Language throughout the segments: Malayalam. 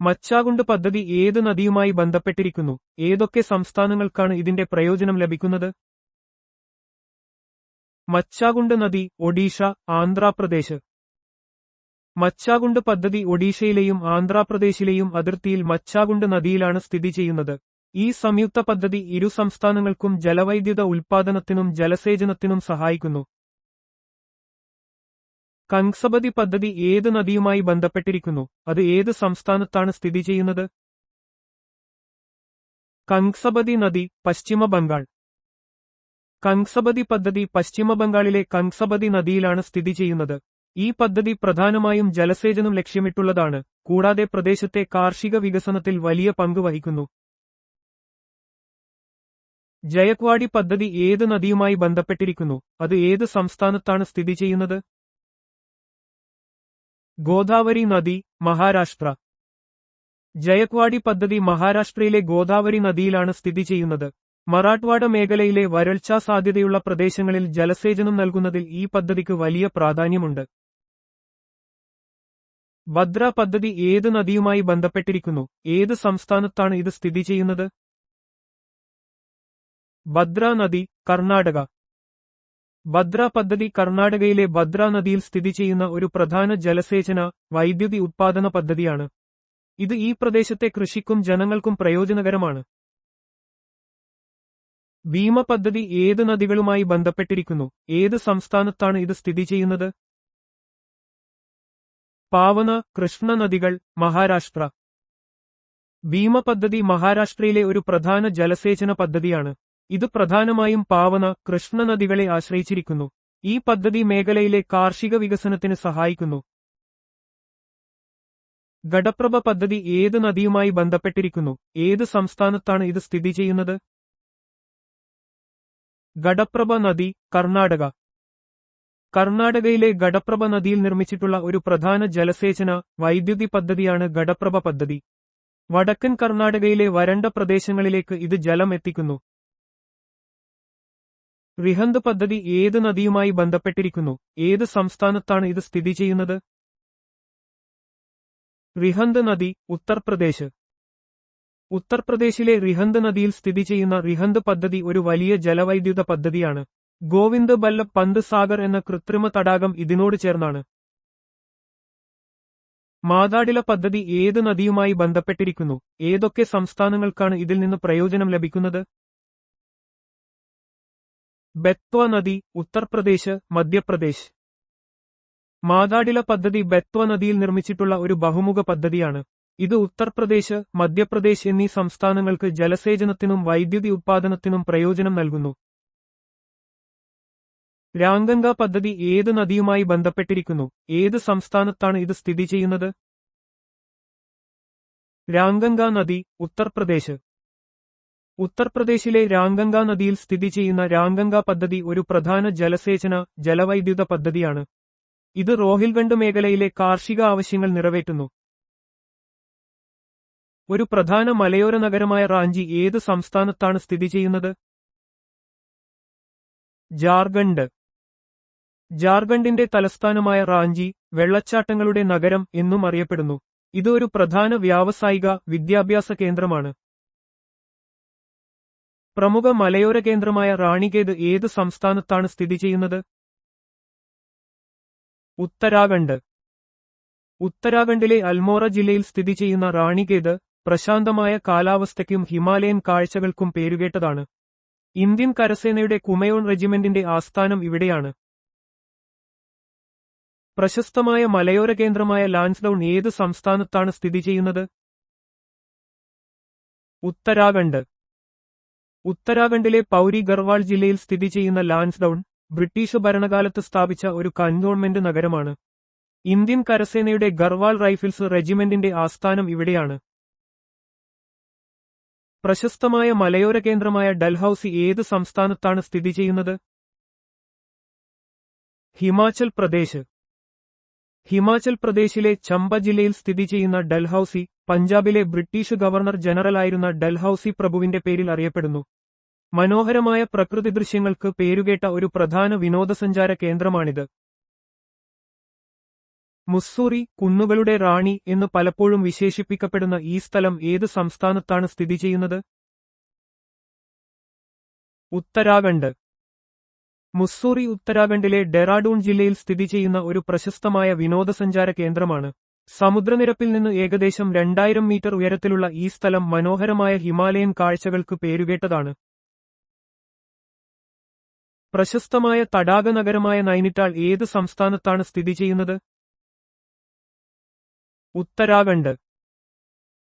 മച്ചാകുണ്ട് പദ്ധതി ഏത് നദിയുമായി ബന്ധപ്പെട്ടിരിക്കുന്നു? ഏതൊക്കെ സംസ്ഥാനങ്ങൾക്കാണ് ഇതിന്റെ പ്രയോജനം ലഭിക്കുന്നത്? മച്ചാകുണ്ട് നദി ഒഡീഷ, ആന്ധ്രാപ്രദേശ്. മച്ചാകുണ്ട് പദ്ധതി ഒഡീഷയിലെയും ആന്ധ്രാപ്രദേശിലെയും അതിർത്തിയിൽ മച്ചാകുണ്ട് നദിയിലാണ് സ്ഥിതി ചെയ്യുന്നത്. ഈ സംയുക്ത പദ്ധതി ഇരു സംസ്ഥാനങ്ങൾക്കും ജലവൈദ്യുത ഉൽപ്പാദനത്തിനും ജലസേചനത്തിനും സഹായിക്കുന്നു. കംഗ്സബതി പദ്ധതി ഏത് നദിയുമായി ബന്ധപ്പെട്ടിരിക്കുന്നു? അത് ഏത് സംസ്ഥാനത്താണ് സ്ഥിതി ചെയ്യുന്നത്? കംഗ്സബതി നദി പശ്ചിമ ബംഗാൾ. കംഗ്സബതി പദ്ധതി പശ്ചിമ ബംഗാളിലെ കംഗ്സബതി നദിയിലാണ് സ്ഥിതി ചെയ്യുന്നത്. ഈ പദ്ധതി പ്രധാനമായും ജലസേചനം ലക്ഷ്യമിട്ടുള്ളതാണ്, കൂടാതെ പ്രദേശത്തെ കാർഷിക വികസനത്തിൽ വലിയ പങ്ക് വഹിക്കുന്നു. ജയക്വാഡി പദ്ധതി ഏത് നദിയുമായി ബന്ധപ്പെട്ടിരിക്കുന്നു? അത് ഏത് സംസ്ഥാനത്താണ് സ്ഥിതി ചെയ്യുന്നത്? ഗോദാവരി നദി, മഹാരാഷ്ട്ര. ജയക്വാഡി പദ്ധതി മഹാരാഷ്ട്രയിലെ ഗോദാവരി നദിയിലാണ് സ്ഥിതി ചെയ്യുന്നത്. മറാഠ്വാഡ മേഖലയിലെ വരൾച്ചാ സാധ്യതയുള്ള പ്രദേശങ്ങളിൽ ജലസേചനം നൽകുന്നതിൽ ഈ പദ്ധതിക്ക് വലിയ പ്രാധാന്യമുണ്ട്. ഭദ്ര പദ്ധതി ഏത് നദിയുമായി ബന്ധപ്പെട്ടിരിക്കുന്നു? ഏത് സംസ്ഥാനത്താണ് ഇത് സ്ഥിതി ചെയ്യുന്നത്? ഭദ്ര നദി, കർണാടക. ഭദ്ര പദ്ധതി കർണാടകയിലെ ഭദ്ര നദിയിൽ സ്ഥിതി ചെയ്യുന്ന ഒരു പ്രധാന ജലസേചന, വൈദ്യുതി ഉത്പാദന പദ്ധതിയാണ്. ഇത് ഈ പ്രദേശത്തെ കൃഷിക്കും ജനങ്ങൾക്കും പ്രയോജനകരമാണ്. ഭീമ പദ്ധതി ഏത് നദികളുമായി ബന്ധപ്പെട്ടിരിക്കുന്നു? ഏത് സംസ്ഥാനത്താണ് ഇത് സ്ഥിതി ചെയ്യുന്നത്? പാവന, കൃഷ്ണ നദികൾ, മഹാരാഷ്ട്ര. ഭീമ പദ്ധതി മഹാരാഷ്ട്രയിലെ ഒരു പ്രധാന ജലസേചന പദ്ധതിയാണ്. ഇത് പ്രധാനമായും പാവന, കൃഷ്ണ നദികളെ ആശ്രയിച്ചിരിക്കുന്നു. ഈ പദ്ധതി മേഖലയിലെ കാർഷിക വികസനത്തിന് സഹായിക്കുന്നു. ഘടപ്രഭ പദ്ധതി ഏത് നദിയുമായി ബന്ധപ്പെട്ടിരിക്കുന്നു? ഏത് സംസ്ഥാനത്താണ് ഇത് സ്ഥിതി ചെയ്യുന്നത്? ഘടപ്രഭ നദി, കർണാടക. കർണാടകയിലെ ഘടപ്രഭ നദിയിൽ നിർമ്മിച്ചിട്ടുള്ള ഒരു പ്രധാന ജലസേചന, വൈദ്യുതി പദ്ധതിയാണ് ഘടപ്രഭ പദ്ധതി. വടക്കൻ കർണാടകയിലെ വരണ്ട പ്രദേശങ്ങളിലേക്ക് ഇത് ജലം എത്തിക്കുന്നു. റിഹന്ത് പദ്ധതി ഏത് നദിയുമായി ബന്ധപ്പെട്ടിരിക്കുന്നു? ഏത് സംസ്ഥാനത്താണ് ഇത് സ്ഥിതി ചെയ്യുന്നത്? റിഹന്ത് നദി, ഉത്തർപ്രദേശ്. ഉത്തർപ്രദേശിലെ റിഹന്ത് നദിയിൽ സ്ഥിതി ചെയ്യുന്ന റിഹന്ത് പദ്ധതി ഒരു വലിയ ജലവൈദ്യുത പദ്ധതിയാണ്. ഗോവിന്ദ് ബല്ലഭ് പന്ത് സാഗർ എന്ന കൃത്രിമ തടാകം ഇതിനോട് ചേർന്നാണ്. മാതാഡില പദ്ധതി ഏത് നദിയുമായി ബന്ധപ്പെട്ടിരിക്കുന്നു? ഏതൊക്കെ സംസ്ഥാനങ്ങൾക്കാണ് ഇതിൽ നിന്ന് പ്രയോജനം ലഭിക്കുന്നത്? ബെത്വ നദി, ഉത്തർപ്രദേശ്, മധ്യപ്രദേശ്. മാതാഡില പദ്ധതി ബെത്വ നദിയിൽ നിർമ്മിച്ചിട്ടുള്ള ഒരു ബഹുമുഖ പദ്ധതിയാണ്. ഇത് ഉത്തർപ്രദേശ്, മധ്യപ്രദേശ് എന്നീ സംസ്ഥാനങ്ങൾക്ക് ജലസേചനത്തിനും വൈദ്യുതി ഉത്പാദനത്തിനും പ്രയോജനം നൽകുന്നു. രാംഗംഗ പദ്ധതി ഏത് നദിയുമായി ബന്ധപ്പെട്ടിരിക്കുന്നു? ഏത് സംസ്ഥാനത്താണ് ഇത് സ്ഥിതി ചെയ്യുന്നത്? രാംഗംഗ നദി, ഉത്തർപ്രദേശ്. ഉത്തർപ്രദേശിലെ രാംഗംഗ നദിയിൽ സ്ഥിതി ചെയ്യുന്ന രാംഗംഗ പദ്ധതി ഒരു പ്രധാന ജലസേചന, ജലവൈദ്യുത പദ്ധതിയാണ്. ഇത് റോഹിൽഖണ്ഡ് മേഖലയിലെ കാർഷിക ആവശ്യങ്ങൾ നിറവേറ്റുന്നു. ഒരു പ്രധാന മലയോര നഗരമായ റാഞ്ചി ഏത് സംസ്ഥാനത്താണ് സ്ഥിതി ചെയ്യുന്നത്? ജാർഖണ്ഡ്. ജാർഖണ്ഡിന്റെ തലസ്ഥാനമായ റാഞ്ചി, വെള്ളച്ചാട്ടങ്ങളുടെ നഗരം എന്നും അറിയപ്പെടുന്നു. ഇത് ഒരു പ്രധാന വ്യാവസായിക, വിദ്യാഭ്യാസ കേന്ദ്രമാണ്. പ്രമുഖ മലയോര കേന്ദ്രമായ റാണിഖേത് ഏത് സംസ്ഥാനത്താണ് സ്ഥിതി ചെയ്യുന്നത്? ഉത്തരാഖണ്ഡ്. ഉത്തരാഖണ്ഡിലെ അൽമോറ ജില്ലയിൽ സ്ഥിതി ചെയ്യുന്ന റാണിഖേത് പ്രശാന്തമായ കാലാവസ്ഥയ്ക്കും ഹിമാലയൻ കാഴ്ചകൾക്കും പേരുകേട്ടതാണ്. ഇന്ത്യൻ കരസേനയുടെ കുമയോൺ റെജിമെന്റിന്റെ ആസ്ഥാനം ഇവിടെയാണ്. പ്രശസ്തമായ മലയോര കേന്ദ്രമായ ലാൻസ്ഡൌൺ ഏത് സംസ്ഥാനത്താണ് സ്ഥിതി ചെയ്യുന്നത്? ഉത്തരാഖണ്ഡ്. ഉത്തരാഖണ്ഡിലെ പൗരി ഗർവാൾ ജില്ലയിൽ സ്ഥിതി ചെയ്യുന്ന ലാൻസ്ഡൌൺ ബ്രിട്ടീഷ് ഭരണകാലത്ത് സ്ഥാപിച്ച ഒരു കന്റോൺമെന്റ് നഗരമാണ്. ഇന്ത്യൻ കരസേനയുടെ ഗർവാൾ റൈഫിൾസ് റെജിമെന്റിന്റെ ആസ്ഥാനം ഇവിടെയാണ്. പ്രശസ്തമായ മലയോര കേന്ദ്രമായ ഡൽഹൌസി ഏത് സംസ്ഥാനത്താണ് സ്ഥിതി ചെയ്യുന്നത്? ഹിമാചൽ പ്രദേശ്. ഹിമാചൽ പ്രദേശിലെ ചമ്പ ജില്ലയിൽ സ്ഥിതി ചെയ്യുന്ന ഡൽഹൌസി പഞ്ചാബിലെ ബ്രിട്ടീഷ് ഗവർണർ ജനറലായിരുന്ന ഡൽഹൌസി പ്രഭുവിന്റെ പേരിൽ അറിയപ്പെടുന്നു. മനോഹരമായ പ്രകൃതി ദൃശ്യങ്ങൾക്ക് പേരുകേട്ട ഒരു പ്രധാന വിനോദസഞ്ചാര കേന്ദ്രമാണിത്. മുസ്സൂറി കുന്നുകളുടെ റാണി എന്ന് പലപ്പോഴും വിശേഷിപ്പിക്കപ്പെടുന്ന ഈ സ്ഥലം ഏത് സംസ്ഥാനത്താണ് സ്ഥിതി ചെയ്യുന്നത്? ഉത്തരാഖണ്ഡ്. മുസ്സൂറി ഉത്തരാഖണ്ഡിലെ ഡെറാഡൂൺ ജില്ലയിൽ സ്ഥിതി ചെയ്യുന്ന ഒരു പ്രശസ്തമായ വിനോദസഞ്ചാര കേന്ദ്രമാണ്. സമുദ്രനിരപ്പിൽ നിന്ന് ഏകദേശം 2000 മീറ്റർ ഉയരത്തിലുള്ള ഈ സ്ഥലം മനോഹരമായ ഹിമാലയൻ കാഴ്ചകൾക്ക് പേരുകേട്ടതാണ്. പ്രശസ്തമായ തടാക നഗരമായ നൈനിറ്റാൾ ഏത് സംസ്ഥാനത്താണ് സ്ഥിതി ചെയ്യുന്നത്? ഉത്തരാഖണ്ഡ്.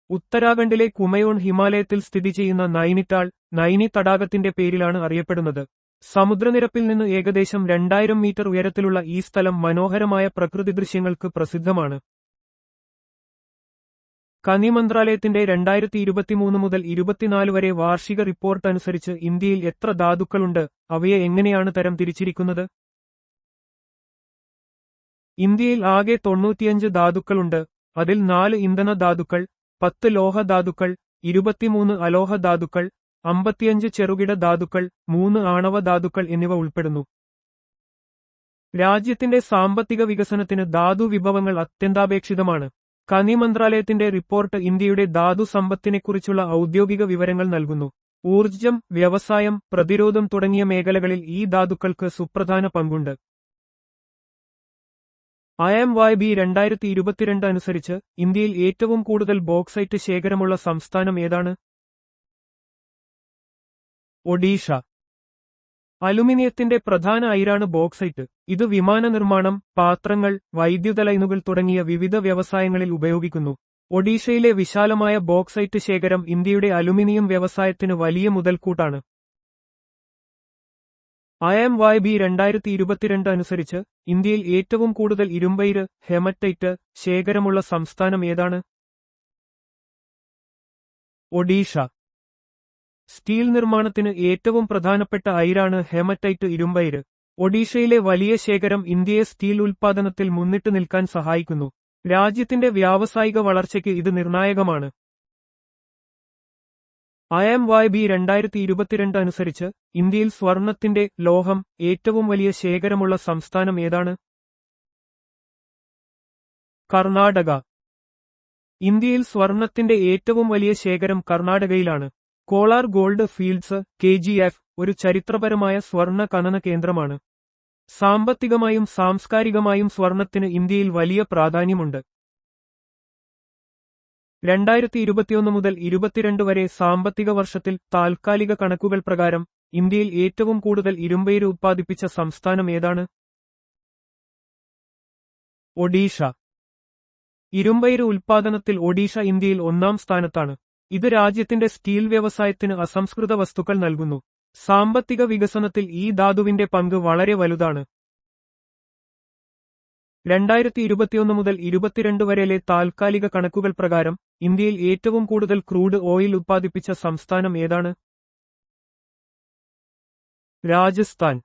ഉത്തരാഖണ്ഡിലെ കുമയോൺ ഹിമാലയത്തിൽ സ്ഥിതി ചെയ്യുന്ന നൈനിറ്റാൾ നൈനി തടാകത്തിന്റെ പേരിലാണ് അറിയപ്പെടുന്നത്. സമുദ്രനിരപ്പിൽ നിന്ന് ഏകദേശം 2000 മീറ്റർ ഉയരത്തിലുള്ള ഈ സ്ഥലം മനോഹരമായ പ്രകൃതി ദൃശ്യങ്ങൾക്ക് പ്രസിദ്ധമാണ്. ഖനി മന്ത്രാലയത്തിന്റെ 2023 മുതൽ 24 വരെ വാർഷിക റിപ്പോർട്ട് അനുസരിച്ച് ഇന്ത്യയിൽ എത്ര ധാതുക്കളുണ്ട്, അവയെ എങ്ങനെയാണ് തരം തിരിച്ചിരിക്കുന്നത്? ഇന്ത്യയിൽ ആകെ 95 ധാതുക്കളുണ്ട്. അതിൽ 4 ഇന്ധന ധാതുക്കൾ, 10 ലോഹ ധാതുക്കൾ, 23 അലോഹ ധാതുക്കൾ, 55 ചെറുകിട ധാതുക്കൾ, 3 ആണവ ധാതുക്കൾ എന്നിവ ഉൾപ്പെടുന്നു. രാജ്യത്തിന്റെ സാമ്പത്തിക വികസനത്തിന് ധാതു വിഭവങ്ങൾ അത്യന്താപേക്ഷിതമാണ്. ഖനി മന്ത്രാലയത്തിന്റെ റിപ്പോർട്ട് ഇന്ത്യയുടെ ധാതു സമ്പത്തിനെക്കുറിച്ചുള്ള ഔദ്യോഗിക വിവരങ്ങൾ നൽകുന്നു. ഊർജ്ജം, വ്യവസായം, പ്രതിരോധം തുടങ്ങിയ മേഖലകളിൽ ഈ ധാതുക്കൾക്ക് സുപ്രധാന പങ്കുണ്ട്. IMYB 2022 അനുസരിച്ച് ഇന്ത്യയിൽ ഏറ്റവും കൂടുതൽ ബോക്സൈറ്റ് ശേഖരമുള്ള സംസ്ഥാനം ഏതാണ്? ഒഡീഷ. അലുമിനിയത്തിന്റെ പ്രധാന അയിരാണ് ബോക്സൈറ്റ്. ഇത് വിമാന നിർമ്മാണം, പാത്രങ്ങൾ, വൈദ്യുത ലൈനുകൾ തുടങ്ങിയ വിവിധ വ്യവസായങ്ങളിൽ ഉപയോഗിക്കുന്നു. ഒഡീഷയിലെ വിശാലമായ ബോക്സൈറ്റ് ശേഖരം ഇന്ത്യയുടെ അലുമിനിയം വ്യവസായത്തിന് വലിയ മുതൽക്കൂട്ടാണ്. IMYB 2022 അനുസരിച്ച് ഇന്ത്യയിൽ ഏറ്റവും കൂടുതൽ ഇരുമ്പയിര്, ഹെമറ്റൈറ്റ് ശേഖരമുള്ള സംസ്ഥാനം ഏതാണ്? ഒഡീഷ. സ്റ്റീൽ നിർമ്മാണത്തിന് ഏറ്റവും പ്രധാനപ്പെട്ട അയിരാണ് ഹെമറ്റൈറ്റ് ഇരുമ്പയിര്. ഒഡീഷയിലെ വലിയ ശേഖരം ഇന്ത്യയെ സ്റ്റീൽ ഉൽപ്പാദനത്തിൽ മുന്നിട്ട് നിൽക്കാൻ സഹായിക്കുന്നു. രാജ്യത്തിന്റെ വ്യാവസായിക വളർച്ചയ്ക്ക് ഇത് നിർണായകമാണ്. IMYB 2022 അനുസരിച്ച് ഇന്ത്യയിൽ സ്വർണത്തിന്റെ ലോഹം ഏറ്റവും വലിയ ശേഖരമുള്ള സംസ്ഥാനം ഏതാണ്? കർണാടക. ഇന്ത്യയിൽ സ്വർണത്തിന്റെ ഏറ്റവും വലിയ ശേഖരം കർണാടകയിലാണ്. കോളാർ ഗോൾഡ് ഫീൽഡ്സ് KGF ഒരു ചരിത്രപരമായ സ്വർണ്ണ ഖനന കേന്ദ്രമാണ്. സാമ്പത്തികമായും സാംസ്കാരികമായും സ്വർണത്തിന് ഇന്ത്യയിൽ വലിയ പ്രാധാന്യമുണ്ട്. 2021 മുതൽ 2022 വരെ സാമ്പത്തിക വർഷത്തിൽ താൽക്കാലിക കണക്കുകൾ പ്രകാരം ഇന്ത്യയിൽ ഏറ്റവും കൂടുതൽ ഇരുമ്പയിര് ഉത്പാദിപ്പിച്ച സംസ്ഥാനം ഏതാണ്? ഒഡീഷ. ഇരുമ്പയിര് ഉൽപ്പാദനത്തിൽ ഒഡീഷ ഇന്ത്യയിൽ 1ാം സ്ഥാനത്താണ്. ഇത് രാജ്യത്തിന്റെ സ്റ്റീൽ വ്യവസായത്തിന് അസംസ്കൃത വസ്തുക്കൾ നൽകുന്നു. സാമ്പത്തിക വികസനത്തിൽ ഈ ധാതുവിന്റെ പങ്ക് വളരെ വലുതാണ്. 2021 മുതൽ 2022 വരെയിലെ താൽക്കാലിക കണക്കുകൾ പ്രകാരം ഇന്ത്യയിൽ ഏറ്റവും കൂടുതൽ ക്രൂഡ് ഓയിൽ ഉത്പാദിപ്പിച്ച സംസ്ഥാനം ഏതാണ്? രാജസ്ഥാൻ.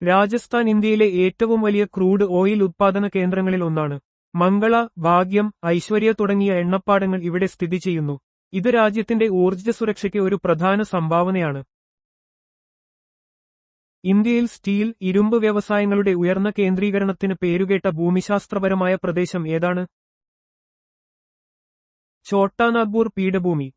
രാജസ്ഥാൻ ഇന്ത്യയിലെ ഏറ്റവും വലിയ ക്രൂഡ് ഓയിൽ ഉത്പാദന കേന്ദ്രങ്ങളിൽ ഒന്നാണ്. മംഗള, ഭാഗ്യം, ഐശ്വര്യ തുടങ്ങിയ എണ്ണപ്പാടങ്ങൾ ഇവിടെ സ്ഥിതി ചെയ്യുന്നു. ഇത് രാജ്യത്തിന്റെ ഊർജ്ജ സുരക്ഷയ്ക്ക് ഒരു പ്രധാന സംഭാവനയാണ്. ഇന്ത്യയിൽ സ്റ്റീൽ, ഇരുമ്പ് വ്യവസായങ്ങളുടെ ഉയർന്ന കേന്ദ്രീകരണത്തിന് പേരുകേട്ട ഭൂമിശാസ്ത്രപരമായ പ്രദേശം ഏതാണ്? ഛോട്ടാനാഗ്പൂർ പീഠഭൂമി.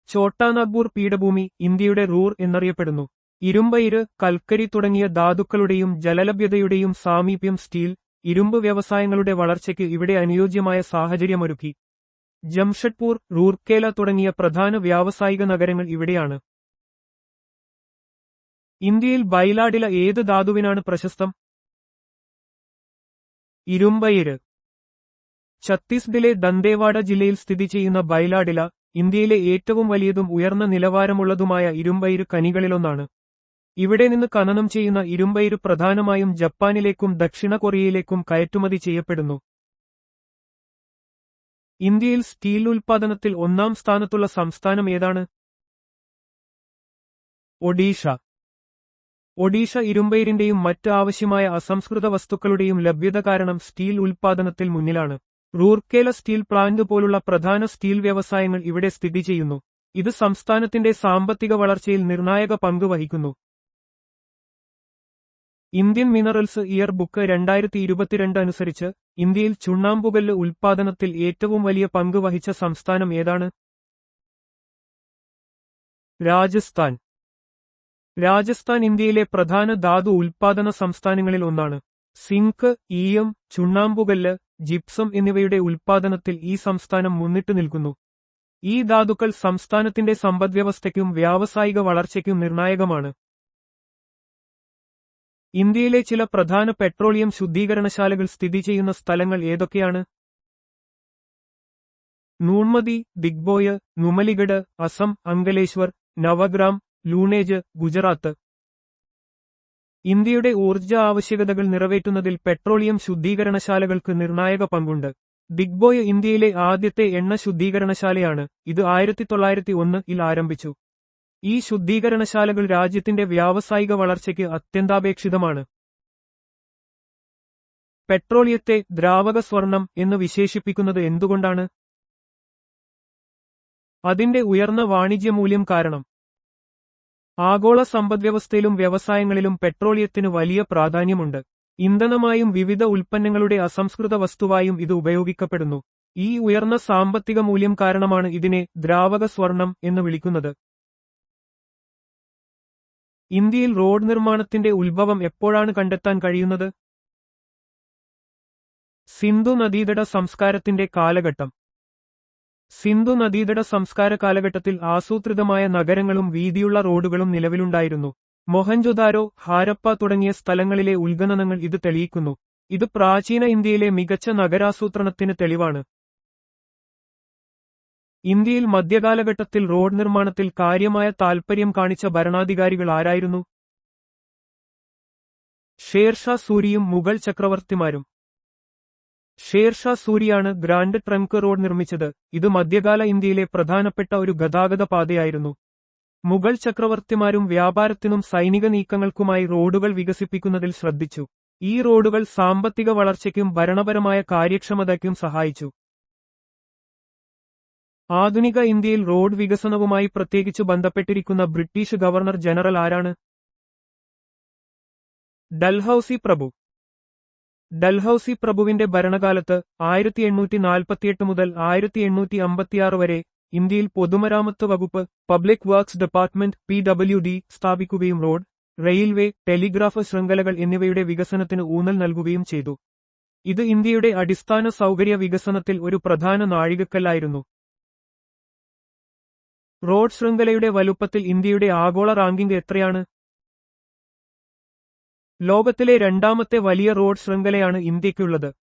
ഛോട്ടാനാഗ്പൂർ പീഠഭൂമി ഇന്ത്യയുടെ റൂർ എന്നറിയപ്പെടുന്നു. ഇരുമ്പയിര്, കൽക്കരി തുടങ്ങിയ ധാതുക്കളുടെയും ജലലഭ്യതയുടെയും സാമീപ്യം സ്റ്റീൽ, ഇരുമ്പ് വ്യവസായങ്ങളുടെ വളർച്ചയ്ക്ക് ഇവിടെ അനുയോജ്യമായ സാഹചര്യമൊരുക്കി. ജംഷഡ്പൂർ, റൂർക്കേല തുടങ്ങിയ പ്രധാന വ്യാവസായിക നഗരങ്ങൾ ഇവിടെയാണ്. ഇന്ത്യയിൽ ബൈലാഡില ഏത് ധാതുവിനാണ് പ്രശസ്തം? ഇരുമ്പയിര്. ഛത്തീസ്ഗഡിലെ ദന്തേവാഡ ജില്ലയിൽ സ്ഥിതി ചെയ്യുന്ന ബൈലാഡില ഇന്ത്യയിലെ ഏറ്റവും വലിയതും ഉയർന്ന നിലവാരമുള്ളതുമായ ഇരുമ്പയിര് ഖനികളിലൊന്നാണ്. ഇവിടെ നിന്ന് ഖനനം ചെയ്യുന്ന ഇരുമ്പയിര് പ്രധാനമായും ജപ്പാനിലേക്കും ദക്ഷിണ കൊറിയയിലേക്കും കയറ്റുമതി ചെയ്യപ്പെടുന്നു. ഇന്ത്യയിൽ സ്റ്റീൽ ഉൽപ്പാദനത്തിൽ 1ാം സ്ഥാനത്തുള്ള സംസ്ഥാനം ഏതാണ്? ഒഡീഷ. ഒഡീഷ ഇരുമ്പയിരിന്റെയും മറ്റ് ആവശ്യമായ അസംസ്കൃത വസ്തുക്കളുടെയും ലഭ്യത കാരണം സ്റ്റീൽ ഉൽപ്പാദനത്തിൽ മുന്നിലാണ്. റൂർക്കേല സ്റ്റീൽ പ്ലാന്റ് പോലുള്ള പ്രധാന സ്റ്റീൽ വ്യവസായങ്ങൾ ഇവിടെ സ്ഥിതി ചെയ്യുന്നു. ഇത് സംസ്ഥാനത്തിന്റെ സാമ്പത്തിക വളർച്ചയിൽ നിർണായക പങ്ക് വഹിക്കുന്നു. ഇന്ത്യൻ മിനറൽസ് ഇയർ ബുക്ക് 2022 അനുസരിച്ച് ഇന്ത്യയിൽ ചുണ്ണാമ്പുകല്ല് ഉൽപ്പാദനത്തിൽ ഏറ്റവും വലിയ പങ്ക് വഹിച്ച സംസ്ഥാനം ഏതാണ്? രാജസ്ഥാൻ. രാജസ്ഥാൻ ഇന്ത്യയിലെ പ്രധാന ധാതു ഉൽപ്പാദന സംസ്ഥാനങ്ങളിൽ ഒന്നാണ്. സിങ്ക്, ഈയം, ചുണ്ണാമ്പുകല്ല്, ജിപ്സം എന്നിവയുടെ ഉൽപ്പാദനത്തിൽ ഈ സംസ്ഥാനം മുന്നിട്ടു നിൽക്കുന്നു. ഈ ധാതുക്കൾ സംസ്ഥാനത്തിന്റെ സമ്പദ്വ്യവസ്ഥയ്ക്കും വ്യാവസായിക വളർച്ചയ്ക്കും നിർണായകമാണ്. ഇന്ത്യയിലെ ചില പ്രധാന പെട്രോളിയം ശുദ്ധീകരണശാലകൾ സ്ഥിതി ചെയ്യുന്ന സ്ഥലങ്ങൾ ഏതൊക്കെയാണ്? നൂൺമതി, ദിഗ്ബോയ്, നുമലിഗഡ്, അസം, അങ്കലേശ്വർ, നവഗ്രാം, ലൂണേജ്, ഗുജറാത്ത്. ഇന്ത്യയുടെ ഊർജ്ജ ആവശ്യകതകൾ നിറവേറ്റുന്നതിൽ പെട്രോളിയം ശുദ്ധീകരണശാലകൾക്ക് നിർണായക പങ്കുണ്ട്. ദിഗ്ബോയ് ഇന്ത്യയിലെ ആദ്യത്തെ എണ്ണ ശുദ്ധീകരണശാലയാണ്. ഇത് 1901 ആരംഭിച്ചു. ഈ ശുദ്ധീകരണശാലകൾ രാജ്യത്തിന്റെ വ്യാവസായിക വളർച്ചയ്ക്ക് അത്യന്താപേക്ഷിതമാണ്. പെട്രോളിയത്തെ ദ്രാവക സ്വർണം എന്ന് വിശേഷിപ്പിക്കുന്നത് എന്തുകൊണ്ടാണ്? അതിന്റെ ഉയർന്ന വാണിജ്യമൂല്യം കാരണം. ആഗോള സമ്പദ്വ്യവസ്ഥയിലും വ്യവസായങ്ങളിലും പെട്രോളിയത്തിന് വലിയ പ്രാധാന്യമുണ്ട്. ഇന്ധനമായും വിവിധ ഉൽപ്പന്നങ്ങളുടെ അസംസ്കൃത വസ്തുവായും ഇത് ഉപയോഗിക്കപ്പെടുന്നു. ഈ ഉയർന്ന സാമ്പത്തിക മൂല്യം കാരണമാണ് ഇതിനെ ദ്രാവക സ്വർണം എന്ന് വിളിക്കുന്നത്. ഇന്ത്യയിൽ റോഡ് നിർമ്മാണത്തിന്റെ ഉത്ഭവം എപ്പോഴാണ് കണ്ടെത്താൻ കഴിയുന്നത്? സിന്ധു നദീതട സംസ്കാരത്തിന്റെ കാലഘട്ടം. സിന്ധു നദീതട സംസ്കാര കാലഘട്ടത്തിൽ ആസൂത്രിതമായ നഗരങ്ങളും വീതിയുള്ള റോഡുകളും നിലവിലുണ്ടായിരുന്നു. മൊഹൻജൊദാരോ, ഹാരപ്പ തുടങ്ങിയ സ്ഥലങ്ങളിലെ ഉത്ഖനനങ്ങൾ ഇത് തെളിയിക്കുന്നു. ഇത് പ്രാചീന ഇന്ത്യയിലെ മികച്ച നഗരാസൂത്രണത്തിന് തെളിവാണ്. ഇന്ത്യയിൽ മധ്യകാലഘട്ടത്തിൽ റോഡ് നിർമ്മാണത്തിൽ കാര്യമായ താൽപര്യം കാണിച്ച ഭരണാധികാരികൾ ആരായിരുന്നു? ഷേർഷാ സൂരിയും മുഗൾ ചക്രവർത്തിമാരും. ഷേർഷാ സൂരിയാണ് ഗ്രാൻഡ് ട്രങ്ക് റോഡ് നിർമ്മിച്ചത്. ഇത് മധ്യകാല ഇന്ത്യയിലെ പ്രധാനപ്പെട്ട ഒരു ഗതാഗത പാതയായിരുന്നു. മുഗൾ ചക്രവർത്തിമാരും വ്യാപാരത്തിനും സൈനിക നീക്കങ്ങൾക്കുമായി റോഡുകൾ വികസിപ്പിക്കുന്നതിൽ ശ്രദ്ധിച്ചു. ഈ റോഡുകൾ സാമ്പത്തിക വളർച്ചയ്ക്കും ഭരണപരമായ കാര്യക്ഷമതയ്ക്കും സഹായിച്ചു. ആധുനിക ഇന്ത്യയിൽ റോഡ് വികസനവുമായി പ്രത്യേകിച്ചു ബന്ധപ്പെട്ടിരിക്കുന്ന ബ്രിട്ടീഷ് ഗവർണർ ജനറൽ ആരാണ്? ഡൽഹൌസി പ്രഭു. ഡൽഹൌസി പ്രഭുവിന്റെ ഭരണകാലത്ത് 1848 മുതൽ 1856 വരെ ഇന്ത്യയിൽ പൊതുമരാമത്ത് വകുപ്പ്, പബ്ലിക് വർക്ക്സ് ഡിപ്പാർട്ട്മെന്റ് (PWD) സ്ഥാപിക്കുകയും റോഡ്, റെയിൽവേ, ടെലിഗ്രാഫ് ശൃംഖലകൾ എന്നിവയുടെ വികസനത്തിന് ഊന്നൽ നൽകുകയും ചെയ്തു. ഇത് ഇന്ത്യയുടെ അടിസ്ഥാന സൗകര്യ വികസനത്തിൽ ഒരു പ്രധാന നാഴികക്കല്ലായിരുന്നു. റോഡ് ശൃംഖലയുടെ വലുപ്പത്തിൽ ഇന്ത്യയുടെ ആഗോള റാങ്കിംഗ് എത്രയാണ്? ലോകത്തിലെ രണ്ടാമത്തെ വലിയ റോഡ് ശൃംഖലയാണ് ഇന്ത്യയ്ക്കുള്ളത്.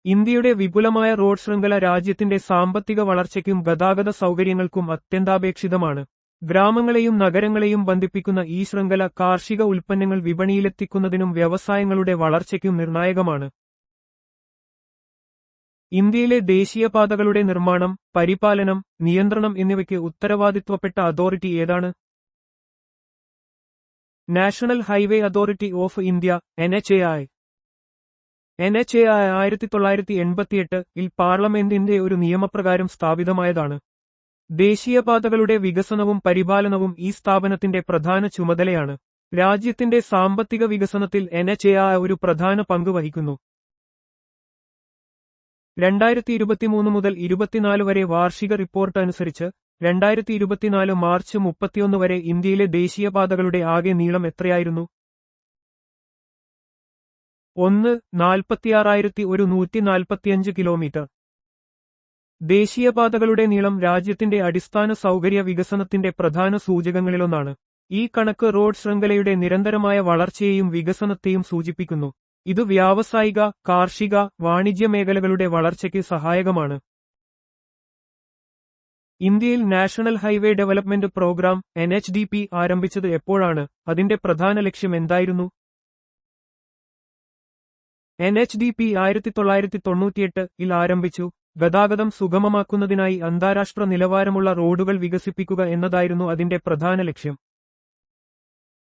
ഇന്ത്യയുടെ വിപുലമായ റോഡ് ശൃംഖല രാജ്യത്തിന്റെ സാമ്പത്തിക വളർച്ചയ്ക്കും ഗതാഗത സൗകര്യങ്ങൾക്കും അത്യന്താപേക്ഷിതമാണ്. ഗ്രാമങ്ങളെയും നഗരങ്ങളെയും ബന്ധിപ്പിക്കുന്ന ഈ ശൃംഖല കാർഷിക ഉൽപ്പന്നങ്ങൾ വിപണിയിലെത്തിക്കുന്നതിനും വ്യവസായങ്ങളുടെ വളർച്ചയ്ക്കും നിർണായകമാണ്. ഇന്ത്യയിലെ ദേശീയപാതകളുടെ നിർമ്മാണം, പരിപാലനം, നിയന്ത്രണം എന്നിവയ്ക്ക് ഉത്തരവാദിത്വപ്പെട്ട അതോറിറ്റി ഏതാണ്? National highway authority of India (NHAI). NHAI 1988 പാർലമെന്റിന്റെ ഒരു നിയമപ്രകാരം സ്ഥാപിതമായതാണ്. ദേശീയപാതകളുടെ വികസനവും പരിപാലനവും ഈ സ്ഥാപനത്തിന്റെ പ്രധാന ചുമതലയാണ്. രാജ്യത്തിന്റെ സാമ്പത്തിക വികസനത്തിൽ NHAI ഒരു പ്രധാന പങ്ക് വഹിക്കുന്നു. 2023 മുതൽ 2024 വരെ വാർഷിക റിപ്പോർട്ട് അനുസരിച്ച് 2024 മാർച്ച് 31 വരെ ഇന്ത്യയിലെ ദേശീയപാതകളുടെ ആകെ നീളം എത്രയായിരുന്നു? 1,46,145 കിലോമീറ്റർ. ദേശീയപാതകളുടെ നീളം രാജ്യത്തിന്റെ അടിസ്ഥാന സൗകര്യ വികസനത്തിന്റെ പ്രധാന സൂചകങ്ങളിലൊന്നാണ്. ഈ കണക്ക് റോഡ് ശൃംഖലയുടെ നിരന്തരമായ വളർച്ചയെയും വികസനത്തെയും സൂചിപ്പിക്കുന്നു. ഇത് വ്യാവസായിക, കാർഷിക, വാണിജ്യ മേഖലകളുടെ വളർച്ചയ്ക്ക് സഹായകമാണ്. ഇന്ത്യയിൽ national highway development programme (NHDP) ആരംഭിച്ചത് എപ്പോഴാണ്? അതിന്റെ പ്രധാന ലക്ഷ്യം എന്തായിരുന്നു? NHDP 1998 ആരംഭിച്ചു. ഗതാഗതം സുഗമമാക്കുന്നതിനായി അന്താരാഷ്ട്ര നിലവാരമുള്ള റോഡുകൾ വികസിപ്പിക്കുക എന്നതായിരുന്നു അതിന്റെ പ്രധാന ലക്ഷ്യം.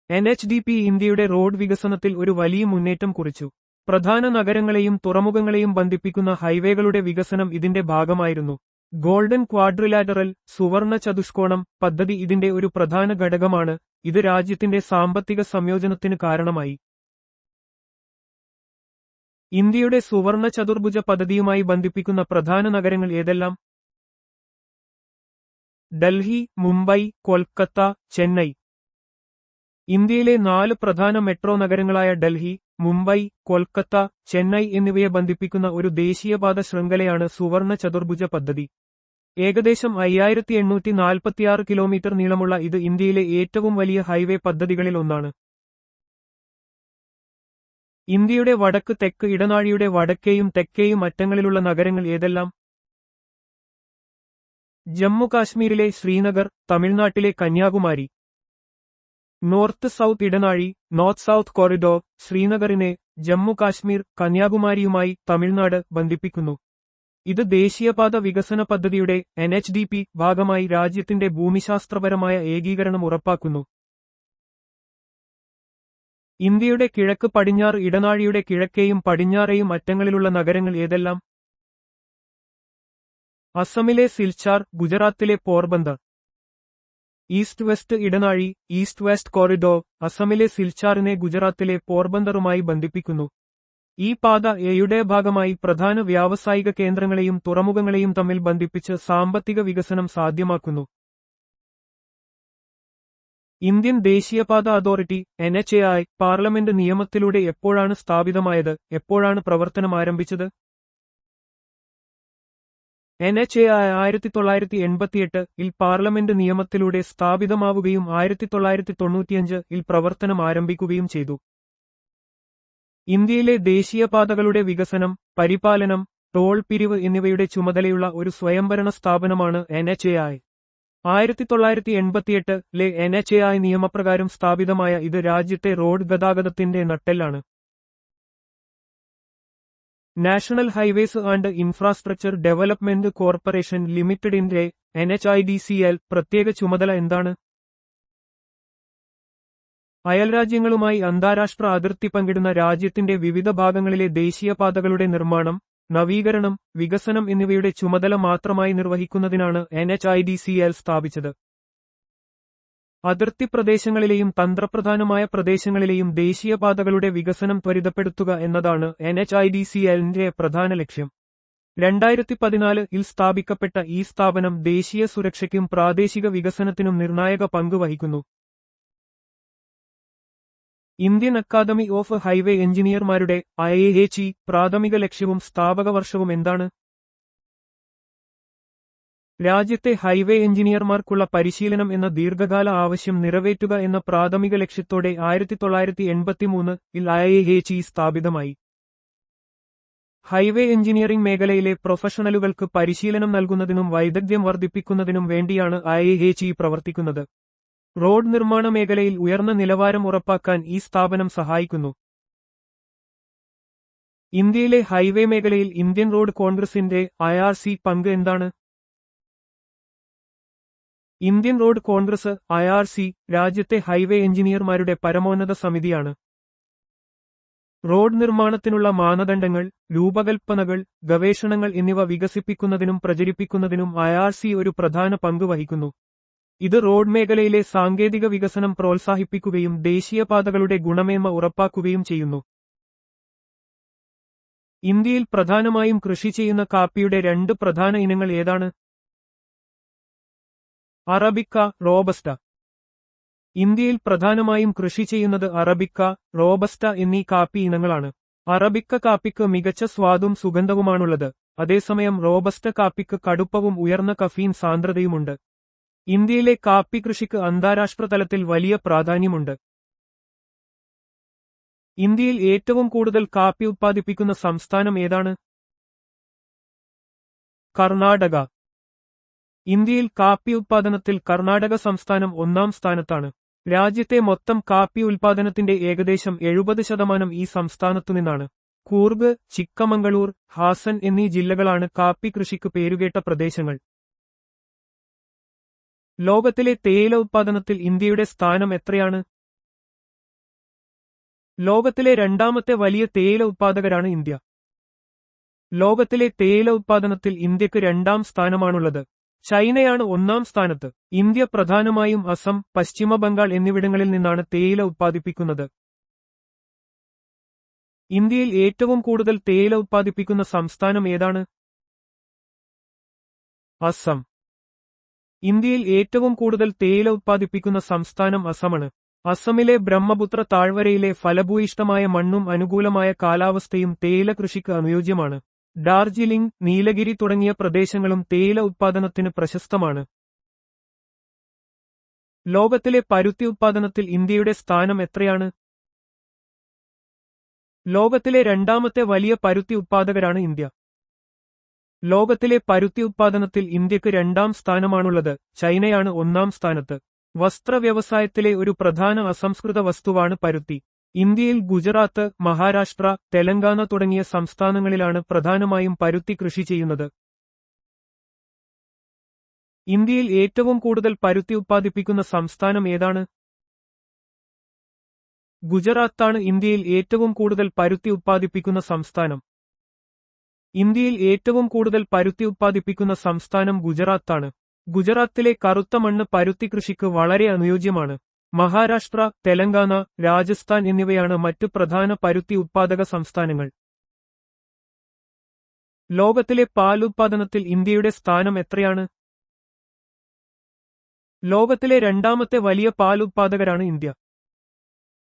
NHDP ഇന്ത്യയുടെ റോഡ് വികസനത്തിൽ ഒരു വലിയ മുന്നേറ്റം കുറിച്ചു. പ്രധാന നഗരങ്ങളെയും തുറമുഖങ്ങളെയും ബന്ധിപ്പിക്കുന്ന ഹൈവേകളുടെ വികസനം ഇതിന്റെ ഭാഗമായിരുന്നു. ഗോൾഡൻ ക്വാഡ്രിലാറ്ററൽ (സുവർണ ചതുഷ്കോണം) പദ്ധതി ഇതിന്റെ ഒരു പ്രധാന ഘടകമാണ്. ഇത് രാജ്യത്തിന്റെ സാമ്പത്തിക സംയോജനത്തിന് കാരണമായി. ഇന്ത്യയുടെ സുവർണ ചതുർഭുജ പദ്ധതിയുമായി ബന്ധിപ്പിക്കുന്ന പ്രധാന നഗരങ്ങൾ ഏതെല്ലാം? ഡൽഹി, മുംബൈ, കൊൽക്കത്ത, ചെന്നൈ. ഇന്ത്യയിലെ 4 പ്രധാന മെട്രോ നഗരങ്ങളായ ഡൽഹി, മുംബൈ, കൊൽക്കത്ത, ചെന്നൈ എന്നിവയെ ബന്ധിപ്പിക്കുന്ന ഒരു ദേശീയപാത ശൃംഖലയാണ് സുവർണ ചതുർഭുജ പദ്ധതി. ഏകദേശം 5846 കിലോമീറ്റർ നീളമുള്ള ഇത് ഇന്ത്യയിലെ ഏറ്റവും വലിയ ഹൈവേ പദ്ധതികളിൽ ഒന്നാണ്. ഇന്ത്യയുടെ വടക്ക് തെക്ക് ഇടനാഴിയുടെ വടക്കേയും തെക്കേയും അറ്റങ്ങളിലുള്ള നഗരങ്ങൾ ഏതെല്ലാം? ജമ്മു കാശ്മീരിലെ ശ്രീനഗർ, തമിഴ്നാട്ടിലെ കന്യാകുമാരി. നോർത്ത് സൗത്ത് ഇടനാഴി, നോർത്ത് സൗത്ത് കോറിഡോർ, ശ്രീനഗറിനെ ജമ്മു കാശ്മീർ, കന്യാകുമാരിയുമായി തമിഴ്നാട് ബന്ധിപ്പിക്കുന്നു. ഇത് ദേശീയപാത വികസന പദ്ധതിയുടെ NHDP ഭാഗമായി രാജ്യത്തിന്റെ ഭൂമിശാസ്ത്രപരമായ ഏകീകരണം ഉറപ്പാക്കുന്നു. ഇന്ത്യയുടെ കിഴക്ക് പടിഞ്ഞാറ് ഇടനാഴിയുടെ കിഴക്കേയും പടിഞ്ഞാറേയും അറ്റങ്ങളിലുള്ള നഗരങ്ങൾ ഏതെല്ലാം? അസമിലെ സിൽച്ചാർ, ഗുജറാത്തിലെ പോർബന്ദർ. ഈസ്റ്റ് വെസ്റ്റ് ഇടനാഴി, ഈസ്റ്റ് വെസ്റ്റ് കോറിഡോർ, അസമിലെ സിൽച്ചാറിനെ ഗുജറാത്തിലെ പോർബന്ദറുമായി ബന്ധിപ്പിക്കുന്നു. ഈ പാത എയുടെ ഭാഗമായി പ്രധാന വ്യാവസായിക കേന്ദ്രങ്ങളെയും തുറമുഖങ്ങളെയും തമ്മിൽ ബന്ധിപ്പിച്ച് സാമ്പത്തിക വികസനം സാധ്യമാക്കുന്നു. ഇന്ത്യൻ ദേശീയപാത അതോറിറ്റി NHAI പാർലമെന്റ് നിയമത്തിലൂടെ എപ്പോഴാണ് സ്ഥാപിതമായത്, എപ്പോഴാണ് പ്രവർത്തനം ആരംഭിച്ചത്? NHAI 1988 പാർലമെന്റ് നിയമത്തിലൂടെ സ്ഥാപിതമാവുകയും 1995 പ്രവർത്തനം ആരംഭിക്കുകയും ചെയ്തു. ഇന്ത്യയിലെ ദേശീയപാതകളുടെ വികസനം, പരിപാലനം, ടോൾ പിരിവ് എന്നിവയുടെ ചുമതലയുള്ള ഒരു സ്വയംഭരണ സ്ഥാപനമാണ് NHAI. 1988 NHAI നിയമപ്രകാരം സ്ഥാപിതമായ ഇത് രാജ്യത്തെ റോഡ് ഗതാഗതത്തിന്റെ നട്ടെല്ലാണ്. National highways and infrastructure development corporation ലിമിറ്റഡിന്റെ NHIDCL പ്രത്യേക ചുമതല എന്താണ്? അയൽരാജ്യങ്ങളുമായി അന്താരാഷ്ട്ര അതിർത്തി പങ്കിടുന്ന രാജ്യത്തിന്റെ വിവിധ ഭാഗങ്ങളിലെ ദേശീയപാതകളുടെ നിർമ്മാണം, നവീകരണം, വികസനം എന്നിവയുടെ ചുമതല മാത്രമായി നിർവഹിക്കുന്നതിനാണ് NHIDCL സ്ഥാപിച്ചത്. അതിർത്തി പ്രദേശങ്ങളിലെയും തന്ത്രപ്രധാനമായ പ്രദേശങ്ങളിലെയും ദേശീയപാതകളുടെ വികസനം ത്വരിതപ്പെടുത്തുക എന്നതാണ് NHIDCLന്റെ പ്രധാന ലക്ഷ്യം. 2014 സ്ഥാപിക്കപ്പെട്ട ഈ സ്ഥാപനം ദേശീയ സുരക്ഷയ്ക്കും പ്രാദേശിക വികസനത്തിനും നിർണായക പങ്ക് വഹിക്കുന്നു. ഇന്ത്യൻ അക്കാദമി ഓഫ് ഹൈവേ എഞ്ചിനീയർമാരുടെ IAHE പ്രാഥമിക ലക്ഷ്യവും സ്ഥാപക വർഷവും എന്താണ്? രാജ്യത്തെ ഹൈവേ എഞ്ചിനീയർമാർക്കുള്ള പരിശീലനം എന്ന ദീർഘകാല ആവശ്യം നിറവേറ്റുക എന്ന പ്രാഥമിക ലക്ഷ്യത്തോടെ 1983 IAHE സ്ഥാപിതമായി. ഹൈവേ എഞ്ചിനീയറിംഗ് മേഖലയിലെ പ്രൊഫഷണലുകൾക്ക് പരിശീലനം നൽകുന്നതിനും വൈദഗ്ധ്യം വർദ്ധിപ്പിക്കുന്നതിനും വേണ്ടിയാണ് IAHE പ്രവർത്തിക്കുന്നത്. റോഡ് നിർമ്മാണ മേഖലയിൽ ഉയർന്ന നിലവാരം ഉറപ്പാക്കാൻ ഈ സ്ഥാപനം സഹായിക്കുന്നു. ഇന്ത്യയിലെ ഹൈവേ മേഖലയിൽ ഇന്ത്യൻ റോഡ് കോൺഗ്രസിന്റെ IRC പങ്ക് എന്താണ്? ഇന്ത്യൻ റോഡ് കോൺഗ്രസ് IRC രാജ്യത്തെ ഹൈവേ എഞ്ചിനീയർമാരുടെ പരമോന്നത സമിതിയാണ്. റോഡ് നിർമ്മാണത്തിനുള്ള മാനദണ്ഡങ്ങൾ, രൂപകൽപ്പനകൾ, ഗവേഷണങ്ങൾ എന്നിവ വികസിപ്പിക്കുന്നതിനും പ്രചരിപ്പിക്കുന്നതിനും IRC ഒരു പ്രധാന പങ്ക് വഹിക്കുന്നു. ഇത് റോഡ് മേഖലയിലെ സാങ്കേതിക വികസനം പ്രോത്സാഹിപ്പിക്കുകയും ദേശീയപാതകളുടെ ഗുണമേന്മ ഉറപ്പാക്കുകയും ചെയ്യുന്നു. ഇന്ത്യയിൽ പ്രധാനമായും കൃഷി ചെയ്യുന്ന കാപ്പിയുടെ 2 പ്രധാന ഇനങ്ങൾ ഏതാണ്? Arabica, robusta. ഇന്ത്യയിൽ പ്രധാനമായും കൃഷി ചെയ്യുന്നത് അറബിക്ക, റോബസ്റ്റ എന്നീ കാപ്പി ഇനങ്ങളാണ്. അറബിക്ക കാപ്പിക്ക് മികച്ച സ്വാദും സുഗന്ധവുമാണുള്ളത്. അതേസമയം റോബസ്റ്റ കാപ്പിക്ക് കടുപ്പവും ഉയർന്ന കഫീൻ സാന്ദ്രതയുമുണ്ട്. ഇന്ത്യയിലെ കാപ്പി കൃഷിക്ക് അന്താരാഷ്ട്ര തലത്തിൽ വലിയ പ്രാധാന്യമുണ്ട്. ഇന്ത്യയിൽ ഏറ്റവും കൂടുതൽ കാപ്പി ഉത്പാദിപ്പിക്കുന്ന സംസ്ഥാനം ഏതാണ്? കർണാടക. ഇന്ത്യയിൽ കാപ്പി ഉത്പാദനത്തിൽ കർണാടക സംസ്ഥാനം 1-ാം സ്ഥാനത്താണ്. രാജ്യത്തെ മൊത്തം കാപ്പി ഉൽപാദനത്തിന്റെ ഏകദേശം 70% ഈ സംസ്ഥാനത്തുനിന്നാണ്. കൂർഗ്, ചിക്കമംഗളൂർ, ഹാസൻ എന്നീ ജില്ലകളാണ് കാപ്പി കൃഷിക്ക് പേരുകേട്ട പ്രദേശങ്ങൾ. ലോകത്തിലെ തേയില ഉത്പാദനത്തിൽ ഇന്ത്യയുടെ സ്ഥാനം എത്രയാണ്? ലോകത്തിലെ 2ാമത്തെ വലിയ തേയില ഉത്പാദകരാണ് ഇന്ത്യ. ലോകത്തിലെ തേയില ഉത്പാദനത്തിൽ ഇന്ത്യക്ക് 2ാം സ്ഥാനമാണുള്ളത്. ചൈനയാണ് 1-ാം സ്ഥാനത്ത്. ഇന്ത്യ പ്രധാനമായും അസം, പശ്ചിമ ബംഗാൾ എന്നിവിടങ്ങളിൽ നിന്നാണ് തേയില ഉത്പാദിപ്പിക്കുന്നത്. ഇന്ത്യയിൽ ഏറ്റവും കൂടുതൽ തേയില ഉത്പാദിപ്പിക്കുന്ന സംസ്ഥാനം ഏതാണ്? അസം. ഇന്ത്യയിൽ ഏറ്റവും കൂടുതൽ തേയില ഉത്പാദിപ്പിക്കുന്ന സംസ്ഥാനം അസമാണ്. അസമിലെ ബ്രഹ്മപുത്ര താഴ്വരയിലെ ഫലഭൂയിഷ്ഠമായ മണ്ണും അനുകൂലമായ കാലാവസ്ഥയും തേയില കൃഷിക്ക് അനുയോജ്യമാണ്. ഡാർജിലിംഗ്, നീലഗിരി തുടങ്ങിയ പ്രദേശങ്ങളും തേയില ഉത്പാദനത്തിന് പ്രശസ്തമാണ്. ലോകത്തിലെ പരുത്തി ഉത്പാദനത്തിൽ ഇന്ത്യയുടെ സ്ഥാനം എത്രയാണ്? ലോകത്തിലെ രണ്ടാമത്തെ വലിയ പരുത്തി ഉത്പാദകരാണ് ഇന്ത്യ. ലോകത്തിലെ പരുത്തി ഉത്പാദനത്തിൽ ഇന്ത്യക്ക് രണ്ടാം സ്ഥാനമാണുള്ളത്. ചൈനയാണ് ഒന്നാം സ്ഥാനത്ത്. വസ്ത്രവ്യവസായത്തിലെ ഒരു പ്രധാന അസംസ്കൃത വസ്തുവാണ് പരുത്തി. ഇന്ത്യയിൽ ഗുജറാത്ത്, മഹാരാഷ്ട്ര, തെലങ്കാന തുടങ്ങിയ സംസ്ഥാനങ്ങളിലാണ് പ്രധാനമായും പരുത്തി കൃഷി ചെയ്യുന്നത്. ഇന്ത്യയിൽ ഏറ്റവും കൂടുതൽ പരുത്തി ഉത്പാദിപ്പിക്കുന്ന സംസ്ഥാനം ഏതാണ്? ഗുജറാത്താണ് ഇന്ത്യയിൽ ഏറ്റവും കൂടുതൽ പരുത്തി ഉത്പാദിപ്പിക്കുന്ന സംസ്ഥാനം. ഇന്ത്യയിൽ ഏറ്റവും കൂടുതൽ പരുത്തി ഉത്പാദിപ്പിക്കുന്ന സംസ്ഥാനം ഗുജറാത്താണ്. ഗുജറാത്തിലെ കറുത്ത മണ്ണ് പരുത്തി കൃഷിക്ക് വളരെ അനുയോജ്യമാണ്. മഹാരാഷ്ട്ര, തെലങ്കാന, രാജസ്ഥാൻ എന്നിവയാണ് മറ്റു പ്രധാന പരുത്തി ഉത്പാദക സംസ്ഥാനങ്ങൾ. ലോകത്തിലെ പാൽ ഉത്പാദനത്തിൽ ഇന്ത്യയുടെ സ്ഥാനം എത്രയാണ്? ലോകത്തിലെ രണ്ടാമത്തെ വലിയ പാൽ ഉത്പാദകരാണ് ഇന്ത്യ.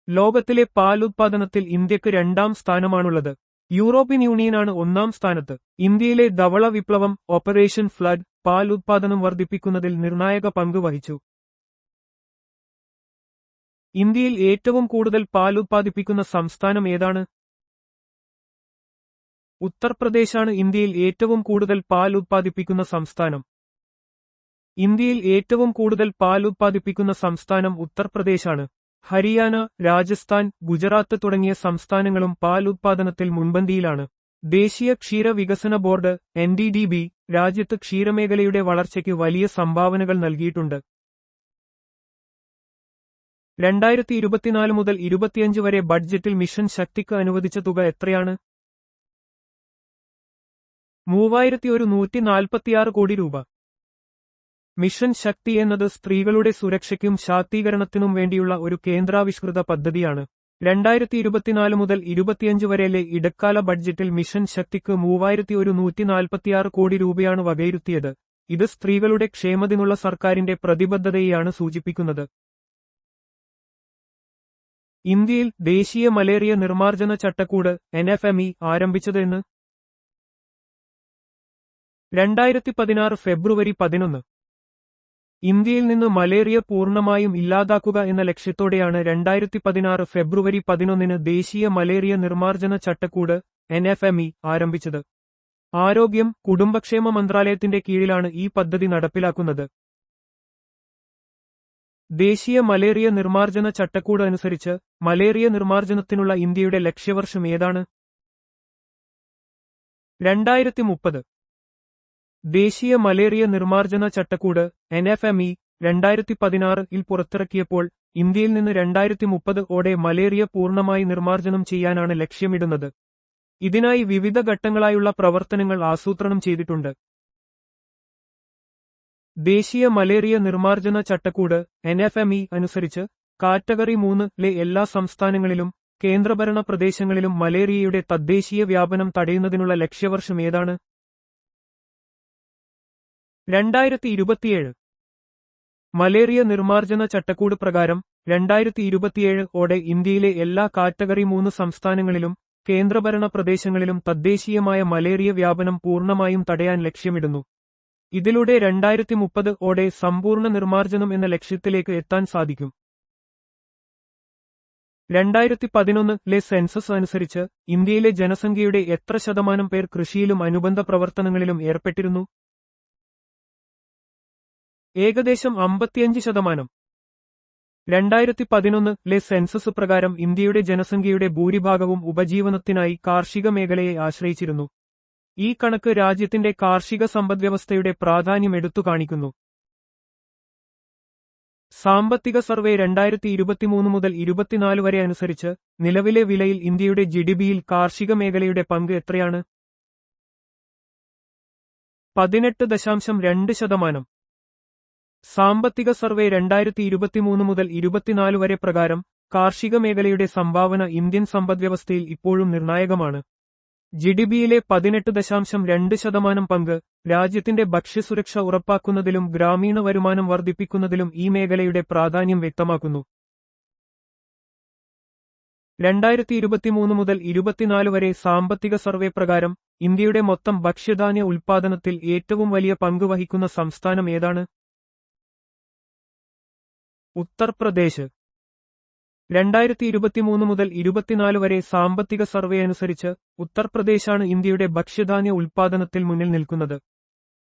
ലോകത്തിലെ പാൽ ഉത്പാദനത്തിൽ ഇന്ത്യക്ക് രണ്ടാം സ്ഥാനമാണുള്ളത്. യൂറോപ്യൻ യൂണിയനാണ് ഒന്നാം സ്ഥാനത്ത്. ഇന്ത്യയിലെ ധവള വിപ്ലവം, ഓപ്പറേഷൻ ഫ്ലഡ്, പാൽ ഉത്പാദനം വർദ്ധിപ്പിക്കുന്നതിൽ നിർണായക പങ്ക് വഹിച്ചു. ഇന്ത്യയിൽ ഏറ്റവും കൂടുതൽ പാൽ ഉത്പാദിപ്പിക്കുന്ന സംസ്ഥാനം ഏതാണ്? ഉത്തർപ്രദേശാണ് ഇന്ത്യയിൽ ഏറ്റവും കൂടുതൽ പാൽ ഉത്പാദിപ്പിക്കുന്ന സംസ്ഥാനം. ഇന്ത്യയിൽ ഏറ്റവും കൂടുതൽ പാൽ ഉത്പാദിപ്പിക്കുന്ന സംസ്ഥാനം ഉത്തർപ്രദേശാണ്. ഹരിയാന, രാജസ്ഥാൻ, ഗുജറാത്ത് തുടങ്ങിയ സംസ്ഥാനങ്ങളും പാൽ ഉത്പാദനത്തിൽ മുൻപന്തിയിലാണ്. ദേശീയ ക്ഷീര വികസന ബോർഡ് (NDDB) രാജ്യത്ത് ക്ഷീരമേഖലയുടെ വളർച്ചയ്ക്ക് വലിയ സംഭാവനകൾ നൽകിയിട്ടുണ്ട്. 2024 മുതൽ 25 വരെ ബഡ്ജറ്റിൽ മിഷൻ ശക്തിക്ക് അനുവദിച്ച തുക എത്രയാണ്? 3146 കോടി രൂപ. മിഷൻ ശക്തി എന്നത് സ്ത്രീകളുടെ സുരക്ഷയ്ക്കും ശാക്തീകരണത്തിനും വേണ്ടിയുള്ള ഒരു കേന്ദ്രാവിഷ്കൃത പദ്ധതിയാണ്. 2024 മുതൽ 25 വരെയിലെ ഇടക്കാല ബഡ്ജറ്റിൽ മിഷൻ ശക്തിക്ക് 3146 കോടി രൂപയാണ് വകയിരുത്തിയത്. ഇത് സ്ത്രീകളുടെ ക്ഷേമത്തിനുള്ള സർക്കാരിന്റെ പ്രതിബദ്ധതയെയാണ് സൂചിപ്പിക്കുന്നത്. ഇന്ത്യയിൽ ദേശീയ മലേറിയ നിർമ്മാർജ്ജന ചട്ടക്കൂട് (NFME) ആരംഭിച്ചത് എന്ന്? 2016 ഫെബ്രുവരി 11. ഇന്ത്യയിൽ നിന്ന് മലേറിയ പൂർണ്ണമായും ഇല്ലാതാക്കുക എന്ന ലക്ഷ്യത്തോടെയാണ് 2016 ഫെബ്രുവരി 11 ദേശീയ മലേറിയ നിർമ്മാർജ്ജന ചട്ടക്കൂട് (NFME) ആരംഭിച്ചത്. ആരോഗ്യം, കുടുംബക്ഷേമ മന്ത്രാലയത്തിന്റെ കീഴിലാണ് ഈ പദ്ധതി നടപ്പിലാക്കുന്നത്. ദേശീയ മലേറിയ നിർമ്മാർജ്ജന ചട്ടക്കൂട് അനുസരിച്ച് മലേറിയ നിർമ്മാർജ്ജനത്തിനുള്ള ഇന്ത്യയുടെ ലക്ഷ്യവർഷം ഏതാണ്? 2030. ദേശീയ മലേറിയ നിർമ്മാർജ്ജന ചട്ടക്കൂട് (NFME) 2016 പുറത്തിറക്കിയപ്പോൾ ഇന്ത്യയിൽ നിന്ന് 2030 ഓടെ മലേറിയ പൂർണ്ണമായി നിർമ്മാർജ്ജനം ചെയ്യാനാണ് ലക്ഷ്യമിടുന്നത്. ഇതിനായി വിവിധ ഘട്ടങ്ങളായുള്ള പ്രവർത്തനങ്ങൾ ആസൂത്രണം ചെയ്തിട്ടുണ്ട്. ദേശീയ മലേറിയ നിർമ്മാർജ്ജന ചട്ടക്കൂട് (NFME) അനുസരിച്ച് കാറ്റഗറി 3-ലെ എല്ലാ സംസ്ഥാനങ്ങളിലും കേന്ദ്രഭരണ പ്രദേശങ്ങളിലും മലേറിയയുടെ തദ്ദേശീയ വ്യാപനം തടയുന്നതിനുള്ള ലക്ഷ്യവർഷം ഏതാണ്? 2027. മലേറിയ നിർമ്മാർജ്ജന ചട്ടക്കൂട് പ്രകാരം 2027 ഓടെ ഇന്ത്യയിലെ എല്ലാ കാറ്റഗറി 3 സംസ്ഥാനങ്ങളിലും കേന്ദ്രഭരണ പ്രദേശങ്ങളിലും തദ്ദേശീയമായ മലേറിയ വ്യാപനം പൂർണ്ണമായും തടയാൻ ലക്ഷ്യമിടുന്നു. ഇതിലൂടെ 2030 ഓടെ സമ്പൂർണ്ണ നിർമ്മാർജ്ജനം എന്ന ലക്ഷ്യത്തിലേക്ക് എത്താൻ സാധിക്കും. 2011-ലെ സെൻസസ് അനുസരിച്ച് ഇന്ത്യയിലെ ജനസംഖ്യയുടെ എത്ര ശതമാനം പേർ കൃഷിയിലും അനുബന്ധ പ്രവർത്തനങ്ങളിലും ഏർപ്പെട്ടിരുന്നു? ഏകദേശം 55%. 2011-ലെ സെൻസസ് പ്രകാരം ഇന്ത്യയുടെ ജനസംഖ്യയുടെ ഭൂരിഭാഗവും ഉപജീവനത്തിനായി കാർഷിക മേഖലയെ ആശ്രയിച്ചിരുന്നു. ഈ കണക്ക് രാജ്യത്തിന്റെ കാർഷിക സമ്പദ്വ്യവസ്ഥയുടെ പ്രാധാന്യം എടുത്തുകാണിക്കുന്നു. സാമ്പത്തിക സർവേ 2023 മുതൽ 24 വരെ അനുസരിച്ച് നിലവിലെ വിലയിൽ ഇന്ത്യയുടെ GDP-യിൽ കാർഷിക മേഖലയുടെ പങ്ക് എത്രയാണ്? 18.2%. സാമ്പത്തിക സർവേ 2023 മുതൽ 24 വരെ പ്രകാരം കാർഷിക മേഖലയുടെ സംഭാവന ഇന്ത്യൻ സമ്പദ്വ്യവസ്ഥയിൽ ഇപ്പോഴും നിർണായകമാണ്. ജിഡിപിയിലെ 18.2% പങ്ക് രാജ്യത്തിന്റെ ഭക്ഷ്യസുരക്ഷ ഉറപ്പാക്കുന്നതിലും ഗ്രാമീണ വരുമാനം വർദ്ധിപ്പിക്കുന്നതിലും ഈ മേഖലയുടെ പ്രാധാന്യം വ്യക്തമാക്കുന്നു. 2023 മുതൽ 2024 വരെ സാമ്പത്തിക സർവേ പ്രകാരം ഇന്ത്യയുടെ മൊത്തം ഭക്ഷ്യധാന്യ ഉൽപ്പാദനത്തിൽ ഏറ്റവും വലിയ പങ്ക് വഹിക്കുന്ന സംസ്ഥാനം ഏതാണ്? ഉത്തർപ്രദേശ്. 2023 മുതൽ 2024 വരെ സാമ്പത്തിക സർവേ അനുസരിച്ച് ഉത്തർപ്രദേശാണ് ഇന്ത്യയുടെ ഭക്ഷ്യധാന്യ ഉൽപ്പാദനത്തിൽ മുന്നിൽ നിൽക്കുന്നത്.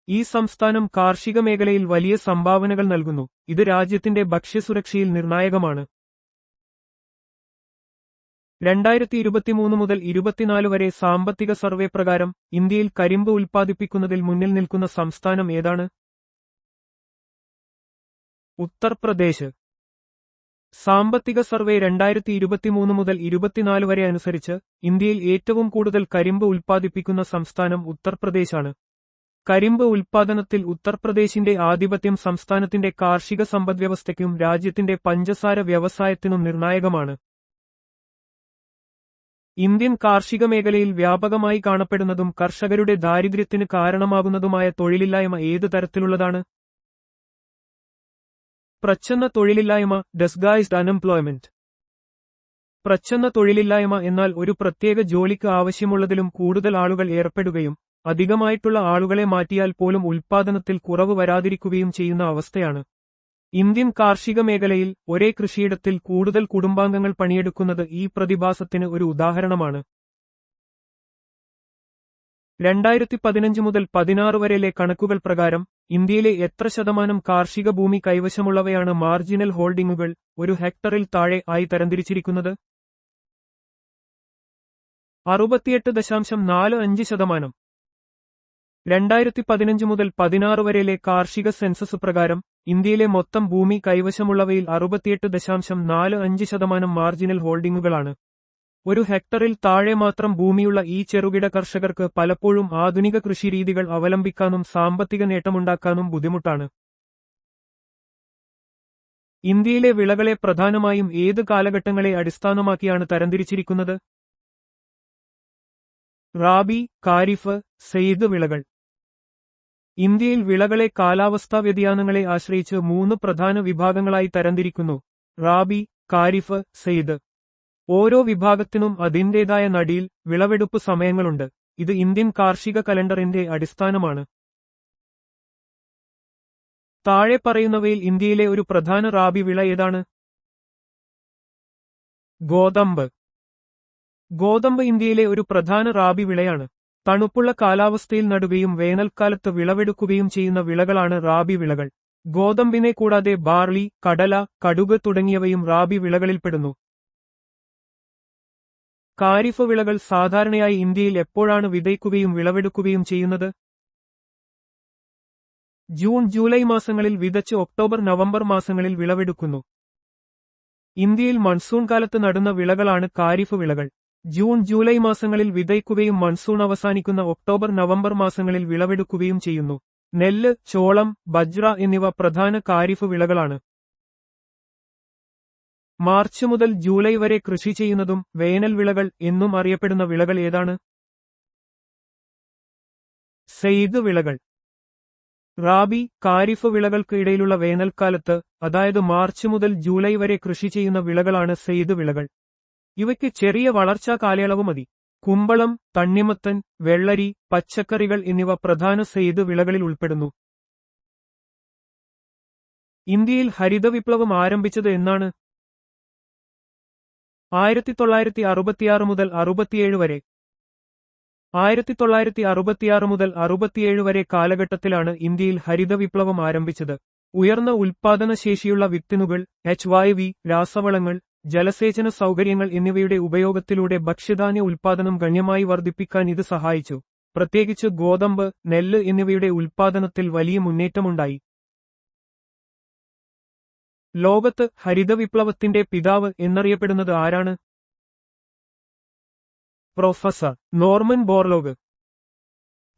ഈ സംസ്ഥാനം കാർഷിക മേഖലയിൽ വലിയ സംഭാവനകൾ നൽകുന്നു. ഇത് രാജ്യത്തിന്റെ ഭക്ഷ്യസുരക്ഷയിൽ നിർണായകമാണ്. 2023 മുതൽ 2024 വരെ സാമ്പത്തിക സർവേ പ്രകാരം ഇന്ത്യയിൽ കരിമ്പ് ഉൽപ്പാദിപ്പിക്കുന്നതിൽ മുന്നിൽ നിൽക്കുന്ന സംസ്ഥാനം ഏതാണ്? ഉത്തർപ്രദേശ്. സാമ്പത്തിക സർവേ 2023 മുതൽ 2024 വരെ അനുസരിച്ച് ഇന്ത്യയിൽ ഏറ്റവും കൂടുതൽ കരിമ്പ് ഉൽപ്പാദിപ്പിക്കുന്ന സംസ്ഥാനം ഉത്തർപ്രദേശാണ്. കരിമ്പ് ഉൽപ്പാദനത്തിൽ ഉത്തർപ്രദേശിന്റെ ആധിപത്യം സംസ്ഥാനത്തിന്റെ കാർഷിക സമ്പദ്വ്യവസ്ഥയ്ക്കും രാജ്യത്തിന്റെ പഞ്ചസാര വ്യവസായത്തിനും നിർണായകമാണ്. ഇന്ത്യൻ കാർഷിക മേഖലയിൽ വ്യാപകമായി കാണപ്പെടുന്നതും കർഷകരുടെ ദാരിദ്ര്യത്തിന് കാരണമാകുന്നതുമായ തൊഴിലില്ലായ്മ ഏതു തരത്തിലുള്ളതാണ്? പ്രച്ഛന്ന തൊഴിലില്ലായ്മ, ഡിസ്ഗൈസ്ഡ് അൺഎംപ്ലോയ്മെന്റ്. പ്രച്ഛന്ന തൊഴിലില്ലായ്മ എന്നാൽ ഒരു പ്രത്യേക ജോലിക്ക് ആവശ്യമുള്ളതിലും കൂടുതൽ ആളുകൾ ഏർപ്പെടുകയും അധികമായിട്ടുള്ള ആളുകളെ മാറ്റിയാൽ പോലും ഉൽപ്പാദനത്തിൽ കുറവ് വരാതിരിക്കുകയും ചെയ്യുന്ന അവസ്ഥയാണ്. ഇന്ത്യൻ കാർഷിക മേഖലയിൽ ഒരേ കൃഷിയിടത്തിൽ കൂടുതൽ കുടുംബാംഗങ്ങൾ പണിയെടുക്കുന്നത് ഈ പ്രതിഭാസത്തിന് ഒരു ഉദാഹരണമാണ്. 2015 മുതൽ 16 വരെയിലെ കണക്കുകൾ പ്രകാരം ഇന്ത്യയിലെ എത്ര ശതമാനം കാർഷിക ഭൂമി കൈവശമുള്ളവയാണ് മാർജിനൽ ഹോൾഡിംഗുകൾ ഒരു ഹെക്ടറിൽ താഴെ ആയി തരംതിരിച്ചിരിക്കുന്നത്? 68.45%. 2015 മുതൽ 16 വരെയിലെ കാർഷിക സെൻസസ് പ്രകാരം ഇന്ത്യയിലെ മൊത്തം ഭൂമി കൈവശമുള്ളവയിൽ 68.45% മാർജിനൽ ഹോൾഡിംഗുകളാണ്. ഒരു ഹെക്ടറിൽ താഴെ മാത്രം ഭൂമിയുള്ള ഈ ചെറുകിട കർഷകർക്ക് പലപ്പോഴും ആധുനിക കൃഷിരീതികൾ അവലംബിക്കാനും സാമ്പത്തിക നേട്ടമുണ്ടാക്കാനും ബുദ്ധിമുട്ടാണ്. ഇന്ത്യയിലെ വിളകളെ പ്രധാനമായും ഏത് കാലഘട്ടങ്ങളെ അടിസ്ഥാനമാക്കിയാണ് തരംതിരിച്ചിരിക്കുന്നത്? റാബി, ഖാരിഫ്, സെയ്ദ് വിളകൾ. ഇന്ത്യയിൽ വിളകളെ കാലാവസ്ഥാ വ്യതിയാനങ്ങളെ ആശ്രയിച്ച് 3 പ്രധാന വിഭാഗങ്ങളായി തരംതിരിക്കുന്നു: റാബി, ഖാരിഫ്, സെയ്ദ്. ഓരോ വിഭാഗത്തിനും അതിന്റേതായ നടീൽ വിളവെടുപ്പ് സമയങ്ങളുണ്ട്. ഇത് ഇന്ത്യൻ കാർഷിക കലണ്ടറിന്റെ അടിസ്ഥാനമാണ്. താഴെ പറയുന്നവയിൽ ഇന്ത്യയിലെ ഒരു പ്രധാന റാബി വിള ഏതാണ്? ഗോതമ്പ്. ഗോതമ്പ് ഇന്ത്യയിലെ ഒരു പ്രധാന റാബി വിളയാണ്. തണുപ്പുള്ള കാലാവസ്ഥയിൽ നടുകയും വേനൽക്കാലത്ത് വിളവെടുക്കുകയും ചെയ്യുന്ന വിളകളാണ് റാബി വിളകൾ. ഗോതമ്പിനെ കൂടാതെ ബാർലി, കടല, കടുക് തുടങ്ങിയവയും റാബി വിളകളിൽപ്പെടുന്നു. ഖാരിഫ് വിളകൾ സാധാരണയായി ഇന്ത്യയിൽ എപ്പോഴാണ് വിതയ്ക്കുകയും വിളവെടുക്കുകയും ചെയ്യുന്നത്? ജൂൺ, ജൂലൈ മാസങ്ങളിൽ വിതച്ച് ഒക്ടോബർ, നവംബർ മാസങ്ങളിൽ വിളവെടുക്കുന്നു. ഇന്ത്യയിൽ മൺസൂൺ കാലത്ത് നടുന്ന വിളകളാണ് ഖാരിഫ് വിളകൾ. ജൂൺ, ജൂലൈ മാസങ്ങളിൽ വിതയ്ക്കുകയും മൺസൂൺ അവസാനിക്കുന്ന ഒക്ടോബർ, നവംബർ മാസങ്ങളിൽ വിളവെടുക്കുകയും ചെയ്യുന്നു. നെല്ല്, ചോളം, ബജ്ര എന്നിവ പ്രധാന ഖാരിഫ് വിളകളാണ്. മാർച്ച് മുതൽ ജൂലൈ വരെ കൃഷി ചെയ്യുന്നതും വേനൽ വിളകൾ എന്നും അറിയപ്പെടുന്ന വിളകൾ ഏതാണ്? സെയ്ദ് വിളകൾ. റാബി, ഖാരിഫ് വിളകൾക്ക് ഇടയിലുള്ള വേനൽക്കാലത്ത്, അതായത് മാർച്ച് മുതൽ ജൂലൈ വരെ കൃഷി ചെയ്യുന്ന വിളകളാണ് സെയ്ദ് വിളകൾ. ഇവയ്ക്ക് ചെറിയ വളർച്ചാ കാലയളവ് മതി. കുമ്പളം, തണ്ണിമത്തൻ, വെള്ളരി, പച്ചക്കറികൾ എന്നിവ പ്രധാന സെയ്ദ് വിളകളിൽ ഉൾപ്പെടുന്നു. ഇന്ത്യയിൽ ഹരിതവിപ്ലവം ആരംഭിച്ചത് എന്നാണ്? 1966 മുതൽ 67 വരെ. 1966 മുതൽ 67 വരെ കാലഘട്ടത്തിലാണ് ഇന്ത്യയിൽ ഹരിതവിപ്ലവം ആരംഭിച്ചത്. ഉയർന്ന ഉൽപ്പാദന ശേഷിയുള്ള വിത്തിനുകൾ, HYV, രാസവളങ്ങൾ, ജലസേചന സൗകര്യങ്ങൾ എന്നിവയുടെ ഉപയോഗത്തിലൂടെ ഭക്ഷ്യധാന്യ ഉൽപ്പാദനം ഗണ്യമായി വർദ്ധിപ്പിക്കാൻ ഇത് സഹായിച്ചു. പ്രത്യേകിച്ച് ഗോതമ്പ്, നെല്ല് എന്നിവയുടെ ഉൽപ്പാദനത്തിൽ വലിയ മുന്നേറ്റമുണ്ടായി. ലോകത്ത് ഹരിതവിപ്ലവത്തിന്റെ പിതാവ് എന്നറിയപ്പെടുന്നത് ആരാണ്? Professor Norman Borlaug.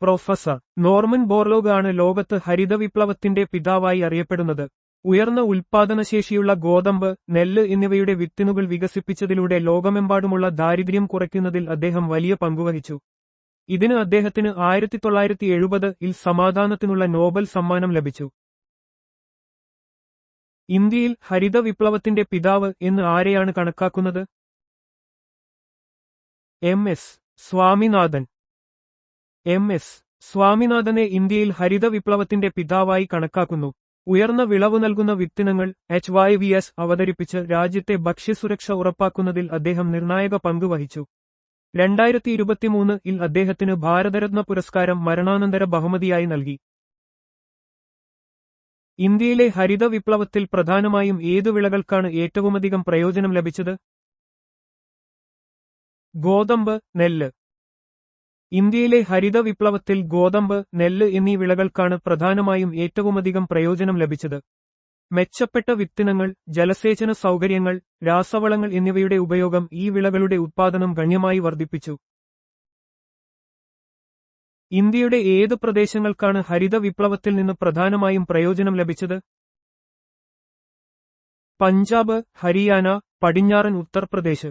Professor Norman Borlaug ആണ് ലോകത്ത് ഹരിതവിപ്ലവത്തിന്റെ പിതാവായി അറിയപ്പെടുന്നത്. ഉയർന്ന ഉൽപ്പാദനശേഷിയുള്ള ഗോതമ്പ്, നെല്ല് എന്നിവയുടെ വിത്തിനുകൾ വികസിപ്പിച്ചതിലൂടെ ലോകമെമ്പാടുമുള്ള ദാരിദ്ര്യം കുറയ്ക്കുന്നതിൽ അദ്ദേഹം വലിയ പങ്കുവഹിച്ചു. ഇതിന് അദ്ദേഹത്തിന് 1970-ൽ സമാധാനത്തിനുള്ള നോബൽ സമ്മാനം ലഭിച്ചു. ഇന്ത്യയിൽ ഹരിത വിപ്ലവത്തിന്റെ പിതാവ് എന്ന് ആരെയാണ് കണക്കാക്കുന്നത്? എം.എസ്. സ്വാമിനാഥൻ. എം.എസ്. സ്വാമിനാഥനെ ഇന്ത്യയിൽ ഹരിത വിപ്ലവത്തിന്റെ പിതാവായി കണക്കാക്കുന്നു. ഉയർന്ന വിളവ് നൽകുന്ന വിത്തിനങ്ങൾ HYVS അവതരിപ്പിച്ച് രാജ്യത്തെ ഭക്ഷ്യസുരക്ഷ ഉറപ്പാക്കുന്നതിൽ അദ്ദേഹം നിർണായക പങ്ക് വഹിച്ചു. 2023-ൽ അദ്ദേഹത്തിന് ഭാരതരത്ന പുരസ്കാരം മരണാനന്തര ബഹുമതിയായി നൽകി. ഇന്ത്യയിലെ ഹരിത വിപ്ലവത്തിൽ പ്രധാനമായും ഏതു വിളകൾക്കാണ് ഏറ്റവുമധികം പ്രയോജനം ലഭിച്ചത്? ഗോതമ്പ്, നെല്ല്. ഇന്ത്യയിലെ ഹരിത വിപ്ലവത്തിൽ ഗോതമ്പ്, നെല്ല് എന്നീ വിളകൾക്കാണ് പ്രധാനമായും ഏറ്റവുമധികം പ്രയോജനം ലഭിച്ചത്. മെച്ചപ്പെട്ട വിത്തിനങ്ങൾ, ജലസേചന സൗകര്യങ്ങൾ, രാസവളങ്ങൾ എന്നിവയുടെ ഉപയോഗം ഈ വിളകളുടെ ഉത്പാദനം ഗണ്യമായി വർദ്ധിപ്പിച്ചു. ഇന്ത്യയുടെ ഏത് പ്രദേശങ്ങൾക്കാണ് ഹരിത വിപ്ലവത്തിൽ നിന്ന് പ്രധാനമായും പ്രയോജനം ലഭിച്ചത്? പഞ്ചാബ്, ഹരിയാന, പടിഞ്ഞാറൻ ഉത്തർപ്രദേശ്.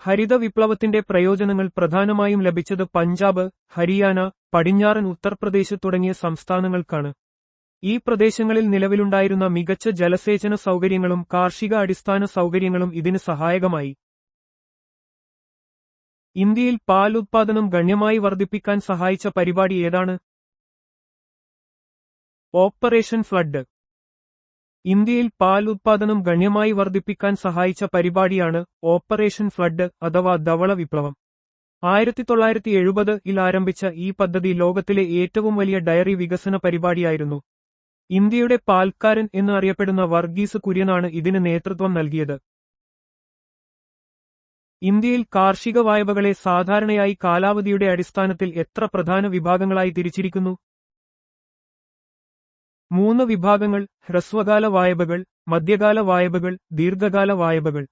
ഹരിത വിപ്ലവത്തിന്റെ പ്രയോജനങ്ങൾ പ്രധാനമായും ലഭിച്ചത് പഞ്ചാബ്, ഹരിയാന, പടിഞ്ഞാറൻ ഉത്തർപ്രദേശ് തുടങ്ങിയ സംസ്ഥാനങ്ങൾക്കാണ്. ഈ പ്രദേശങ്ങളിൽ നിലവിലുണ്ടായിരുന്ന മികച്ച ജലസേചന സൗകര്യങ്ങളും കാർഷിക അടിസ്ഥാന സൗകര്യങ്ങളും ഇതിന് സഹായകമായി. ഇന്ത്യയിൽ പാൽ ഉത്പാദനം ഗണ്യമായി വർദ്ധിപ്പിക്കാൻ സഹായിച്ച പരിപാടി ഏതാണ്? Operation flood. ഇന്ത്യയിൽ പാൽ ഉത്പാദനം ഗണ്യമായി വർദ്ധിപ്പിക്കാൻ സഹായിച്ച പരിപാടിയാണ് ഓപ്പറേഷൻ ഫ്ലഡ് അഥവാ ധവള വിപ്ലവം. 1970-ൽ ആരംഭിച്ച ഈ പദ്ധതി ലോകത്തിലെ ഏറ്റവും വലിയ ഡയറി വികസന പരിപാടിയായിരുന്നു. ഇന്ത്യയുടെ പാൽക്കാരൻ എന്ന് അറിയപ്പെടുന്ന വർഗീസ് കുര്യനാണ് ഇതിന് നേതൃത്വം നൽകിയത്. ഇന്ത്യയിൽ കാർഷിക വായ്പകളെ സാധാരണയായി കാലാവധിയുടെ അടിസ്ഥാനത്തിൽ എത്ര പ്രധാന വിഭാഗങ്ങളായി തിരിച്ചിരിക്കുന്നു? 3 വിഭാഗങ്ങൾ: ഹ്രസ്വകാല വായ്പകൾ, മധ്യകാല വായ്പകൾ, ദീർഘകാല വായ്പകൾ.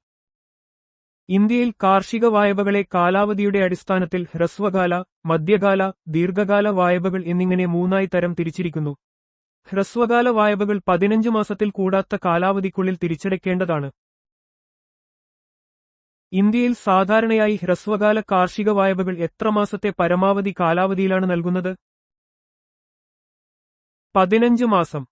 ഇന്ത്യയിൽ കാർഷിക വായ്പകളെ കാലാവധിയുടെ അടിസ്ഥാനത്തിൽ ഹ്രസ്വകാല, മധ്യകാല, ദീർഘകാല വായ്പകൾ എന്നിങ്ങനെ 3 തരം തിരിച്ചിരിക്കുന്നു. ഹ്രസ്വകാല വായ്പകൾ 15 മാസത്തിൽ കൂടാത്ത കാലാവധിക്കുള്ളിൽ തിരിച്ചടയ്ക്കേണ്ടതാണ്. ഇന്ത്യയിൽ സാധാരണയായി ഹ്രസ്വകാല കാർഷിക വായ്പകൾ എത്ര മാസത്തെ പരമാവധി കാലാവധിയിലാണ് നൽകുന്നത്? 15 മാസം.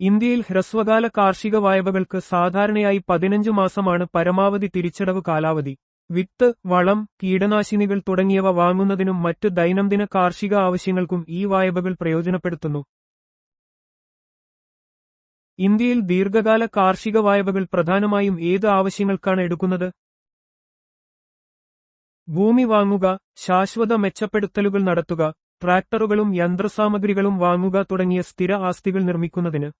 ഇന്ത്യയിൽ ഹ്രസ്വകാല കാർഷിക വായ്പകൾക്ക് സാധാരണയായി 15 മാസമാണ് പരമാവധി തിരിച്ചടവ് കാലാവധി. വിത്ത്, വളം, കീടനാശിനികൾ തുടങ്ങിയവ വാങ്ങുന്നതിനും മറ്റ് ദൈനംദിന കാർഷിക ആവശ്യങ്ങൾക്കും ഈ വായ്പകൾ പ്രയോജനപ്പെടുത്തുന്നു. ഇന്ത്യയിൽ ദീർഘകാല കാർഷിക വായ്പകൾ പ്രധാനമായും ഏത് ആവശ്യങ്ങൾക്കാണ് എടുക്കുന്നത്? ഭൂമി വാങ്ങുക, ശാശ്വത മെച്ചപ്പെടുത്തലുകൾ നടത്തുക, ട്രാക്ടറുകളും യന്ത്രസാമഗ്രികളും വാങ്ങുക തുടങ്ങിയ സ്ഥിര ആസ്തികൾ നിർമ്മിക്കുന്നതിന്.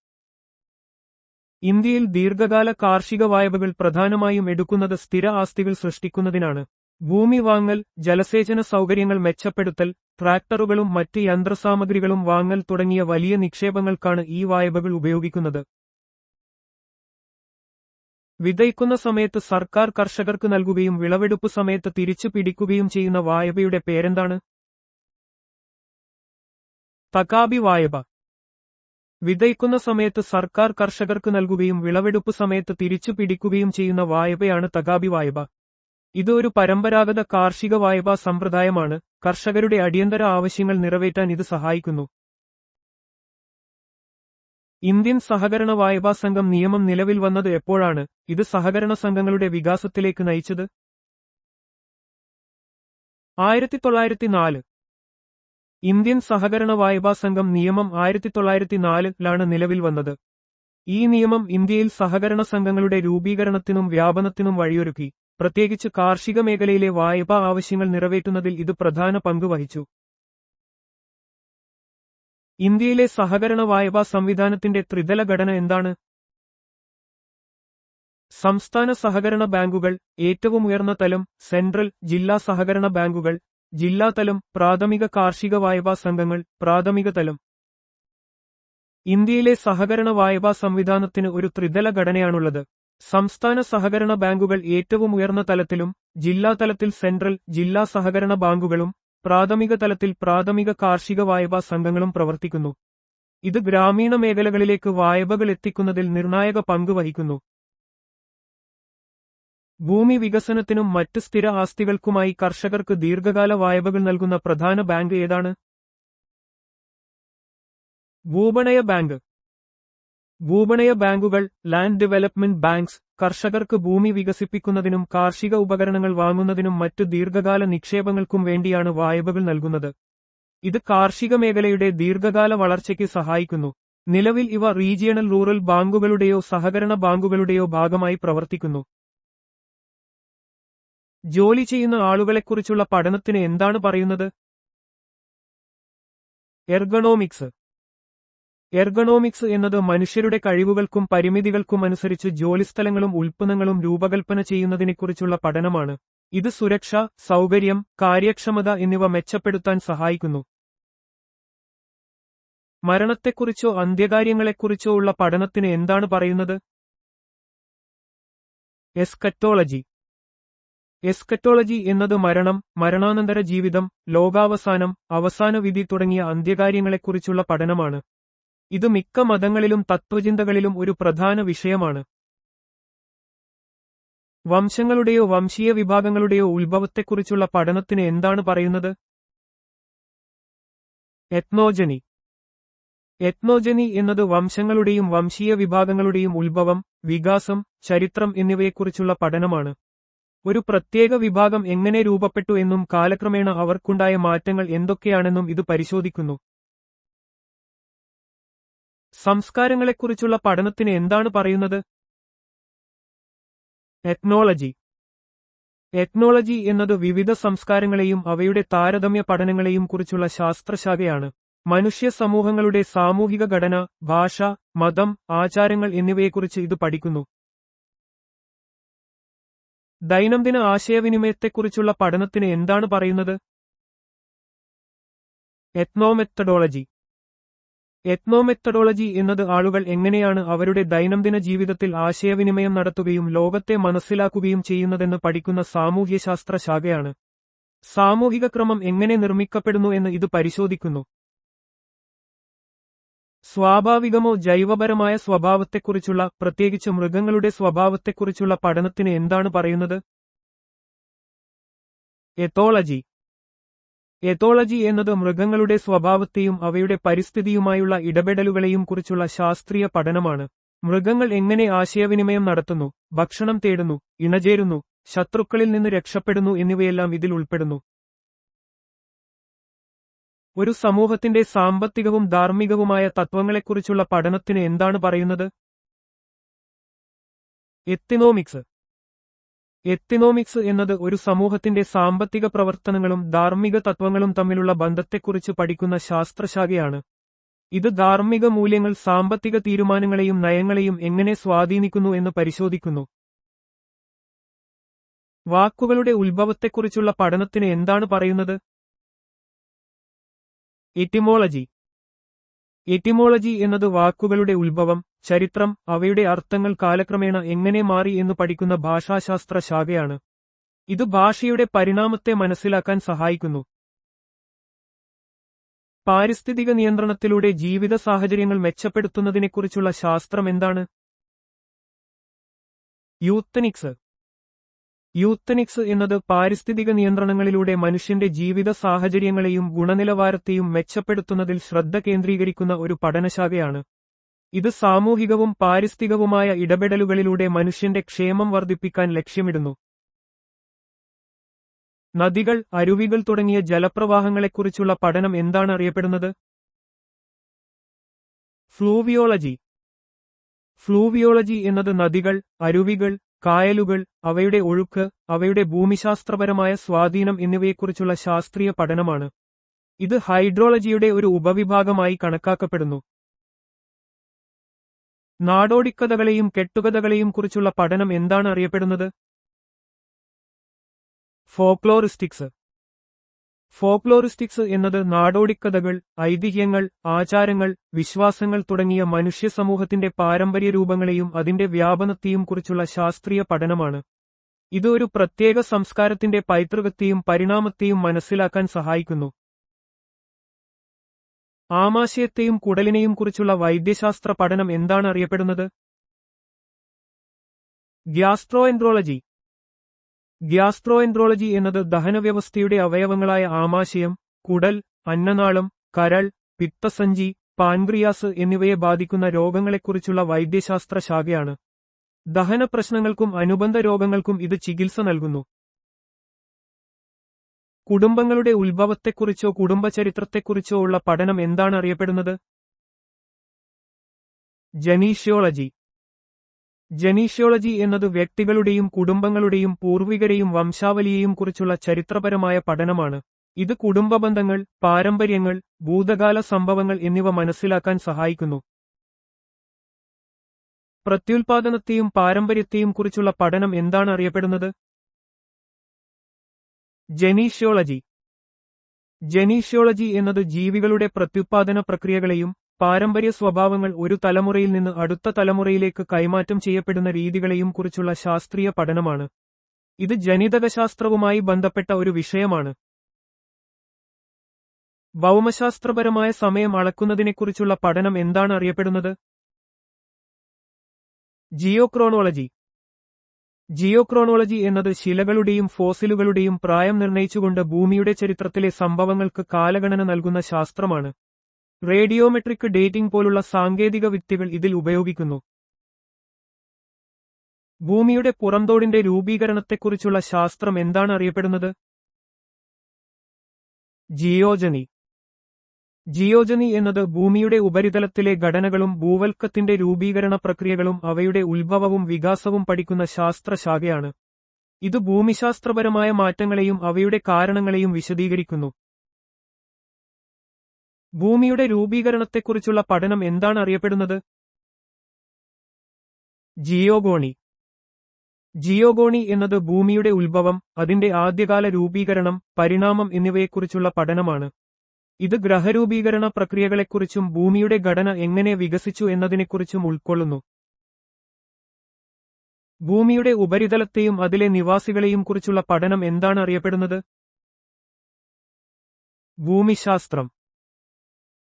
ഇന്ത്യയിൽ ദീർഘകാല കാർഷിക വായ്പകൾ പ്രധാനമായും എടുക്കുന്നത് സ്ഥിര ആസ്തികൾ സൃഷ്ടിക്കുന്നതിനാണ്. ഭൂമി വാങ്ങൽ, ജലസേചന സൗകര്യങ്ങൾ മെച്ചപ്പെടുത്തൽ, ട്രാക്ടറുകളും മറ്റ് യന്ത്രസാമഗ്രികളും വാങ്ങൽ തുടങ്ങിയ വലിയ നിക്ഷേപങ്ങൾക്കാണ് ഈ വായ്പകൾ ഉപയോഗിക്കുന്നത്. വിതയ്ക്കുന്ന സമയത്ത് സർക്കാർ കർഷകർക്ക് നൽകുകയും വിളവെടുപ്പ് സമയത്ത് തിരിച്ചു പിടിക്കുകയും ചെയ്യുന്ന വായ്പയുടെ പേരെന്താണ്? തകാബി വായ്പ. വിതയ്ക്കുന്ന സമയത്ത് സർക്കാർ കർഷകർക്ക് നൽകുകയും വിളവെടുപ്പ് സമയത്ത് തിരിച്ചു പിടിക്കുകയും ചെയ്യുന്ന വായ്പയാണ് തകാബി വായ്പ. ഇത് ഒരു പരമ്പരാഗത കാർഷിക വായ്പാ സമ്പ്രദായമാണ്. കർഷകരുടെ അടിയന്തര ആവശ്യങ്ങൾ നിറവേറ്റാൻ ഇത് സഹായിക്കുന്നു. ഇന്ത്യൻ സഹകരണ വായ്പാ സംഘം നിയമം നിലവിൽ വന്നത് എപ്പോഴാണ്? ഇത് സഹകരണ സംഘങ്ങളുടെ വികാസത്തിലേക്ക് നയിച്ചത്? 1904. ഇന്ത്യൻ സഹകരണ വായ്പാ സംഘം നിയമം 1904-ലാണ് നിലവിൽ വന്നത്. ഈ നിയമം ഇന്ത്യയിൽ സഹകരണ സംഘങ്ങളുടെ രൂപീകരണത്തിനും വ്യാപനത്തിനും വഴിയൊരുക്കി. പ്രത്യേകിച്ച് കാർഷിക മേഖലയിലെ വായ്പാ ആവശ്യങ്ങൾ നിറവേറ്റുന്നതിൽ ഇത് പ്രധാന പങ്ക് വഹിച്ചു. ഇന്ത്യയിലെ സഹകരണ വായ്പാ സംവിധാനത്തിന്റെ ത്രിതല ഘടന എന്താണ്? സംസ്ഥാന സഹകരണ ബാങ്കുകൾ, ഏറ്റവും ഉയർന്ന തലം സെൻട്രൽ, ജില്ലാ സഹകരണ ബാങ്കുകൾ, ജില്ലാതലം, പ്രാഥമിക കാർഷിക വായ്പാ സംഘങ്ങൾ, പ്രാഥമിക തലം. ഇന്ത്യയിലെ സഹകരണ വായ്പാ സംവിധാനത്തിന് ഒരു ത്രിതല ഘടനയാണുള്ളത്. സംസ്ഥാന സഹകരണ ബാങ്കുകൾ ഏറ്റവും ഉയർന്ന തലത്തിലും, ജില്ലാതലത്തിൽ സെൻട്രൽ, ജില്ലാ സഹകരണ ബാങ്കുകളും, പ്രാഥമിക തലത്തിൽ പ്രാഥമിക കാർഷിക വായ്പാ സംഘങ്ങളും പ്രവർത്തിക്കുന്നു. ഇത് ഗ്രാമീണ മേഖലകളിലേക്ക് വായ്പകൾ എത്തിക്കുന്നതിൽ നിർണായക പങ്ക് വഹിക്കുന്നു. ഭൂമി വികസനത്തിനും മറ്റ് സ്ഥിര ആസ്തികൾക്കുമായി കർഷകർക്ക് ദീർഘകാല വായ്പകൾ നൽകുന്ന പ്രധാന ബാങ്ക് ഏതാണ്? ഭൂപണയ ബാങ്ക്. ഭൂപണയ ബാങ്കുകൾ, ലാൻഡ് ഡെവലപ്മെന്റ് ബാങ്ക്സ്, കർഷകർക്ക് ഭൂമി വികസിപ്പിക്കുന്നതിനും കാർഷിക ഉപകരണങ്ങൾ വാങ്ങുന്നതിനും മറ്റു ദീർഘകാല നിക്ഷേപങ്ങൾക്കും വേണ്ടിയാണ് വായ്പകൾ നൽകുന്നത്. ഇത് കാർഷിക മേഖലയുടെ ദീർഘകാല വളർച്ചയ്ക്ക് സഹായിക്കുന്നു. നിലവിൽ ഇവ റീജിയണൽ റൂറൽ ബാങ്കുകളുടെയോ സഹകരണ ബാങ്കുകളുടെയോ ഭാഗമായി പ്രവർത്തിക്കുന്നു. ജോലി ചെയ്യുന്ന ആളുകളെക്കുറിച്ചുള്ള പഠനത്തിന് എന്താണ് പറയുന്നത്? എർഗണോമിക്സ്. എർഗണോമിക്സ് എന്നത് മനുഷ്യരുടെ കഴിവുകൾക്കും പരിമിതികൾക്കും അനുസരിച്ച് ജോലിസ്ഥലങ്ങളും ഉൽപ്പന്നങ്ങളും രൂപകൽപ്പന ചെയ്യുന്നതിനെക്കുറിച്ചുള്ള പഠനമാണ്. ഇത് സുരക്ഷ, സൗകര്യം, കാര്യക്ഷമത എന്നിവ മെച്ചപ്പെടുത്താൻ സഹായിക്കുന്നു. മരണത്തെക്കുറിച്ചോ അന്ത്യകാര്യങ്ങളെക്കുറിച്ചോ ഉള്ള പഠനത്തിന് എന്താണ് പറയുന്നത്? എസ്കറ്റോളജി. എസ്കറ്റോളജി എന്നത് മരണം, മരണാനന്തര ജീവിതം, ലോകാവസാനം, അവസാന വിധി തുടങ്ങിയ അന്ത്യകാര്യങ്ങളെക്കുറിച്ചുള്ള പഠനമാണ്. ഇത് മിക്ക മതങ്ങളിലും തത്വചിന്തകളിലും ഒരു പ്രധാന വിഷയമാണ്. വംശങ്ങളുടെയോ വംശീയ വിഭാഗങ്ങളുടെയോ ഉത്ഭവത്തെക്കുറിച്ചുള്ള പഠനത്തിന് എന്താണ് പറയുന്നത്? എത്നോജനി. എത്നോജനി എന്നത് വംശങ്ങളുടെയും വംശീയ വിഭാഗങ്ങളുടെയും ഉത്ഭവം, വികാസം, ചരിത്രം എന്നിവയെക്കുറിച്ചുള്ള പഠനമാണ്. ഒരു പ്രത്യേക വിഭാഗം എങ്ങനെ രൂപപ്പെട്ടു എന്നും കാലക്രമേണ അവർക്കുണ്ടായ മാറ്റങ്ങൾ എന്തൊക്കെയാണെന്നും ഇത് പരിശോധിക്കുന്നു. സംസ്കാരങ്ങളെക്കുറിച്ചുള്ള പഠനത്തിന് എന്താണ് പറയുന്നത്? എത്നോളജി. എത്നോളജി എന്നത് വിവിധ സംസ്കാരങ്ങളെയും അവയുടെ താരതമ്യ പഠനങ്ങളെയും കുറിച്ചുള്ള ശാസ്ത്രശാഖയാണ്. മനുഷ്യ സമൂഹങ്ങളുടെ സാമൂഹിക ഘടന, ഭാഷ, മതം, ആചാരങ്ങൾ എന്നിവയെക്കുറിച്ച് ഇത് പഠിക്കുന്നു. ദൈനംദിന ആശയവിനിമയത്തെക്കുറിച്ചുള്ള പഠനത്തിന് എന്താണ് പറയുന്നത്? എത്നോമെത്തഡോളജി. എത്നോമെത്തഡോളജി എന്നത് ആളുകൾ എങ്ങനെയാണ് അവരുടെ ദൈനംദിന ജീവിതത്തിൽ ആശയവിനിമയം നടത്തുകയും ലോകത്തെ മനസ്സിലാക്കുകയും ചെയ്യുന്നതെന്ന് പഠിക്കുന്ന സാമൂഹ്യശാസ്ത്ര ശാഖയാണ്. സാമൂഹിക ക്രമം എങ്ങനെ നിർമ്മിക്കപ്പെടുന്നു എന്ന് ഇത് പരിശോധിക്കുന്നു. സ്വാഭാവികമോ ജൈവപരമായ സ്വഭാവത്തെക്കുറിച്ചുള്ള, പ്രത്യേകിച്ച് മൃഗങ്ങളുടെ സ്വഭാവത്തെക്കുറിച്ചുള്ള പഠനത്തിന് എന്താണ് പറയുന്നത്? എത്തോളജി. എത്തോളജി എന്നത് മൃഗങ്ങളുടെ സ്വഭാവത്തെയും അവയുടെ പരിസ്ഥിതിയുമായുള്ള ഇടപെടലുകളെയും കുറിച്ചുള്ള ശാസ്ത്രീയ പഠനമാണ്. മൃഗങ്ങൾ എങ്ങനെ ആശയവിനിമയം നടത്തുന്നു, ഭക്ഷണം തേടുന്നു, ഇണചേരുന്നു, ശത്രുക്കളിൽ നിന്ന് രക്ഷപ്പെടുന്നു എന്നിവയെല്ലാം ഇതിൽ ഉൾപ്പെടുന്നു. ഒരു സമൂഹത്തിന്റെ സാമ്പത്തികവും ധാർമ്മികവുമായ തത്വങ്ങളെക്കുറിച്ചുള്ള പഠനത്തിന് എന്താണ് പറയുന്നത്? എത്തിനോമിക്സ്. എത്തിനോമിക്സ് എന്നത് ഒരു സമൂഹത്തിന്റെ സാമ്പത്തിക പ്രവർത്തനങ്ങളും ധാർമ്മിക തത്വങ്ങളും തമ്മിലുള്ള ബന്ധത്തെക്കുറിച്ച് പഠിക്കുന്ന ശാസ്ത്രശാഖയാണ്. ഇത് ധാർമ്മിക മൂല്യങ്ങൾ സാമ്പത്തിക തീരുമാനങ്ങളെയും നയങ്ങളെയും എങ്ങനെ സ്വാധീനിക്കുന്നു എന്ന് പരിശോധിക്കുന്നു. വാക്കുകളുടെ ഉത്ഭവത്തെക്കുറിച്ചുള്ള പഠനത്തിന് എന്താണ് പറയുന്നത്? എറ്റിമോളജി. എറ്റിമോളജി എന്നത് വാക്കുകളുടെ ഉത്ഭവം, ചരിത്രം, അവയുടെ അർത്ഥങ്ങൾ കാലക്രമേണ എങ്ങനെ മാറി എന്ന് പഠിക്കുന്ന ഭാഷാശാസ്ത്ര ശാഖയാണ്. ഇത് ഭാഷയുടെ പരിണാമത്തെ മനസ്സിലാക്കാൻ സഹായിക്കുന്നു. പാരിസ്ഥിതിക നിയന്ത്രണത്തിലൂടെ ജീവിത സാഹചര്യങ്ങൾ മെച്ചപ്പെടുത്തുന്നതിനെക്കുറിച്ചുള്ള ശാസ്ത്രം എന്താണ്? യൂത്തനിക്സ്. യൂത്തനിക്സ് എന്നത് പാരിസ്ഥിതിക നിയന്ത്രണങ്ങളിലൂടെ മനുഷ്യന്റെ ജീവിത സാഹചര്യങ്ങളെയും ഗുണനിലവാരത്തെയും മെച്ചപ്പെടുത്തുന്നതിൽ ശ്രദ്ധ കേന്ദ്രീകരിക്കുന്ന ഒരു പഠനശാഖയാണ്. ഇത് സാമൂഹികവും പാരിസ്ഥിതികവുമായ ഇടപെടലുകളിലൂടെ മനുഷ്യന്റെ ക്ഷേമം വർദ്ധിപ്പിക്കാൻ ലക്ഷ്യമിടുന്നു. നദികൾ, അരുവികൾ തുടങ്ങിയ ജലപ്രവാഹങ്ങളെക്കുറിച്ചുള്ള പഠനം എന്താണ് അറിയപ്പെടുന്നത്? ഫ്ലൂവിയോളജി. ഫ്ലൂവിയോളജി എന്നത് നദികൾ, അരുവികൾ, കായലുകൾ, അവയുടെ ഒഴുക്ക്, അവയുടെ ഭൂമിശാസ്ത്രപരമായ സ്വാധീനം എന്നിവയെക്കുറിച്ചുള്ള ശാസ്ത്രീയ പഠനമാണ്. ഇത് ഹൈഡ്രോളജിയുടെ ഒരു ഉപവിഭാഗമായി കണക്കാക്കപ്പെടുന്നു. നാടോടിക്കഥകളെയും കെട്ടുകഥകളെയും കുറിച്ചുള്ള പഠനം എന്താണ് അറിയപ്പെടുന്നത്? ഫോക്ലോറിസ്റ്റിക്സ്. ഫോക്ലോറിസ്റ്റിക്സ് എന്നത് നാടോടിക്കഥകൾ, ഐതിഹ്യങ്ങൾ, ആചാരങ്ങൾ, വിശ്വാസങ്ങൾ തുടങ്ങിയ മനുഷ്യ സമൂഹത്തിന്റെ പാരമ്പര്യ രൂപങ്ങളെയും അതിന്റെ വ്യാപനത്തെയും കുറിച്ചുള്ള ശാസ്ത്രീയ പഠനമാണ്. ഇത് ഒരു പ്രത്യേക സംസ്കാരത്തിന്റെ പൈതൃകത്തെയും പരിണാമത്തെയും മനസ്സിലാക്കാൻ സഹായിക്കുന്നു. ആമാശയത്തെയും കുടലിനെയും കുറിച്ചുള്ള വൈദ്യശാസ്ത്ര പഠനം എന്താണ് അറിയപ്പെടുന്നത്? ഗ്യാസ്ട്രോഎൻട്രോളജി. ഗ്യാസ്ട്രോഎൻട്രോളജി എന്നത് ദഹനവ്യവസ്ഥയുടെ അവയവങ്ങളായ ആമാശയം, കുടൽ, അന്നനാളം, കരൾ, പിത്തസഞ്ചി, പാൻക്രിയാസ് എന്നിവയെ ബാധിക്കുന്ന രോഗങ്ങളെക്കുറിച്ചുള്ള വൈദ്യശാസ്ത്ര ശാഖയാണ്. ദഹന പ്രശ്നങ്ങൾക്കും അനുബന്ധ രോഗങ്ങൾക്കും ഇത് ചികിത്സ നൽകുന്നു. കുടുംബങ്ങളുടെ ഉത്ഭവത്തെക്കുറിച്ചോ കുടുംബചരിത്രത്തെക്കുറിച്ചോ ഉള്ള പഠനം എന്താണ് അറിയപ്പെടുന്നത്? ജനീഷ്യോളജി. ജനീഷ്യോളജി എന്നത് വ്യക്തികളുടെയും കുടുംബങ്ങളുടെയും പൂർവികരെയും വംശാവലിയെയും കുറിച്ചുള്ള ചരിത്രപരമായ പഠനമാണ്. ഇത് കുടുംബബന്ധങ്ങൾ, പാരമ്പര്യങ്ങൾ, ഭൂതകാല സംഭവങ്ങൾ എന്നിവ മനസ്സിലാക്കാൻ സഹായിക്കുന്നു. പ്രത്യുൽപാദനത്തെയും പാരമ്പര്യത്തെയും കുറിച്ചുള്ള പഠനം എന്താണ് അറിയപ്പെടുന്നത്? ജനീഷ്യോളജി. ജനീഷ്യോളജി എന്നത് ജീവികളുടെ പ്രത്യുൽപാദന പ്രക്രിയകളെയും പാരമ്പര്യ സ്വഭാവങ്ങൾ ഒരു തലമുറയിൽ നിന്ന് അടുത്ത തലമുറയിലേക്ക് കൈമാറ്റം ചെയ്യപ്പെടുന്ന രീതികളെയും കുറിച്ചുള്ള ശാസ്ത്രീയ പഠനമാണ്. ഇത് ജനിതകശാസ്ത്രവുമായി ബന്ധപ്പെട്ട ഒരു വിഷയമാണ്. ഭൗമശാസ്ത്രപരമായ സമയം അളക്കുന്നതിനെക്കുറിച്ചുള്ള പഠനം എന്താണ് അറിയപ്പെടുന്നത്? ജിയോക്രോണോളജി. ജിയോക്രോണോളജി എന്നത് ശിലകളുടെയും ഫോസിലുകളുടെയും പ്രായം നിർണയിച്ചുകൊണ്ട് ഭൂമിയുടെ ചരിത്രത്തിലെ സംഭവങ്ങൾക്ക് കാലഗണന നൽകുന്ന ശാസ്ത്രമാണ്. റേഡിയോമെട്രിക് ഡേറ്റിംഗ് പോലുള്ള സാങ്കേതിക വിദ്യകൾ ഇതിൽ ഉപയോഗിക്കുന്നു. ഭൂമിയുടെ പുറംതോടിന്റെ രൂപീകരണത്തെക്കുറിച്ചുള്ള ശാസ്ത്രം എന്താണ് അറിയപ്പെടുന്നത്? ജിയോജനി. ജിയോജനി എന്നത് ഭൂമിയുടെ ഉപരിതലത്തിലെ ഘടനകളും ഭൂവൽക്കത്തിന്റെ രൂപീകരണ പ്രക്രിയകളും അവയുടെ ഉത്ഭവവും വികാസവും പഠിക്കുന്ന ശാസ്ത്രശാഖയാണ്. ഇത് ഭൂമിശാസ്ത്രപരമായ മാറ്റങ്ങളെയും അവയുടെ കാരണങ്ങളെയും വിശദീകരിക്കുന്നു. ഭൂമിയുടെ രൂപീകരണത്തെക്കുറിച്ചുള്ള പഠനം എന്താണ് അറിയപ്പെടുന്നത്? ജിയോഗോണി. ജിയോഗോണി എന്നത് ഭൂമിയുടെ ഉത്ഭവം, അതിന്റെ ആദ്യകാല രൂപീകരണം, പരിണാമം എന്നിവയെക്കുറിച്ചുള്ള പഠനമാണ്. ഇത് ഗ്രഹരൂപീകരണ പ്രക്രിയകളെക്കുറിച്ചും ഭൂമിയുടെ ഘടന എങ്ങനെ വികസിച്ചു എന്നതിനെക്കുറിച്ചും ഉൾക്കൊള്ളുന്നു. ഭൂമിയുടെ ഉപരിതലത്തെയും അതിലെ നിവാസികളെയും കുറിച്ചുള്ള പഠനം എന്താണ് അറിയപ്പെടുന്നത്? ഭൂമിശാസ്ത്രം.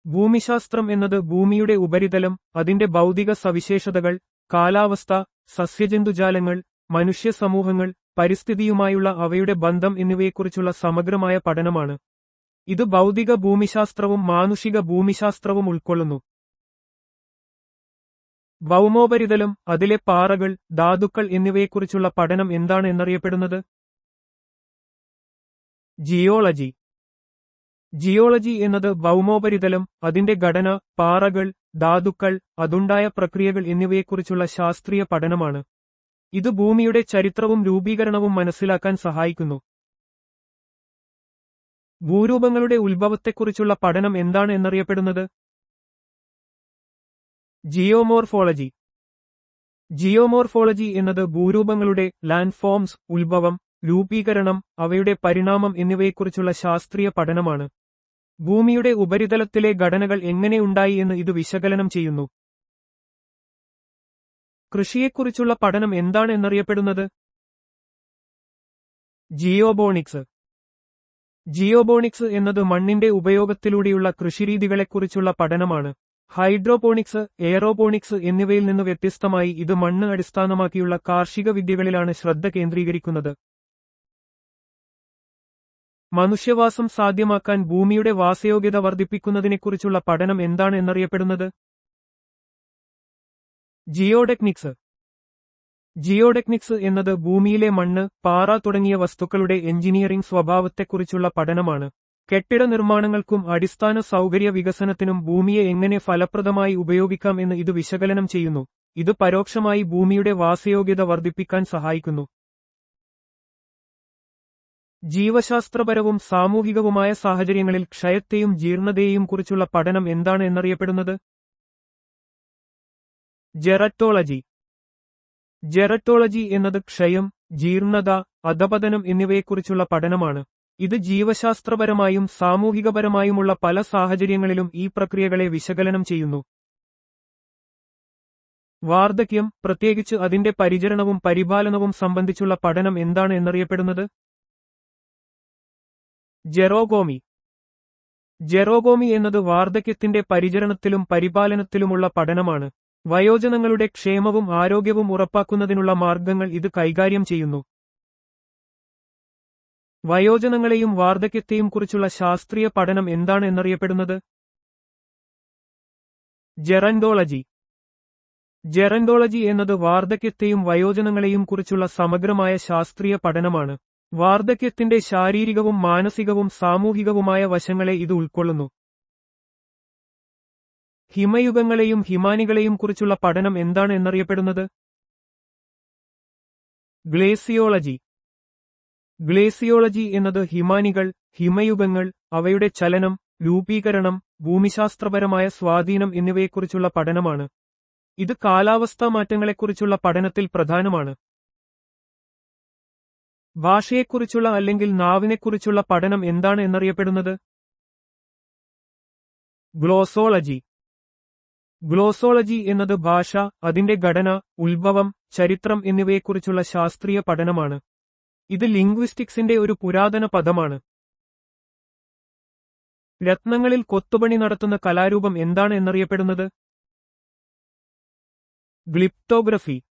ഭൂമിശാസ്ത്രം എന്നത് ഭൂമിയുടെ ഉപരിതലം, അതിന്റെ ഭൗതിക സവിശേഷതകൾ, കാലാവസ്ഥ, സസ്യജന്തുജാലങ്ങൾ, മനുഷ്യ സമൂഹങ്ങൾ, പരിസ്ഥിതിയുമായുള്ള അവയുടെ ബന്ധം എന്നിവയെക്കുറിച്ചുള്ള സമഗ്രമായ പഠനമാണ്. ഇത് ഭൗതിക ഭൂമിശാസ്ത്രവും മാനുഷിക ഭൂമിശാസ്ത്രവും ഉൾക്കൊള്ളുന്നു. ഭൗമോപരിതലം, അതിലെ പാറകൾ, ധാതുക്കൾ എന്നിവയെക്കുറിച്ചുള്ള പഠനം എന്താണ് എന്നറിയപ്പെടുന്നത്? ജിയോളജി. ജിയോളജി എന്നത് ഭൗമോപരിതലം, അതിന്റെ ഘടന, പാറകൾ, ധാതുക്കൾ, അതുണ്ടായ പ്രക്രിയകൾ എന്നിവയെക്കുറിച്ചുള്ള ശാസ്ത്രീയ പഠനമാണ്. ഇത് ഭൂമിയുടെ ചരിത്രവും രൂപീകരണവും മനസ്സിലാക്കാൻ സഹായിക്കുന്നു. ഭൂരൂപങ്ങളുടെ ഉത്ഭവത്തെക്കുറിച്ചുള്ള പഠനം എന്താണ് എന്നറിയപ്പെടുന്നത്? ജിയോമോർഫോളജി. ജിയോമോർഫോളജി എന്നത് ഭൂരൂപങ്ങളുടെ ലാൻഡ്ഫോംസ്, ഉത്ഭവം, രൂപീകരണം, അവയുടെ പരിണാമം എന്നിവയെക്കുറിച്ചുള്ള ശാസ്ത്രീയ പഠനമാണ്. ഭൂമിയുടെ ഉപരിതലത്തിലെ ഘടനകൾ എങ്ങനെയുണ്ടായി എന്ന് ഇത് വിശകലനം ചെയ്യുന്നു. കൃഷിയെക്കുറിച്ചുള്ള പഠനം എന്താണ് എന്നറിയപ്പെടുന്നത്? ജിയോബോണിക്സ്. ജിയോബോണിക്സ് എന്നത് മണ്ണിന്റെ ഉപയോഗത്തിലൂടെയുള്ള കൃഷിരീതികളെക്കുറിച്ചുള്ള പഠനമാണ്. ഹൈഡ്രോപോണിക്സ്, എയറോപോണിക്സ് എന്നിവയിൽ നിന്ന് വ്യത്യസ്തമായി ഇത് മണ്ണ് അടിസ്ഥാനമാക്കിയുള്ള കാർഷിക വിദ്യകളിലാണ് ശ്രദ്ധ കേന്ദ്രീകരിക്കുന്നത്. മനുഷ്യവാസം സാധ്യമാക്കാൻ ഭൂമിയുടെ വാസയോഗ്യത വർദ്ധിപ്പിക്കുന്നതിനെക്കുറിച്ചുള്ള പഠനം എന്താണ് എന്നറിയപ്പെടുന്നത്? ജിയോടെക്നിക്സ്. ജിയോടെക്നിക്സ് എന്നത് ഭൂമിയിലെ മണ്ണ്, പാറ തുടങ്ങിയ വസ്തുക്കളുടെ എഞ്ചിനീയറിംഗ് സ്വഭാവത്തെക്കുറിച്ചുള്ള പഠനമാണ്. കെട്ടിട നിർമ്മാണങ്ങൾക്കും അടിസ്ഥാന സൗകര്യ വികസനത്തിനും ഭൂമിയെ എങ്ങനെ ഫലപ്രദമായി ഉപയോഗിക്കാം എന്ന് ഇത് വിശകലനം ചെയ്യുന്നു. ഇത് പരോക്ഷമായി ഭൂമിയുടെ വാസയോഗ്യത വർദ്ധിപ്പിക്കാൻ സഹായിക്കുന്നു. ജീവശാസ്ത്രപരവും സാമൂഹികവുമായ സാഹചര്യങ്ങളിൽ ക്ഷയത്തെയും ജീർണതയെയും കുറിച്ചുള്ള പഠനം എന്താണ് എന്നറിയപ്പെടുന്നത്? ജെററ്റോളജി. ജെററ്റോളജി എന്നത് ക്ഷയം, ജീർണത, അധപതനം എന്നിവയെക്കുറിച്ചുള്ള പഠനമാണ്. ഇത് ജീവശാസ്ത്രപരമായും സാമൂഹികപരമായുമുള്ള പല സാഹചര്യങ്ങളിലും ഈ പ്രക്രിയകളെ വിശകലനം ചെയ്യുന്നു. വാർദ്ധക്യം, പ്രത്യേകിച്ച് അതിന്റെ പരിചരണവും പരിപാലനവും സംബന്ധിച്ചുള്ള പഠനം എന്താണ് എന്നറിയപ്പെടുന്നത്? ജെറോഗോമി. ജെറോഗോമി എന്നത് വാർദ്ധക്യത്തിന്റെ പരിചരണത്തിലും പരിപാലനത്തിലുമുള്ള പഠനമാണ്. വയോജനങ്ങളുടെ ക്ഷേമവും ആരോഗ്യവും ഉറപ്പാക്കുന്നതിനുള്ള മാർഗങ്ങൾ ഇത് കൈകാര്യം ചെയ്യുന്നു. വയോജനങ്ങളെയും വാർദ്ധക്യത്തെയും കുറിച്ചുള്ള ശാസ്ത്രീയ പഠനം എന്താണ് എന്നറിയപ്പെടുന്നത്? ജെറന്റോളജി. ജെറന്റോളജി എന്നത് വാർദ്ധക്യത്തെയും വയോജനങ്ങളെയും കുറിച്ചുള്ള സമഗ്രമായ ശാസ്ത്രീയ പഠനമാണ്. വാർദ്ധക്യത്തിന്റെ ശാരീരികവും മാനസികവും സാമൂഹികവുമായ വശങ്ങളെ ഇത് ഉൾക്കൊള്ളുന്നു. ഹിമയുഗങ്ങളെയും ഹിമാനികളെയും കുറിച്ചുള്ള പഠനം എന്താണ് എന്നറിയപ്പെടുന്നത്? ഗ്ലേസിയോളജി. ഗ്ലേസിയോളജി എന്നത് ഹിമാനികൾ, ഹിമയുഗങ്ങൾ, അവയുടെ ചലനം, രൂപീകരണം, ഭൂമിശാസ്ത്രപരമായ സ്വാധീനം എന്നിവയെക്കുറിച്ചുള്ള പഠനമാണ്. ഇത് കാലാവസ്ഥാ മാറ്റങ്ങളെക്കുറിച്ചുള്ള പഠനത്തിൽ പ്രധാനമാണ്. ഭാഷയെക്കുറിച്ചുള്ള അല്ലെങ്കിൽ നാവിനെക്കുറിച്ചുള്ള പഠനം എന്താണ് എന്നറിയപ്പെടുന്നത്? ഗ്ലോസോളജി. ഗ്ലോസോളജി എന്നത് ഭാഷ, അതിന്റെ ഘടന, ഉത്ഭവം, ചരിത്രം എന്നിവയെക്കുറിച്ചുള്ള ശാസ്ത്രീയ പഠനമാണ്. ഇത് ലിംഗ്വിസ്റ്റിക്സിന്റെ ഒരു പുരാതന പദമാണ്. രത്നങ്ങളിൽ കൊത്തുപണി നടത്തുന്ന കലാരൂപം എന്താണ് എന്നറിയപ്പെടുന്നത്? ഗ്ലിപ്റ്റോഗ്രഫി.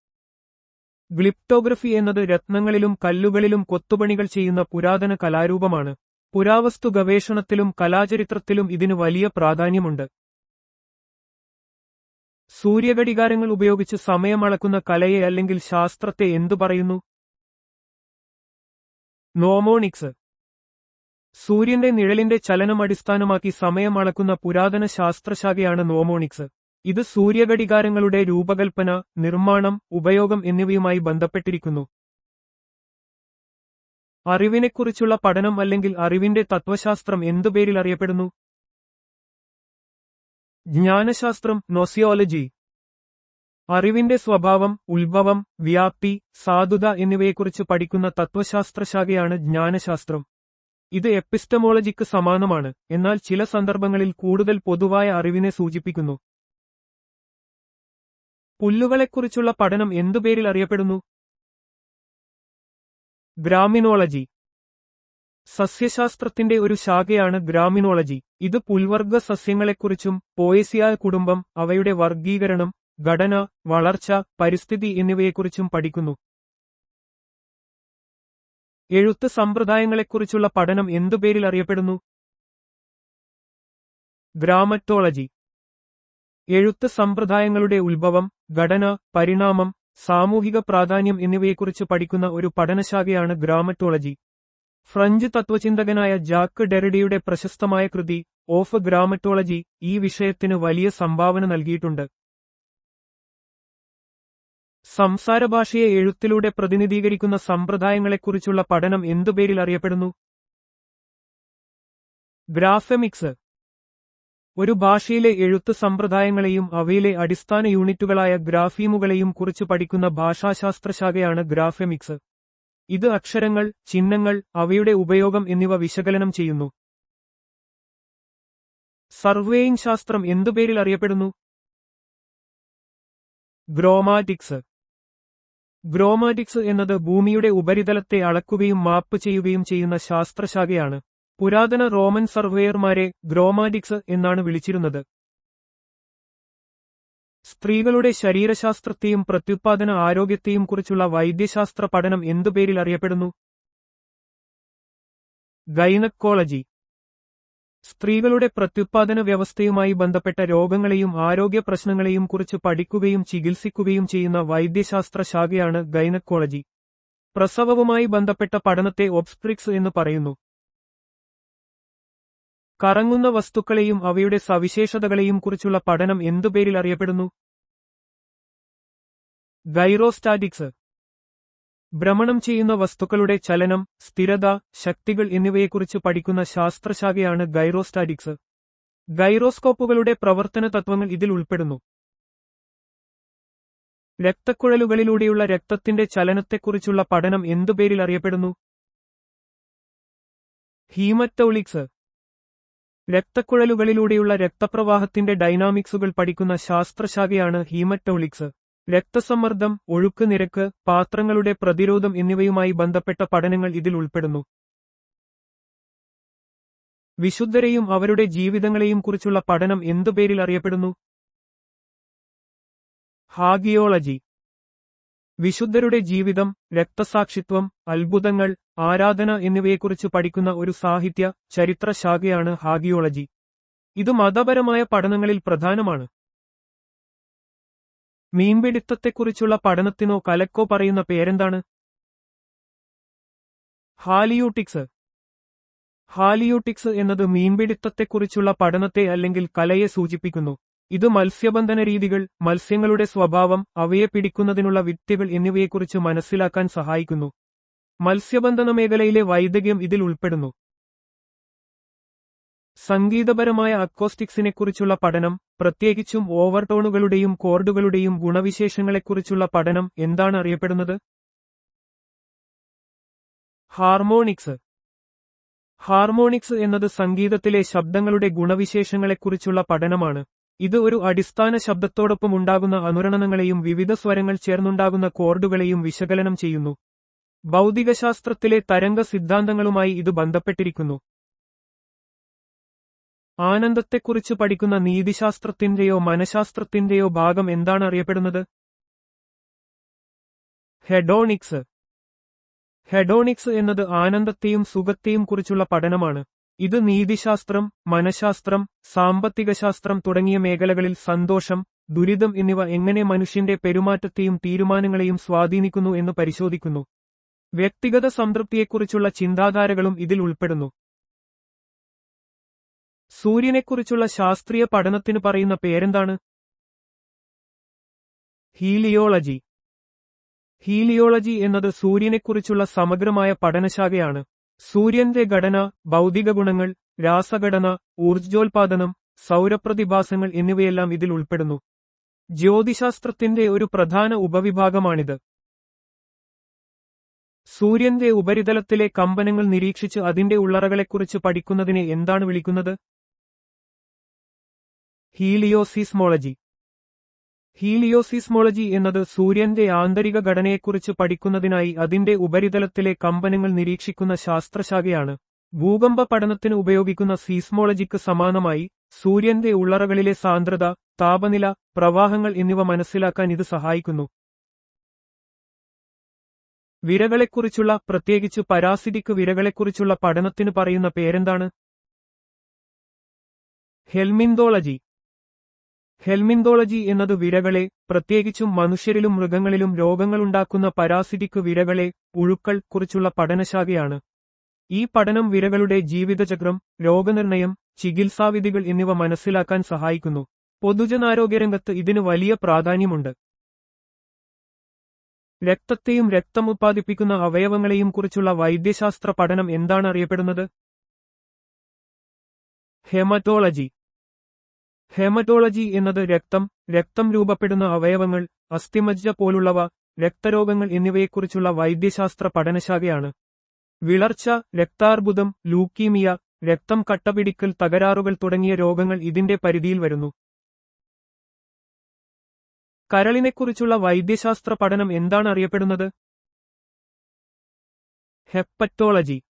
ഗ്ലിപ്റ്റോഗ്രഫി എന്നത് രത്നങ്ങളിലും കല്ലുകളിലും കൊത്തുപണികൾ ചെയ്യുന്ന പുരാതന കലാരൂപമാണ്. പുരാവസ്തു ഗവേഷണത്തിലും കലാചരിത്രത്തിലും ഇതിന് വലിയ പ്രാധാന്യമുണ്ട്. സൂര്യഘടികാരങ്ങൾ ഉപയോഗിച്ച് സമയം അളക്കുന്ന കലയെ അല്ലെങ്കിൽ ശാസ്ത്രത്തെ എന്തു പറയുന്നു? നോമോണിക്സ്. സൂര്യന്റെ നിഴലിന്റെ ചലനം അടിസ്ഥാനമാക്കി സമയം അളക്കുന്ന പുരാതന ശാസ്ത്രശാഖയാണ് നോമോണിക്സ്. ഇത് സൂര്യഘടികാരങ്ങളുടെ രൂപകൽപ്പന, നിർമ്മാണം, ഉപയോഗം എന്നിവയുമായി ബന്ധപ്പെട്ടിരിക്കുന്നു. അറിവിനെക്കുറിച്ചുള്ള പഠനം അല്ലെങ്കിൽ അറിവിന്റെ തത്വശാസ്ത്രം എന്തു പേരിൽ അറിയപ്പെടുന്നു? ജ്ഞാനശാസ്ത്രം, നോസിയോളജി. അറിവിന്റെ സ്വഭാവം, ഉത്ഭവം, വ്യാപ്തി, സാധുത എന്നിവയെക്കുറിച്ച് പഠിക്കുന്ന തത്വശാസ്ത്രശാഖയാണ് ജ്ഞാനശാസ്ത്രം. ഇത് എപ്പിസ്റ്റമോളജിക്ക് സമാനമാണ്, എന്നാൽ ചില സന്ദർഭങ്ങളിൽ കൂടുതൽ പൊതുവായ അറിവിനെ സൂചിപ്പിക്കുന്നു. പുല്ലുകളെക്കുറിച്ചുള്ള പഠനം എന്തു പേരിൽ അറിയപ്പെടുന്നു? ഗ്രാമിനോളജി. സസ്യശാസ്ത്രത്തിന്റെ ഒരു ശാഖയാണ് ഗ്രാമിനോളജി. ഇത് പുൽവർഗ സസ്യങ്ങളെക്കുറിച്ചും പോയേസിയായ കുടുംബം, അവയുടെ വർഗീകരണം, ഘടന, വളർച്ച, പരിസ്ഥിതി എന്നിവയെക്കുറിച്ചും പഠിക്കുന്നു. എഴുത്ത് സമ്പ്രദായങ്ങളെക്കുറിച്ചുള്ള പഠനം എന്തു പേരിൽ അറിയപ്പെടുന്നു? ഗ്രാമറ്റോളജി. എഴുത്ത് സമ്പ്രദായങ്ങളുടെ ഉത്ഭവം, ഘടന, പരിണാമം, സാമൂഹിക പ്രാധാന്യം എന്നിവയെക്കുറിച്ച് പഠിക്കുന്ന ഒരു പഠനശാഖയാണ് ഗ്രാമറ്റോളജി. ഫ്രഞ്ച് തത്വചിന്തകനായ ജാക്ക് ഡെറിഡയുടെ പ്രശസ്തമായ കൃതി ഓഫ് ഗ്രാമറ്റോളജി ഈ വിഷയത്തിന് വലിയ സംഭാവന നൽകിയിട്ടുണ്ട്. സംസാരഭാഷയെ എഴുത്തിലൂടെ പ്രതിനിധീകരിക്കുന്ന സമ്പ്രദായങ്ങളെക്കുറിച്ചുള്ള പഠനം എന്തു പേരിൽ അറിയപ്പെടുന്നു? ഗ്രാഫെമിക്സ്. ഒരു ഭാഷയിലെ എഴുത്ത് സമ്പ്രദായങ്ങളെയും അവയിലെ അടിസ്ഥാന യൂണിറ്റുകളായ ഗ്രാഫീമുകളെയും കുറിച്ച് പഠിക്കുന്ന ഭാഷാശാസ്ത്രശാഖയാണ് ഗ്രാഫെമിക്സ്. ഇത് അക്ഷരങ്ങൾ, ചിഹ്നങ്ങൾ, അവയുടെ ഉപയോഗം എന്നിവ വിശകലനം ചെയ്യുന്നു. സർവേയിംഗ് ശാസ്ത്രം എന്തു പേരിൽ അറിയപ്പെടുന്നു? ഗ്രോമാറ്റിക്സ്. ഗ്രോമാറ്റിക്സ് എന്നത് ഭൂമിയുടെ ഉപരിതലത്തെ അളക്കുകയും മാപ്പ് ചെയ്യുകയും ചെയ്യുന്ന ശാസ്ത്രശാഖയാണ്. പുരാതന റോമൻ സർവേയർമാരെ ഗ്രോമാറ്റിക്സ് എന്നാണ് വിളിച്ചിരുന്നത്. സ്ത്രീകളുടെ ശരീരശാസ്ത്രത്തെയും പ്രത്യുത്പാദന ആരോഗ്യത്തെയും കുറിച്ചുള്ള വൈദ്യശാസ്ത്ര പഠനം എന്തു പേരിൽ അറിയപ്പെടുന്നു? ഗൈനക്കോളജി. സ്ത്രീകളുടെ പ്രത്യുത്പാദന വ്യവസ്ഥയുമായി ബന്ധപ്പെട്ട രോഗങ്ങളെയും ആരോഗ്യ പ്രശ്നങ്ങളെയും കുറിച്ച് പഠിക്കുകയും ചികിത്സിക്കുകയും ചെയ്യുന്ന വൈദ്യശാസ്ത്ര ശാഖയാണ് ഗൈനക്കോളജി. പ്രസവവുമായി ബന്ധപ്പെട്ട പഠനത്തെ ഒബ്സ്ട്രിക്സ് എന്ന് പറയുന്നു. കറങ്ങുന്ന വസ്തുക്കളെയും അവയുടെ സവിശേഷതകളെയും കുറിച്ചുള്ള പഠനം എന്തു പേരിൽ അറിയപ്പെടുന്നു? ഗൈറോസ്റ്റാറ്റിക്സ്. ഭ്രമണം ചെയ്യുന്ന വസ്തുക്കളുടെ ചലനം, സ്ഥിരത, ശക്തികൾ എന്നിവയെക്കുറിച്ച് പഠിക്കുന്ന ശാസ്ത്രശാഖയാണ് ഗൈറോസ്റ്റാറ്റിക്സ്. ഗൈറോസ്കോപ്പുകളുടെ പ്രവർത്തന തത്വങ്ങൾ ഇതിൽ ഉൾപ്പെടുന്നു. രക്തക്കുഴലുകളിലൂടെയുള്ള രക്തത്തിന്റെ ചലനത്തെക്കുറിച്ചുള്ള പഠനം എന്തു പേരിൽ അറിയപ്പെടുന്നു? ഹീമറ്റോളിക്സ്. രക്തക്കുഴലുകളിലൂടെയുള്ള രക്തപ്രവാഹത്തിന്റെ ഡൈനാമിക്സുകൾ പഠിക്കുന്ന ശാസ്ത്രശാഖയാണ് ഹീമറ്റോളിക്സ്. രക്തസമ്മർദ്ദം, ഒഴുക്ക് നിരക്ക്, പാത്രങ്ങളുടെ പ്രതിരോധം എന്നിവയുമായി ബന്ധപ്പെട്ട പഠനങ്ങൾ ഇതിൽ ഉൾപ്പെടുന്നു. വിശുദ്ധരെയും അവരുടെ ജീവിതങ്ങളെയും കുറിച്ചുള്ള പഠനം എന്തു പേരിൽ അറിയപ്പെടുന്നു? ഹാഗിയോളജി. വിശുദ്ധരുടെ ജീവിതം, രക്തസാക്ഷിത്വം, അത്ഭുതങ്ങൾ, ആരാധന എന്നിവയെക്കുറിച്ച് പഠിക്കുന്ന ഒരു സാഹിത്യ, ചരിത്ര ശാഖയാണ് ഹാഗിയോളജി. ഇത് മതപരമായ പഠനങ്ങളിൽ പ്രധാനമാണ്. മീൻപിടുത്തത്തെക്കുറിച്ചുള്ള പഠനത്തിനോ കലക്കോ പറയുന്ന പേരെന്താണ്? ഹാലിയൂട്ടിക്സ്. ഹാലിയൂട്ടിക്സ് എന്നത് മീൻപിടുത്തത്തെക്കുറിച്ചുള്ള പഠനത്തെ അല്ലെങ്കിൽ കലയെ സൂചിപ്പിക്കുന്നു. ഇത് മത്സ്യബന്ധന രീതികൾ, മത്സ്യങ്ങളുടെ സ്വഭാവം, അവയെ പിടിക്കുന്നതിനുള്ള വിദ്യകൾ എന്നിവയെക്കുറിച്ച് മനസ്സിലാക്കാൻ സഹായിക്കുന്നു. മത്സ്യബന്ധന മേഖലയിലെ വൈദഗ്ധ്യം ഇതിൽ ഉൾപ്പെടുന്നു. സംഗീതപരമായ അക്കോസ്റ്റിക്സിനെക്കുറിച്ചുള്ള പഠനം, പ്രത്യേകിച്ചും ഓവർടോണുകളുടെയും കോർഡുകളുടെയും ഗുണവിശേഷങ്ങളെക്കുറിച്ചുള്ള പഠനം എന്താണ് അറിയപ്പെടുന്നത്? ഹാർമോണിക്സ്. ഹാർമോണിക്സ് എന്നത് സംഗീതത്തിലെ ശബ്ദങ്ങളുടെ ഗുണവിശേഷങ്ങളെക്കുറിച്ചുള്ള പഠനമാണ്. ഇത് ഒരു അടിസ്ഥാന ശബ്ദത്തോടൊപ്പം ഉണ്ടാകുന്ന അനുരണനങ്ങളെയും വിവിധ സ്വരങ്ങൾ ചേർന്നുണ്ടാകുന്ന കോർഡുകളെയും വിശകലനം ചെയ്യുന്നു. ഭൗതികശാസ്ത്രത്തിലെ തരംഗ സിദ്ധാന്തങ്ങളുമായി ഇത് ബന്ധപ്പെട്ടിരിക്കുന്നു. ആനന്ദത്തെക്കുറിച്ച് പഠിക്കുന്ന നീതിശാസ്ത്രത്തിന്റെയോ മനഃശാസ്ത്രത്തിന്റെയോ ഭാഗം എന്താണ് അറിയപ്പെടുന്നത്? ഹെഡോണിക്സ്. ഹെഡോണിക്സ് എന്നത് ആനന്ദത്തെയും സുഖത്തെയും കുറിച്ചുള്ള പഠനമാണ്. ഇത് നീതിശാസ്ത്രം, മനഃശാസ്ത്രം, സാമ്പത്തികശാസ്ത്രം തുടങ്ങിയ മേഖലകളിൽ സന്തോഷം, ദുരിതം എന്നിവ എങ്ങനെ മനുഷ്യന്റെ പെരുമാറ്റത്തെയും തീരുമാനങ്ങളെയും സ്വാധീനിക്കുന്നു എന്ന് പരിശോധിക്കുന്നു. വ്യക്തിഗത സംതൃപ്തിയെക്കുറിച്ചുള്ള ചിന്താധാരകളും ഇതിൽ ഉൾപ്പെടുന്നു. സൂര്യനെക്കുറിച്ചുള്ള ശാസ്ത്രീയ പഠനത്തിന് പറയുന്ന പേരെന്താണ്? ഹീലിയോളജി. ഹീലിയോളജി എന്നത് സൂര്യനെക്കുറിച്ചുള്ള സമഗ്രമായ പഠനശാഖയാണ്. സൂര്യന്റെ ഘടന, ഭൗതിക ഗുണങ്ങൾ, രാസഘടന, ഊർജ്ജോൽപാദനം, സൗരപ്രതിഭാസങ്ങൾ എന്നിവയെല്ലാം ഇതിൽ ഉൾപ്പെടുന്നു. ജ്യോതിശാസ്ത്രത്തിന്റെ ഒരു പ്രധാന ഉപവിഭാഗമാണിത്. സൂര്യന്റെ ഉപരിതലത്തിലെ കമ്പനങ്ങൾ നിരീക്ഷിച്ച് അതിന്റെ ഉള്ളറകളെക്കുറിച്ച് പഠിക്കുന്നതിനെ എന്താണ് വിളിക്കുന്നത്? ഹീലിയോസിസ്മോളജി. ഹീലിയോസിസ്മോളജി എന്നത് സൂര്യന്റെ ആന്തരിക ഘടനയെക്കുറിച്ച് പഠിക്കുന്നതിനായി അതിന്റെ ഉപരിതലത്തിലെ കമ്പനങ്ങൾ നിരീക്ഷിക്കുന്ന ശാസ്ത്രശാഖയാണ്. ഭൂകമ്പ പഠനത്തിന് ഉപയോഗിക്കുന്ന സീസ്മോളജിക്ക് സമാനമായി സൂര്യന്റെ ഉള്ളറകളിലെ സാന്ദ്രത, താപനില, പ്രവാഹങ്ങൾ എന്നിവ മനസ്സിലാക്കാൻ ഇത് സഹായിക്കുന്നു. വിരകളെക്കുറിച്ചുള്ള, പ്രത്യേകിച്ച് പരാസിറ്റിക് വിരകളെക്കുറിച്ചുള്ള പഠനത്തിന് പറയുന്ന പേരെന്താണ്? ഹെൽമിന്തോളജി. ഹെൽമിന്തോളജി എന്നത് വിരകളെ, പ്രത്യേകിച്ചും മനുഷ്യരിലും മൃഗങ്ങളിലും രോഗങ്ങളുണ്ടാക്കുന്ന പരാസിറ്റിക് വിരകളെ, പുഴുക്കൾ കുറിച്ചുള്ള പഠനശാഖയാണ്. ഈ പഠനം വിരകളുടെ ജീവിതചക്രം, രോഗനിർണയം, ചികിത്സാവിധികൾ എന്നിവ മനസ്സിലാക്കാൻ സഹായിക്കുന്നു. പൊതുജനാരോഗ്യരംഗത്ത് ഇതിന് വലിയ പ്രാധാന്യമുണ്ട്. രക്തത്തെയും രക്തം ഉത്പാദിപ്പിക്കുന്ന അവയവങ്ങളെയും കുറിച്ചുള്ള വൈദ്യശാസ്ത്ര പഠനം എന്താണ് അറിയപ്പെടുന്നത്? ഹെമറ്റോളജി. ഹെമറ്റോളജി എന്നത് രക്തം രൂപപ്പെടുന്ന അവയവങ്ങൾ, അസ്ഥിമജ്ജ പോലുള്ളവ, രക്തരോഗങ്ങൾ എന്നിവയെക്കുറിച്ചുള്ള വൈദ്യശാസ്ത്ര പഠനശാഖയാണ്. വിളർച്ച, രക്താർബുദം, ലൂക്കീമിയ, രക്തം കട്ടപിടിക്കൽ തകരാറുകൾ തുടങ്ങിയ രോഗങ്ങൾ ഇതിന്റെ പരിധിയിൽ വരുന്നു. കരളിനെക്കുറിച്ചുള്ള വൈദ്യശാസ്ത്ര പഠനം എന്താണ് അറിയപ്പെടുന്നത്? ഹെപ്പറ്റോളജി.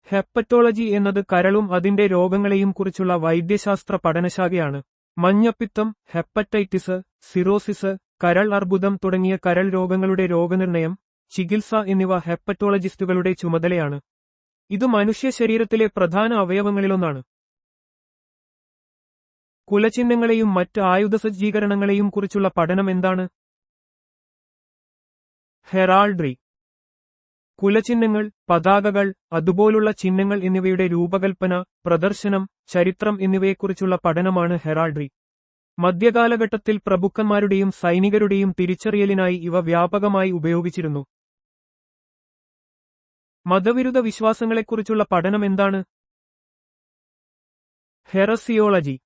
ഹെപ്പറ്റോളജി എന്നത് കരളും അതിന്റെ രോഗങ്ങളെയും കുറിച്ചുള്ള വൈദ്യശാസ്ത്ര പഠനശാഖയാണ്. മഞ്ഞപ്പിത്തം, ഹെപ്പറ്റൈറ്റിസ്, സിറോസിസ്, കരൾ അർബുദം തുടങ്ങിയ കരൾ രോഗങ്ങളുടെ രോഗനിർണയം, ചികിത്സ എന്നിവ ഹെപ്പറ്റോളജിസ്റ്റുകളുടെ ചുമതലയാണ്. ഇത് മനുഷ്യ ശരീരത്തിലെ പ്രധാന അവയവങ്ങളിലൊന്നാണ്. കുലചിഹ്നങ്ങളെയും മറ്റ് ആയുധസജ്ജീകരണങ്ങളെയും കുറിച്ചുള്ള പഠനം എന്താണ്? ഹെറാൾഡ്രി. കുലചിഹ്നങ്ങൾ, പതാകകൾ, അതുപോലുള്ള ചിഹ്നങ്ങൾ എന്നിവയുടെ രൂപകൽപ്പന, പ്രദർശനം, ചരിത്രം എന്നിവയെക്കുറിച്ചുള്ള പഠനമാണ് ഹെറാൾഡ്രി. മധ്യകാലഘട്ടത്തിൽ പ്രഭുക്കന്മാരുടെയും സൈനികരുടെയും തിരിച്ചറിയലിനായി ഇവ വ്യാപകമായി ഉപയോഗിച്ചിരുന്നു. മതവിരുദ്ധ വിശ്വാസങ്ങളെക്കുറിച്ചുള്ള പഠനം എന്താണ്? ഹെറസിയോളജി.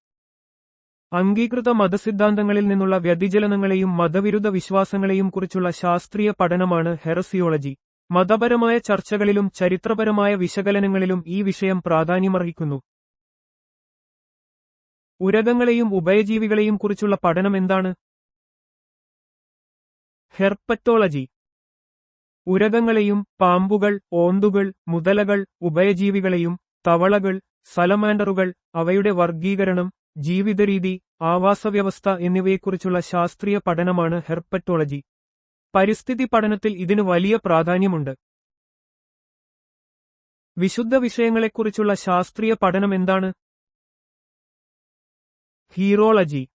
അംഗീകൃത മതസിദ്ധാന്തങ്ങളിൽ നിന്നുള്ള വ്യതിചലനങ്ങളെയും മതവിരുദ്ധ വിശ്വാസങ്ങളെയും കുറിച്ചുള്ള ശാസ്ത്രീയ പഠനമാണ് ഹെറസിയോളജി. മതപരമായ ചർച്ചകളിലും ചരിത്രപരമായ വിശകലനങ്ങളിലും ഈ വിഷയം പ്രാധാന്യമർഹിക്കുന്നു. ഉരഗങ്ങളെയും ഉഭയജീവികളെയും കുറിച്ചുള്ള പഠനം എന്താണ്? ഹെർപ്പറ്റോളജി. ഉരഗങ്ങളെയും പാമ്പുകൾ, ഓന്തുകൾ, മുതലകൾ, ഉഭയജീവികളെയും തവളകൾ, സലമാൻഡറുകൾ, അവയുടെ വർഗീകരണം, ജീവിതരീതി, ആവാസവ്യവസ്ഥ എന്നിവയെക്കുറിച്ചുള്ള ശാസ്ത്രീയ പഠനമാണ് ഹെർപ്പറ്റോളജി. പരിസ്ഥിതി പഠനത്തിൽ ഇതിന് വലിയ പ്രാധാന്യമുണ്ട്. വിശുദ്ധ വിഷയങ്ങളെക്കുറിച്ചുള്ള ശാസ്ത്രീയ പഠനം എന്താണ്? ഹീറോളജി.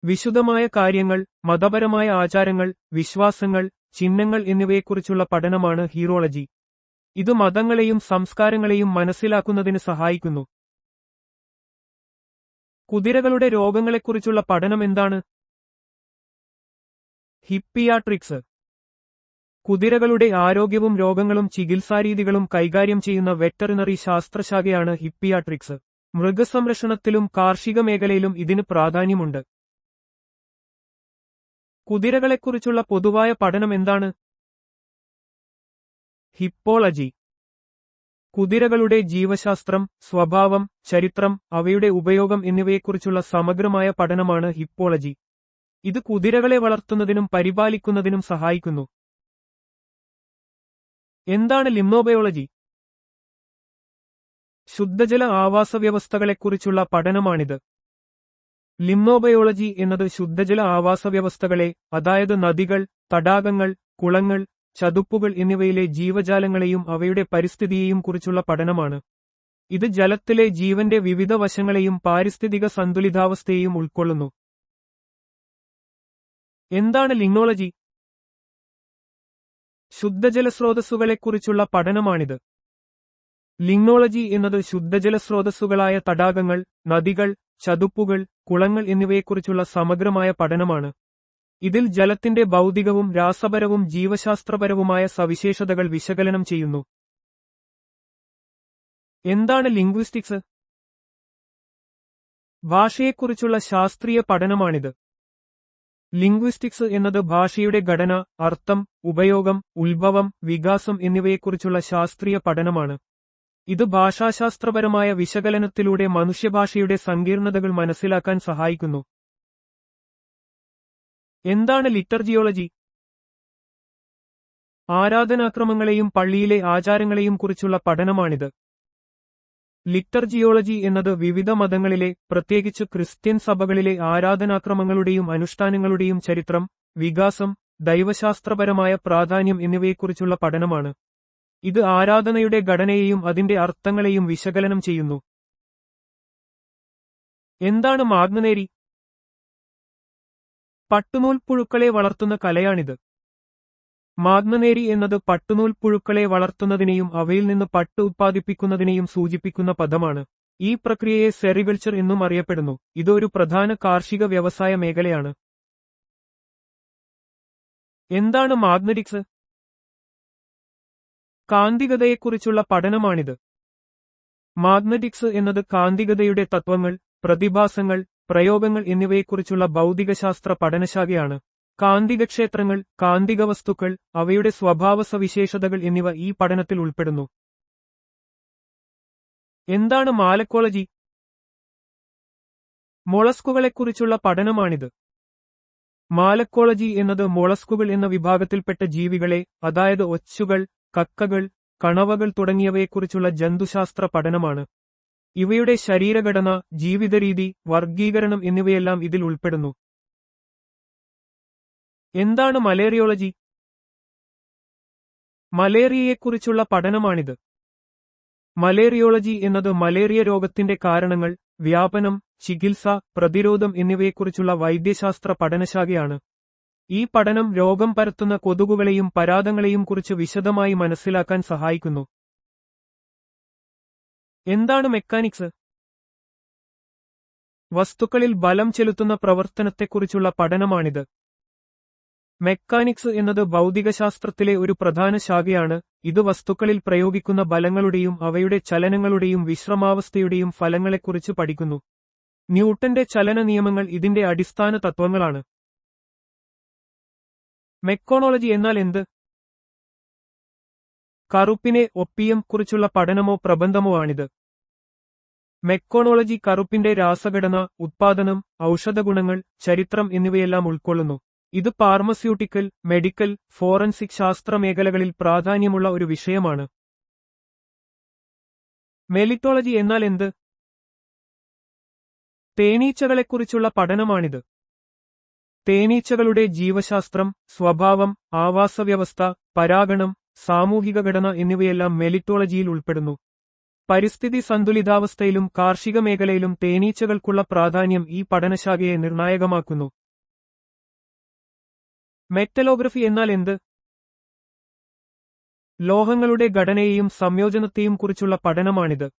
വിശുദ്ധമായ കാര്യങ്ങൾ, മതപരമായ ആചാരങ്ങൾ, വിശ്വാസങ്ങൾ, ചിഹ്നങ്ങൾ എന്നിവയെക്കുറിച്ചുള്ള പഠനമാണ് ഹീറോളജി. ഇത് മതങ്ങളെയും സംസ്കാരങ്ങളെയും മനസ്സിലാക്കുന്നതിന് സഹായിക്കുന്നു. കുതിരകളുടെ രോഗങ്ങളെക്കുറിച്ചുള്ള പഠനം എന്താണ്? ഹിപ്പിയാട്രിക്സ്. കുതിരകളുടെ ആരോഗ്യവും രോഗങ്ങളും ചികിത്സാരീതികളും കൈകാര്യം ചെയ്യുന്ന വെറ്ററിനറി ശാസ്ത്രശാഖയാണ് ഹിപ്പിയാട്രിക്സ്. മൃഗസംരക്ഷണത്തിലും കാർഷിക മേഖലയിലും ഇതിന് പ്രാധാന്യമുണ്ട്. കുതിരകളെക്കുറിച്ചുള്ള പൊതുവായ പഠനം എന്താണ്? ഹിപ്പോളജി. കുതിരകളുടെ ജീവശാസ്ത്രം, സ്വഭാവം, ചരിത്രം, അവയുടെ ഉപയോഗം എന്നിവയെക്കുറിച്ചുള്ള സമഗ്രമായ പഠനമാണ് ഹിപ്പോളജി. ഇത് കുതിരകളെ വളർത്തുന്നതിനും പരിപാലിക്കുന്നതിനും സഹായിക്കുന്നു. എന്താണ് ലിംനോബയോളജി? ശുദ്ധജല ആവാസവ്യവസ്ഥകളെക്കുറിച്ചുള്ള പഠനമാണിത്. ലിംനോബയോളജി എന്നത് ശുദ്ധജല ആവാസവ്യവസ്ഥകളെ, അതായത് നദികൾ, തടാകങ്ങൾ, കുളങ്ങൾ, ചതുപ്പുകൾ എന്നിവയിലെ ജീവജാലങ്ങളെയും അവയുടെ പരിസ്ഥിതിയെയും കുറിച്ചുള്ള പഠനമാണ്. ഇത് ജലത്തിലെ ജീവന്റെ വിവിധ വശങ്ങളെയും പാരിസ്ഥിതിക സന്തുലിതാവസ്ഥയെയും ഉൾക്കൊള്ളുന്നു. എന്താണ് ലിംനോളജി? ശുദ്ധജലസ്രോതസ്സുകളെക്കുറിച്ചുള്ള പഠനമാണിത്. ലിംനോളജി എന്നത് ശുദ്ധജലസ്രോതസ്സുകളായ തടാകങ്ങൾ, നദികൾ, ചതുപ്പുകൾ, കുളങ്ങൾ എന്നിവയെക്കുറിച്ചുള്ള സമഗ്രമായ പഠനമാണ്. ഇതിൽ ജലത്തിന്റെ ഭൗതികവും രാസപരവും ജീവശാസ്ത്രപരവുമായ സവിശേഷതകൾ വിശകലനം ചെയ്യുന്നു. എന്താണ് ലിംഗ്വിസ്റ്റിക്സ്? ഭാഷയെക്കുറിച്ചുള്ള ശാസ്ത്രീയ പഠനമാണിത്. ലിംഗ്വിസ്റ്റിക്സ് എന്നത് ഭാഷയുടെ ഘടന, അർത്ഥം, ഉപയോഗം, ഉത്ഭവം, വികാസം എന്നിവയെക്കുറിച്ചുള്ള ശാസ്ത്രീയ പഠനമാണ്. ഇത് ഭാഷാശാസ്ത്രപരമായ വിശകലനത്തിലൂടെ മനുഷ്യഭാഷയുടെ സങ്കീർണതകൾ മനസ്സിലാക്കാൻ സഹായിക്കുന്നു. എന്താണ് ലിറ്റർജിയോളജി? ആരാധനാക്രമങ്ങളെയും പള്ളിയിലെ ആചാരങ്ങളെയും കുറിച്ചുള്ള പഠനമാണിത്. ലിറ്റർജിയോളജി എന്നത് വിവിധ മതങ്ങളിലെ, പ്രത്യേകിച്ച് ക്രിസ്ത്യൻ സഭകളിലെ ആരാധനാക്രമങ്ങളുടെയും അനുഷ്ഠാനങ്ങളുടെയും ചരിത്രം, വികാസം, ദൈവശാസ്ത്രപരമായ പ്രാധാന്യം എന്നിവയെക്കുറിച്ചുള്ള പഠനമാണ്. ഇത് ആരാധനയുടെ ഘടനയെയും അതിന്റെ അർത്ഥങ്ങളെയും വിശകലനം ചെയ്യുന്നു. എന്താണ് മാഗ്നനേരി? പട്ടുനൂൽപ്പുഴുക്കളെ വളർത്തുന്ന കലയാണിത്. മാഗ്നനേരി എന്നത് പട്ടുനൂൽപ്പുഴുക്കളെ വളർത്തുന്നതിനെയും അവയിൽ നിന്ന് പട്ട് ഉത്പാദിപ്പിക്കുന്നതിനെയും സൂചിപ്പിക്കുന്ന പദമാണ്. ഈ പ്രക്രിയയെ സെറികൾച്ചർ എന്നും അറിയപ്പെടുന്നു. ഇത് ഒരു പ്രധാന കാർഷിക വ്യവസായ മേഖലയാണ്. എന്താണ് മാഗ്നറ്റിക്സ്? കാന്തികതയെക്കുറിച്ചുള്ള പഠനമാണിത്. മാഗ്നറ്റിക്സ് എന്നത് കാന്തികതയുടെ തത്വങ്ങൾ, പ്രതിഭാസങ്ങൾ, പ്രയോഗങ്ങൾ എന്നിവയെക്കുറിച്ചുള്ള ഭൗതികശാസ്ത്ര പഠനശാഖയാണ്. കാന്തികക്ഷേത്രങ്ങൾ, കാന്തിക വസ്തുക്കൾ, അവയുടെ സ്വഭാവസവിശേഷതകൾ എന്നിവ ഈ പഠനത്തിൽ ഉൾപ്പെടുന്നു. എന്താണ് മാലക്കോളജി? മൊളസ്കുകളെക്കുറിച്ചുള്ള പഠനമാണിത്. മാലക്കോളജി എന്നത് മൊളസ്കുകൾ എന്ന വിഭാഗത്തിൽപ്പെട്ട ജീവികളെ, അതായത് ഒച്ചുകൾ, കക്കകൾ, കണവകൾ തുടങ്ങിയവയെക്കുറിച്ചുള്ള ജന്തുശാസ്ത്ര പഠനമാണ്. ഇവയുടെ ശരീരഘടന, ജീവിതരീതി, വർഗീകരണം എന്നിവയെല്ലാം ഇതിൽ ഉൾപ്പെടുന്നു. എന്താണ് മലേറിയോളജി? മലേറിയയെക്കുറിച്ചുള്ള പഠനമാണിത്. മലേറിയോളജി എന്നത് മലേറിയ രോഗത്തിന്റെ കാരണങ്ങൾ, വ്യാപനം, ചികിത്സ, പ്രതിരോധം എന്നിവയെക്കുറിച്ചുള്ള വൈദ്യശാസ്ത്ര പഠനശാഖയാണ്. ഈ പഠനം രോഗം പരത്തുന്ന കൊതുകുകളെയും പരാദങ്ങളെയും കുറിച്ച് വിശദമായി മനസ്സിലാക്കാൻ സഹായിക്കുന്നു. എന്താണ് മെക്കാനിക്സ്? വസ്തുക്കളിൽ ബലം ചെലുത്തുന്ന പ്രവർത്തനത്തെക്കുറിച്ചുള്ള പഠനമാണിത്. മെക്കാനിക്സ് എന്നത് ഭൗതികശാസ്ത്രത്തിലെ ഒരു പ്രധാന ശാഖയാണ്. ഇത് വസ്തുക്കളിൽ പ്രയോഗിക്കുന്ന ബലങ്ങളുടെയും അവയുടെ ചലനങ്ങളുടെയും വിശ്രമാവസ്ഥയുടെയും ഫലങ്ങളെക്കുറിച്ച് പഠിക്കുന്നു. ന്യൂട്ടന്റെ ചലന നിയമങ്ങൾ ഇതിന്റെ അടിസ്ഥാന തത്വങ്ങളാണ്. മെക്കോണോളജി എന്നാൽ എന്ത്? കറുപ്പിനെ ഒപ്പിയം കുറിച്ചുള്ള പഠനമോ പ്രബന്ധമോ ആണിത്. മെക്കോണോളജി കറുപ്പിന്റെ രാസഘടന, ഉത്പാദനം, ഔഷധഗുണങ്ങൾ, ചരിത്രം എന്നിവയെല്ലാം ഉൾക്കൊള്ളുന്നു. ഇത് ഫാർമസ്യൂട്ടിക്കൽ, മെഡിക്കൽ, ഫോറൻസിക് ശാസ്ത്ര മേഖലകളിൽ പ്രാധാന്യമുള്ള ഒരു വിഷയമാണ്. മെലിറ്റോളജി എന്നാൽ എന്ത്? തേനീച്ചകളെക്കുറിച്ചുള്ള പഠനമാണിത്. തേനീച്ചകളുടെ ജീവശാസ്ത്രം, സ്വഭാവം, ആവാസവ്യവസ്ഥ, പരാഗണം, സാമൂഹിക ഘടന എന്നിവയെല്ലാം മെലിറ്റോളജിയിൽ ഉൾപ്പെടുന്നു. പരിസ്ഥിതി സന്തുലിതാവസ്ഥയിലും കാർഷിക മേഖലയിലും തേനീച്ചകൾക്കുള്ള പ്രാധാന്യം ഈ പഠനശാഖയെ നിർണായകമാക്കുന്നു. മെറ്റലോഗ്രഫി എന്നാൽ എന്ത്? ലോഹങ്ങളുടെ ഘടനയെയും സംയോജനത്തെയും കുറിച്ചുള്ള പഠനമാണിത്.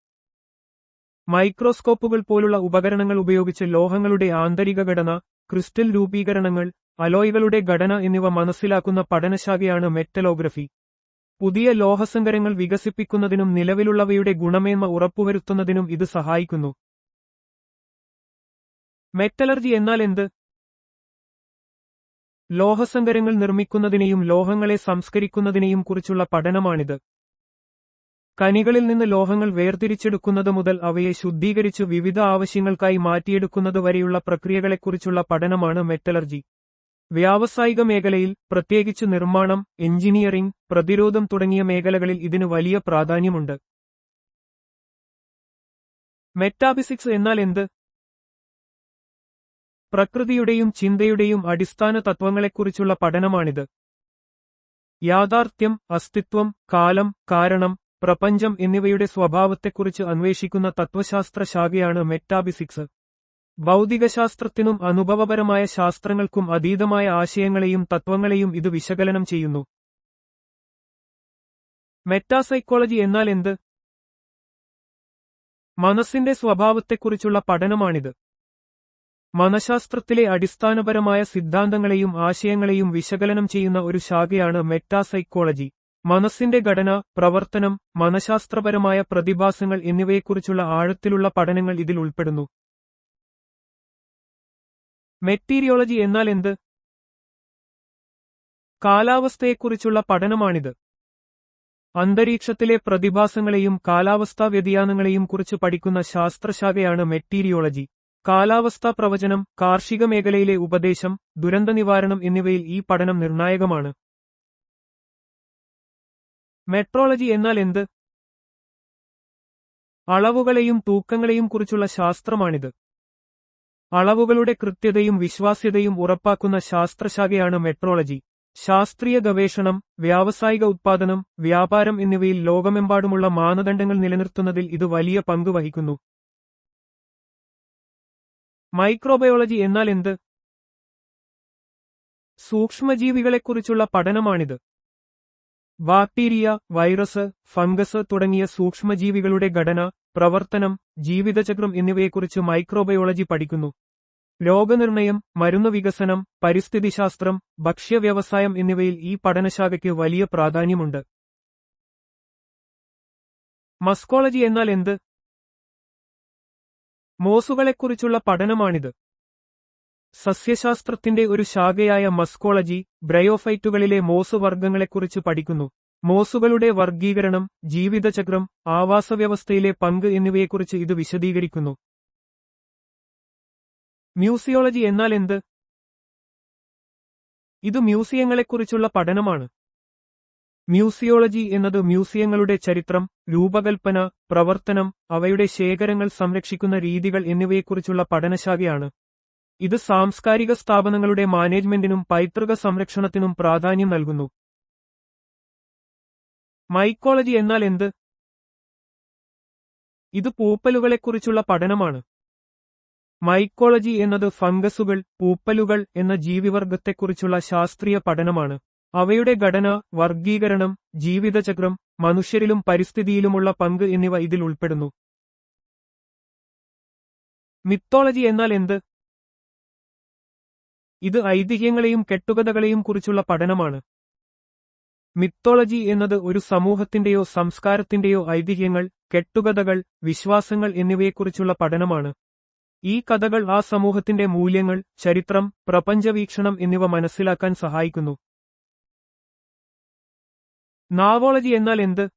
മൈക്രോസ്കോപ്പുകൾ പോലുള്ള ഉപകരണങ്ങൾ ഉപയോഗിച്ച് ലോഹങ്ങളുടെ ആന്തരിക ഘടന, ക്രിസ്റ്റൽ രൂപീകരണങ്ങൾ, അലോയ്കളുടെ ഘടന എന്നിവ മനസ്സിലാക്കുന്ന പഠനശാഖയാണ് മെറ്റലോഗ്രഫി. പുതിയ ലോഹസങ്കരങ്ങൾ വികസിപ്പിക്കുന്നതിനും നിലവിലുള്ളവയുടെ ഗുണമേന്മ ഉറപ്പുവരുത്തുന്നതിനും ഇത് സഹായിക്കുന്നു. മെറ്റലർജി എന്നാൽ എന്ത്? ലോഹസങ്കരങ്ങൾ നിർമ്മിക്കുന്നതിനെയും ലോഹങ്ങളെ സംസ്കരിക്കുന്നതിനെയും കുറിച്ചുള്ള പഠനമാണിത്. ഖനികളിൽ നിന്ന് ലോഹങ്ങൾ വേർതിരിച്ചെടുക്കുന്നത് മുതൽ അവയെ ശുദ്ധീകരിച്ച് വിവിധ ആവശ്യങ്ങൾക്കായി മാറ്റിയെടുക്കുന്നത് വരെയുള്ള പ്രക്രിയകളെക്കുറിച്ചുള്ള പഠനമാണ് മെറ്റലർജി. വ്യാവസായിക മേഖലയിൽ, പ്രത്യേകിച്ച് നിർമ്മാണം, എഞ്ചിനീയറിംഗ്, പ്രതിരോധം തുടങ്ങിയ മേഖലകളിൽ ഇതിന് വലിയ പ്രാധാന്യമുണ്ട്. മെറ്റാഫിസിക്സ് എന്നാൽ എന്ത്? പ്രകൃതിയുടെയും ചിന്തയുടെയും അടിസ്ഥാന തത്വങ്ങളെക്കുറിച്ചുള്ള പഠനമാണിത്. യാഥാർത്ഥ്യം, അസ്തിത്വം, കാലം, കാരണം, പ്രപഞ്ചം എന്നിവയുടെ സ്വഭാവത്തെക്കുറിച്ച് അന്വേഷിക്കുന്ന തത്വശാസ്ത്ര ശാഖയാണ് മെറ്റാഫിസിക്സ്. ഭൗതികശാസ്ത്രത്തിനും അനുഭവപരമായ ശാസ്ത്രങ്ങൾക്കും അതീതമായ ആശയങ്ങളെയും തത്വങ്ങളെയും ഇത് വിശകലനം ചെയ്യുന്നു. മെറ്റാസൈക്കോളജി എന്നാൽ എന്ത്? മനസ്സിന്റെ സ്വഭാവത്തെക്കുറിച്ചുള്ള പഠനമാണിത്. മനഃശാസ്ത്രത്തിലെ അടിസ്ഥാനപരമായ സിദ്ധാന്തങ്ങളെയും ആശയങ്ങളെയും വിശകലനം ചെയ്യുന്ന ഒരു ശാഖയാണ് മെറ്റാസൈക്കോളജി. മനസ്സിന്റെ ഘടന, പ്രവർത്തനം, മനഃശാസ്ത്രപരമായ പ്രതിഭാസങ്ങൾ എന്നിവയെക്കുറിച്ചുള്ള ആഴത്തിലുള്ള പഠനങ്ങൾ ഇതിൽ ഉൾപ്പെടുന്നു. മെറ്റീരിയോളജി എന്നാൽ എന്ത്? കാലാവസ്ഥയെക്കുറിച്ചുള്ള പഠനമാണിത്. അന്തരീക്ഷത്തിലെ പ്രതിഭാസങ്ങളെയും കാലാവസ്ഥാ വ്യതിയാനങ്ങളെയും കുറിച്ച് പഠിക്കുന്ന ശാസ്ത്രശാഖയാണ് മെറ്റീരിയോളജി. കാലാവസ്ഥാ പ്രവചനം, കാർഷിക മേഖലയിലെ ഉപദേശം, ദുരന്തനിവാരണം എന്നിവയിൽ ഈ പഠനം നിർണായകമാണ്. മെട്രോളജി എന്നാൽ എന്ത്? അളവുകളെയും തൂക്കങ്ങളെയും കുറിച്ചുള്ള ശാസ്ത്രമാണിത്. അളവുകളുടെ കൃത്യതയും വിശ്വാസ്യതയും ഉറപ്പാക്കുന്ന ശാസ്ത്രശാഖയാണ് മെട്രോളജി. ശാസ്ത്രീയ ഗവേഷണം, വ്യാവസായിക ഉത്പാദനം, വ്യാപാരം എന്നിവയിൽ ലോകമെമ്പാടുമുള്ള മാനദണ്ഡങ്ങൾ നിലനിർത്തുന്നതിൽ ഇത് വലിയ പങ്ക് വഹിക്കുന്നു. മൈക്രോബയോളജി എന്നാൽ എന്ത്? സൂക്ഷ്മജീവികളെക്കുറിച്ചുള്ള പഠനമാണിത്. ബാക്ടീരിയ, വൈറസ്, ഫംഗസ് തുടങ്ങിയ സൂക്ഷ്മജീവികളുടെ ഘടന, പ്രവർത്തനം, ജീവിതചക്രം എന്നിവയെക്കുറിച്ച് മൈക്രോബയോളജി പഠിക്കുന്നു. രോഗനിർണയം, മരുന്ന് വികസനം, പരിസ്ഥിതിശാസ്ത്രം, ഭക്ഷ്യവ്യവസായം എന്നിവയിൽ ഈ പഠനശാഖയ്ക്ക് വലിയ പ്രാധാന്യമുണ്ട്. മസ്കോളജി എന്നാൽ എന്ത്? മോസുകളെക്കുറിച്ചുള്ള പഠനമാണിത്. സസ്യശാസ്ത്രത്തിന്റെ ഒരു ശാഖയായ മസ്കോളജി, ബ്രയോഫൈറ്റുകളിലെ മോസ് വർഗ്ഗങ്ങളെക്കുറിച്ച് പഠിക്കുന്നു. മോസുകളുടെ വർഗീകരണം, ജീവിതചക്രം, ആവാസവ്യവസ്ഥയിലെ പങ്ക് എന്നിവയെക്കുറിച്ച് ഇത് വിശദീകരിക്കുന്നു. മ്യൂസിയോളജി എന്നാൽ എന്ത്? ഇത് മ്യൂസിയങ്ങളെക്കുറിച്ചുള്ള പഠനമാണ്. മ്യൂസിയോളജി എന്നത് മ്യൂസിയങ്ങളുടെ ചരിത്രം, രൂപകൽപ്പന, പ്രവർത്തനം, അവയുടെ ശേഖരങ്ങൾ സംരക്ഷിക്കുന്ന രീതികൾ എന്നിവയെക്കുറിച്ചുള്ള പഠനശാഖയാണ്. ഇത് സാംസ്കാരിക സ്ഥാപനങ്ങളുടെ മാനേജ്മെന്റിനും പൈതൃക സംരക്ഷണത്തിനും പ്രാധാന്യം നൽകുന്നു. മൈക്കോളജി എന്നാൽ എന്ത്? ഇത് പൂപ്പലുകളെക്കുറിച്ചുള്ള പഠനമാണ്. മൈക്കോളജി എന്നത് ഫംഗസുകൾ, പൂപ്പലുകൾ എന്ന ജീവിവർഗത്തെക്കുറിച്ചുള്ള ശാസ്ത്രീയ പഠനമാണ്. അവയുടെ ഘടന, വർഗീകരണം, ജീവിതചക്രം, മനുഷ്യരിലും പരിസ്ഥിതിയിലുമുള്ള പങ്ക് എന്നിവ ഇതിൽ ഉൾപ്പെടുന്നു. മിത്തോളജി എന്നാൽ എന്ത്? ഇത് ഐതിഹ്യങ്ങളെയും കെട്ടുകഥകളെയും കുറിച്ചുള്ള പഠനമാണ്. മിത്തോളജി എന്നത് ഒരു സമൂഹത്തിന്റെയോ സംസ്കാരത്തിന്റെയോ ഐതിഹ്യങ്ങൾ, കെട്ടുകഥകൾ, വിശ്വാസങ്ങൾ എന്നിവയെക്കുറിച്ചുള്ള പഠനമാണ്. ഈ കഥകൾ ആ സമൂഹത്തിന്റെ മൂല്യങ്ങൾ, ചരിത്രം, പ്രപഞ്ചവീക്ഷണം എന്നിവ മനസ്സിലാക്കാൻ സഹായിക്കുന്നു. നാവോളജി എന്നാൽ എന്ത്?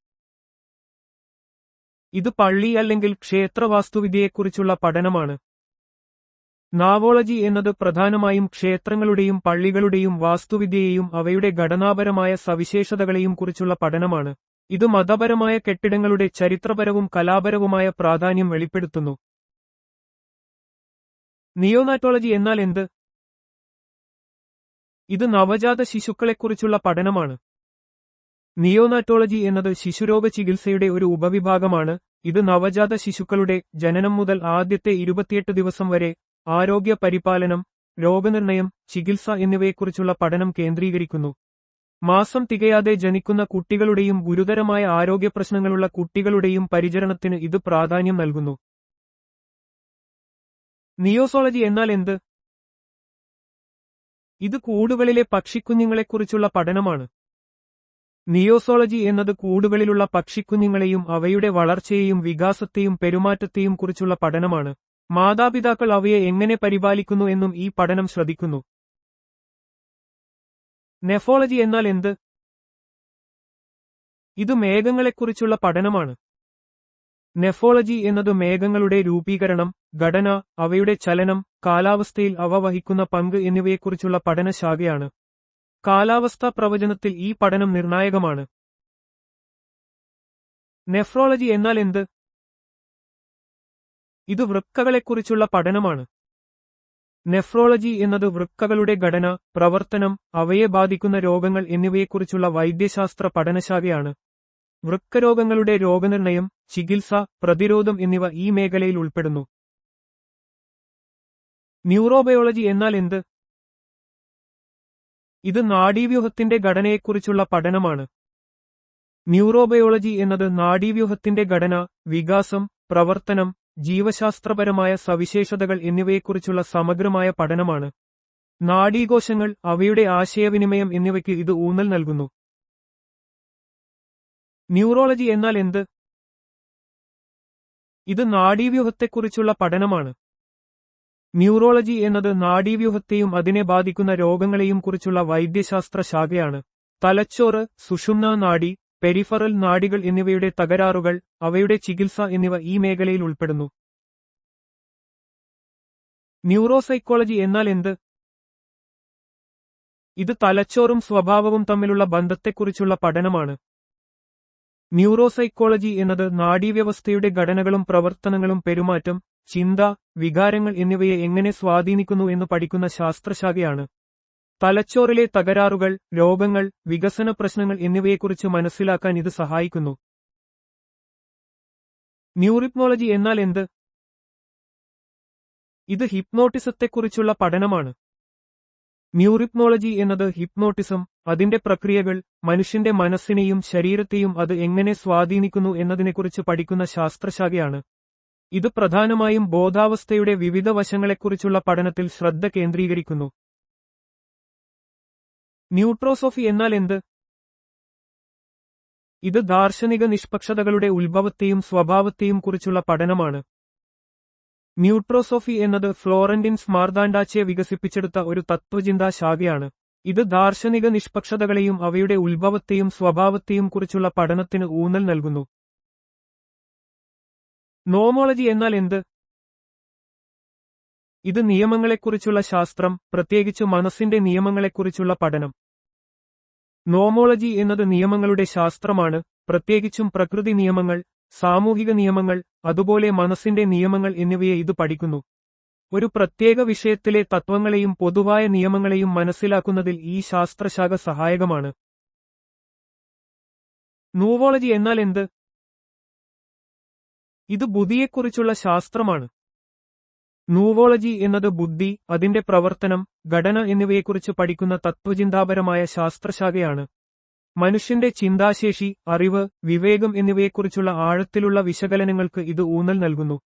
ഇത് പള്ളി അല്ലെങ്കിൽ ക്ഷേത്രവാസ്തുവിദ്യയെക്കുറിച്ചുള്ള പഠനമാണ്. നാവോളജി എന്നത് പ്രധാനമായും ക്ഷേത്രങ്ങളുടെയും പള്ളികളുടെയും വാസ്തുവിദ്യയെയും അവയുടെ ഘടനാപരമായ സവിശേഷതകളെയും കുറിച്ചുള്ള പഠനമാണ്. ഇത് മതപരമായ കെട്ടിടങ്ങളുടെ ചരിത്രപരവും കലാപരവുമായ പ്രാധാന്യം വെളിപ്പെടുത്തുന്നു. നിയോനാറ്റോളജി എന്നാൽ എന്ത്? ഇത് നവജാത ശിശുക്കളെക്കുറിച്ചുള്ള പഠനമാണ്. നിയോനാറ്റോളജി എന്നത് ശിശുരോഗ ചികിത്സയുടെ ഒരു ഉപവിഭാഗമാണ്. ഇത് നവജാത ശിശുക്കളുടെ ജനനം മുതൽ ആദ്യത്തെ 28 ദിവസം വരെ ആരോഗ്യ പരിപാലനം, രോഗനിർണയം, ചികിത്സ എന്നിവയെക്കുറിച്ചുള്ള പഠനം കേന്ദ്രീകരിക്കുന്നു. മാസം തികയാതെ ജനിക്കുന്ന കുട്ടികളുടെയും ഗുരുതരമായ ആരോഗ്യപ്രശ്നങ്ങളുള്ള കുട്ടികളുടെയും പരിചരണത്തിന് ഇത് പ്രാധാന്യം നൽകുന്നു. നിയോസോളജി എന്നാൽ എന്ത്? ഇത് കൂടുകളിലെ പക്ഷിക്കുഞ്ഞുങ്ങളെക്കുറിച്ചുള്ള പഠനമാണ്. നിയോസോളജി എന്നത് കൂടുകളിലുള്ള പക്ഷിക്കുഞ്ഞുങ്ങളെയും അവയുടെ വളർച്ചയെയും വികാസത്തെയും പെരുമാറ്റത്തെയും കുറിച്ചുള്ള പഠനമാണ്. മാതാപിതാക്കൾ അവയെ എങ്ങനെ പരിപാലിക്കുന്നു എന്നും ഈ പഠനം ശ്രദ്ധിക്കുന്നു. നെഫോളജി എന്നാൽ എന്ത്? ഇത് മേഘങ്ങളെക്കുറിച്ചുള്ള പഠനമാണ്. നെഫോളജി എന്നത് മേഘങ്ങളുടെ രൂപീകരണം, ഘടന, അവയുടെ ചലനം, കാലാവസ്ഥയിൽ അവ വഹിക്കുന്ന പങ്ക് എന്നിവയെക്കുറിച്ചുള്ള പഠനശാഖയാണ്. കാലാവസ്ഥാ പ്രവചനത്തിൽ ഈ പഠനം നിർണായകമാണ്. നെഫ്രോളജി എന്നാൽ എന്ത്? ഇത് വൃക്കകളെക്കുറിച്ചുള്ള പഠനമാണ്. നെഫ്രോളജി എന്നത് വൃക്കകളുടെ ഘടന, പ്രവർത്തനം, അവയെ ബാധിക്കുന്ന രോഗങ്ങൾ എന്നിവയെക്കുറിച്ചുള്ള വൈദ്യശാസ്ത്ര പഠനശാഖയാണ്. വൃക്കരോഗങ്ങളുടെ രോഗനിർണയം, ചികിത്സ, പ്രതിരോധം എന്നിവ ഈ മേഖലയിൽ ഉൾപ്പെടുന്നു. ന്യൂറോബയോളജി എന്നാൽ എന്ത്? ഇത് നാഡീവ്യൂഹത്തിന്റെ ഘടനയെക്കുറിച്ചുള്ള പഠനമാണ്. ന്യൂറോബയോളജി എന്നത് നാഡീവ്യൂഹത്തിന്റെ ഘടന, വികാസം, പ്രവർത്തനം, ജീവശാസ്ത്രപരമായ സവിശേഷതകൾ എന്നിവയെക്കുറിച്ചുള്ള സമഗ്രമായ പഠനമാണ്. നാഡീകോശങ്ങൾ, അവയുടെ ആശയവിനിമയം എന്നിവയ്ക്ക് ഇത് ഊന്നൽ നൽകുന്നു. ന്യൂറോളജി എന്നാൽ എന്ത്? ഇത് നാഡീവ്യൂഹത്തെക്കുറിച്ചുള്ള പഠനമാണ്. ന്യൂറോളജി എന്നത് നാഡീവ്യൂഹത്തെയും അതിനെ ബാധിക്കുന്ന രോഗങ്ങളെയും കുറിച്ചുള്ള വൈദ്യശാസ്ത്ര ശാഖയാണ്. തലച്ചോറ്, സുഷുമ്നാ നാഡി, പെരിഫറൽ നാഡികൾ എന്നിവയുടെ തകരാറുകൾ, അവയുടെ ചികിത്സ എന്നിവ ഈ മേഖലയിൽ ഉൾപ്പെടുന്നു. ന്യൂറോസൈക്കോളജി എന്നാൽ എന്ത്? ഇത് തലച്ചോറും സ്വഭാവവും തമ്മിലുള്ള ബന്ധത്തെക്കുറിച്ചുള്ള പഠനമാണ്. ന്യൂറോസൈക്കോളജി എന്നത് നാഡീവ്യവസ്ഥയുടെ ഘടനകളും പ്രവർത്തനങ്ങളും പെരുമാറ്റം, ചിന്ത, വികാരങ്ങൾ എന്നിവയെ എങ്ങനെ സ്വാധീനിക്കുന്നു എന്ന് പഠിക്കുന്ന ശാസ്ത്രശാഖയാണ്. തലച്ചോറിലെ തകരാറുകൾ, രോഗങ്ങൾ, വികസന പ്രശ്നങ്ങൾ എന്നിവയെക്കുറിച്ച് മനസ്സിലാക്കാൻ ഇത് സഹായിക്കുന്നു. ന്യൂറിപ്നോളജി എന്നാൽ എന്ത്? ഇത് ഹിപ്നോട്ടിസത്തെക്കുറിച്ചുള്ള പഠനമാണ്. ന്യൂറിപ്നോളജി എന്നത് ഹിപ്നോട്ടിസം, അതിന്റെ പ്രക്രിയകൾ, മനുഷ്യന്റെ മനസ്സിനെയും ശരീരത്തെയും അത് എങ്ങനെ സ്വാധീനിക്കുന്നു എന്നതിനെക്കുറിച്ച് പഠിക്കുന്ന ശാസ്ത്രശാഖയാണ്. ഇത് പ്രധാനമായും ബോധാവസ്ഥയുടെ വിവിധ വശങ്ങളെക്കുറിച്ചുള്ള പഠനത്തിൽ ശ്രദ്ധ കേന്ദ്രീകരിക്കുന്നു. ന്യൂട്രോസോഫി എന്നാൽ എന്ത്? ഇത് ദാർശനിക നിഷ്പക്ഷതകളുടെ ഉത്ഭവത്തെയും സ്വഭാവത്തെയും കുറിച്ചുള്ള പഠനമാണ്. ന്യൂട്രോസോഫി എന്നത് ഫ്ലോറന്റിൻസ് മാർദാൻഡാച്ചെ വികസിപ്പിച്ചെടുത്ത ഒരു തത്വചിന്താ ശാഖയാണ്. ഇത് ദാർശനിക നിഷ്പക്ഷതകളെയും അവയുടെ ഉത്ഭവത്തെയും സ്വഭാവത്തെയും കുറിച്ചുള്ള പഠനത്തിന് ഊന്നൽ നൽകുന്നു. നോമോളജി എന്നാൽ എന്ത്? ഇത് നിയമങ്ങളെക്കുറിച്ചുള്ള ശാസ്ത്രം, പ്രത്യേകിച്ച് മനസ്സിന്റെ നിയമങ്ങളെക്കുറിച്ചുള്ള പഠനം. നോമോളജി എന്നത് നിയമങ്ങളുടെ ശാസ്ത്രമാണ്, പ്രത്യേകിച്ചും പ്രകൃതി നിയമങ്ങൾ, സാമൂഹിക നിയമങ്ങൾ, അതുപോലെ മനസ്സിന്റെ നിയമങ്ങൾ എന്നിവയെ ഇത് പഠിക്കുന്നു. ഒരു പ്രത്യേക വിഷയത്തിലെ തത്വങ്ങളെയും പൊതുവായ നിയമങ്ങളെയും മനസ്സിലാക്കുന്നതിൽ ഈ ശാസ്ത്രശാഖ സഹായകമാണ്. നൂവോളജി എന്നാൽ എന്ത്? ഇത് ബുദ്ധിയെക്കുറിച്ചുള്ള ശാസ്ത്രമാണ്. നൂവോളജി എന്നത് ബുദ്ധി, അതിന്റെ പ്രവർത്തനം, ഘടന എന്നിവയെക്കുറിച്ച് പഠിക്കുന്ന തത്വചിന്താപരമായ ശാസ്ത്രശാഖയാണ്. മനുഷ്യന്റെ ചിന്താശേഷി, അറിവ്, വിവേകം എന്നിവയെക്കുറിച്ചുള്ള ആഴത്തിലുള്ള വിശകലനങ്ങൾക്ക് ഇത് ഊന്നൽ നൽകുന്നു.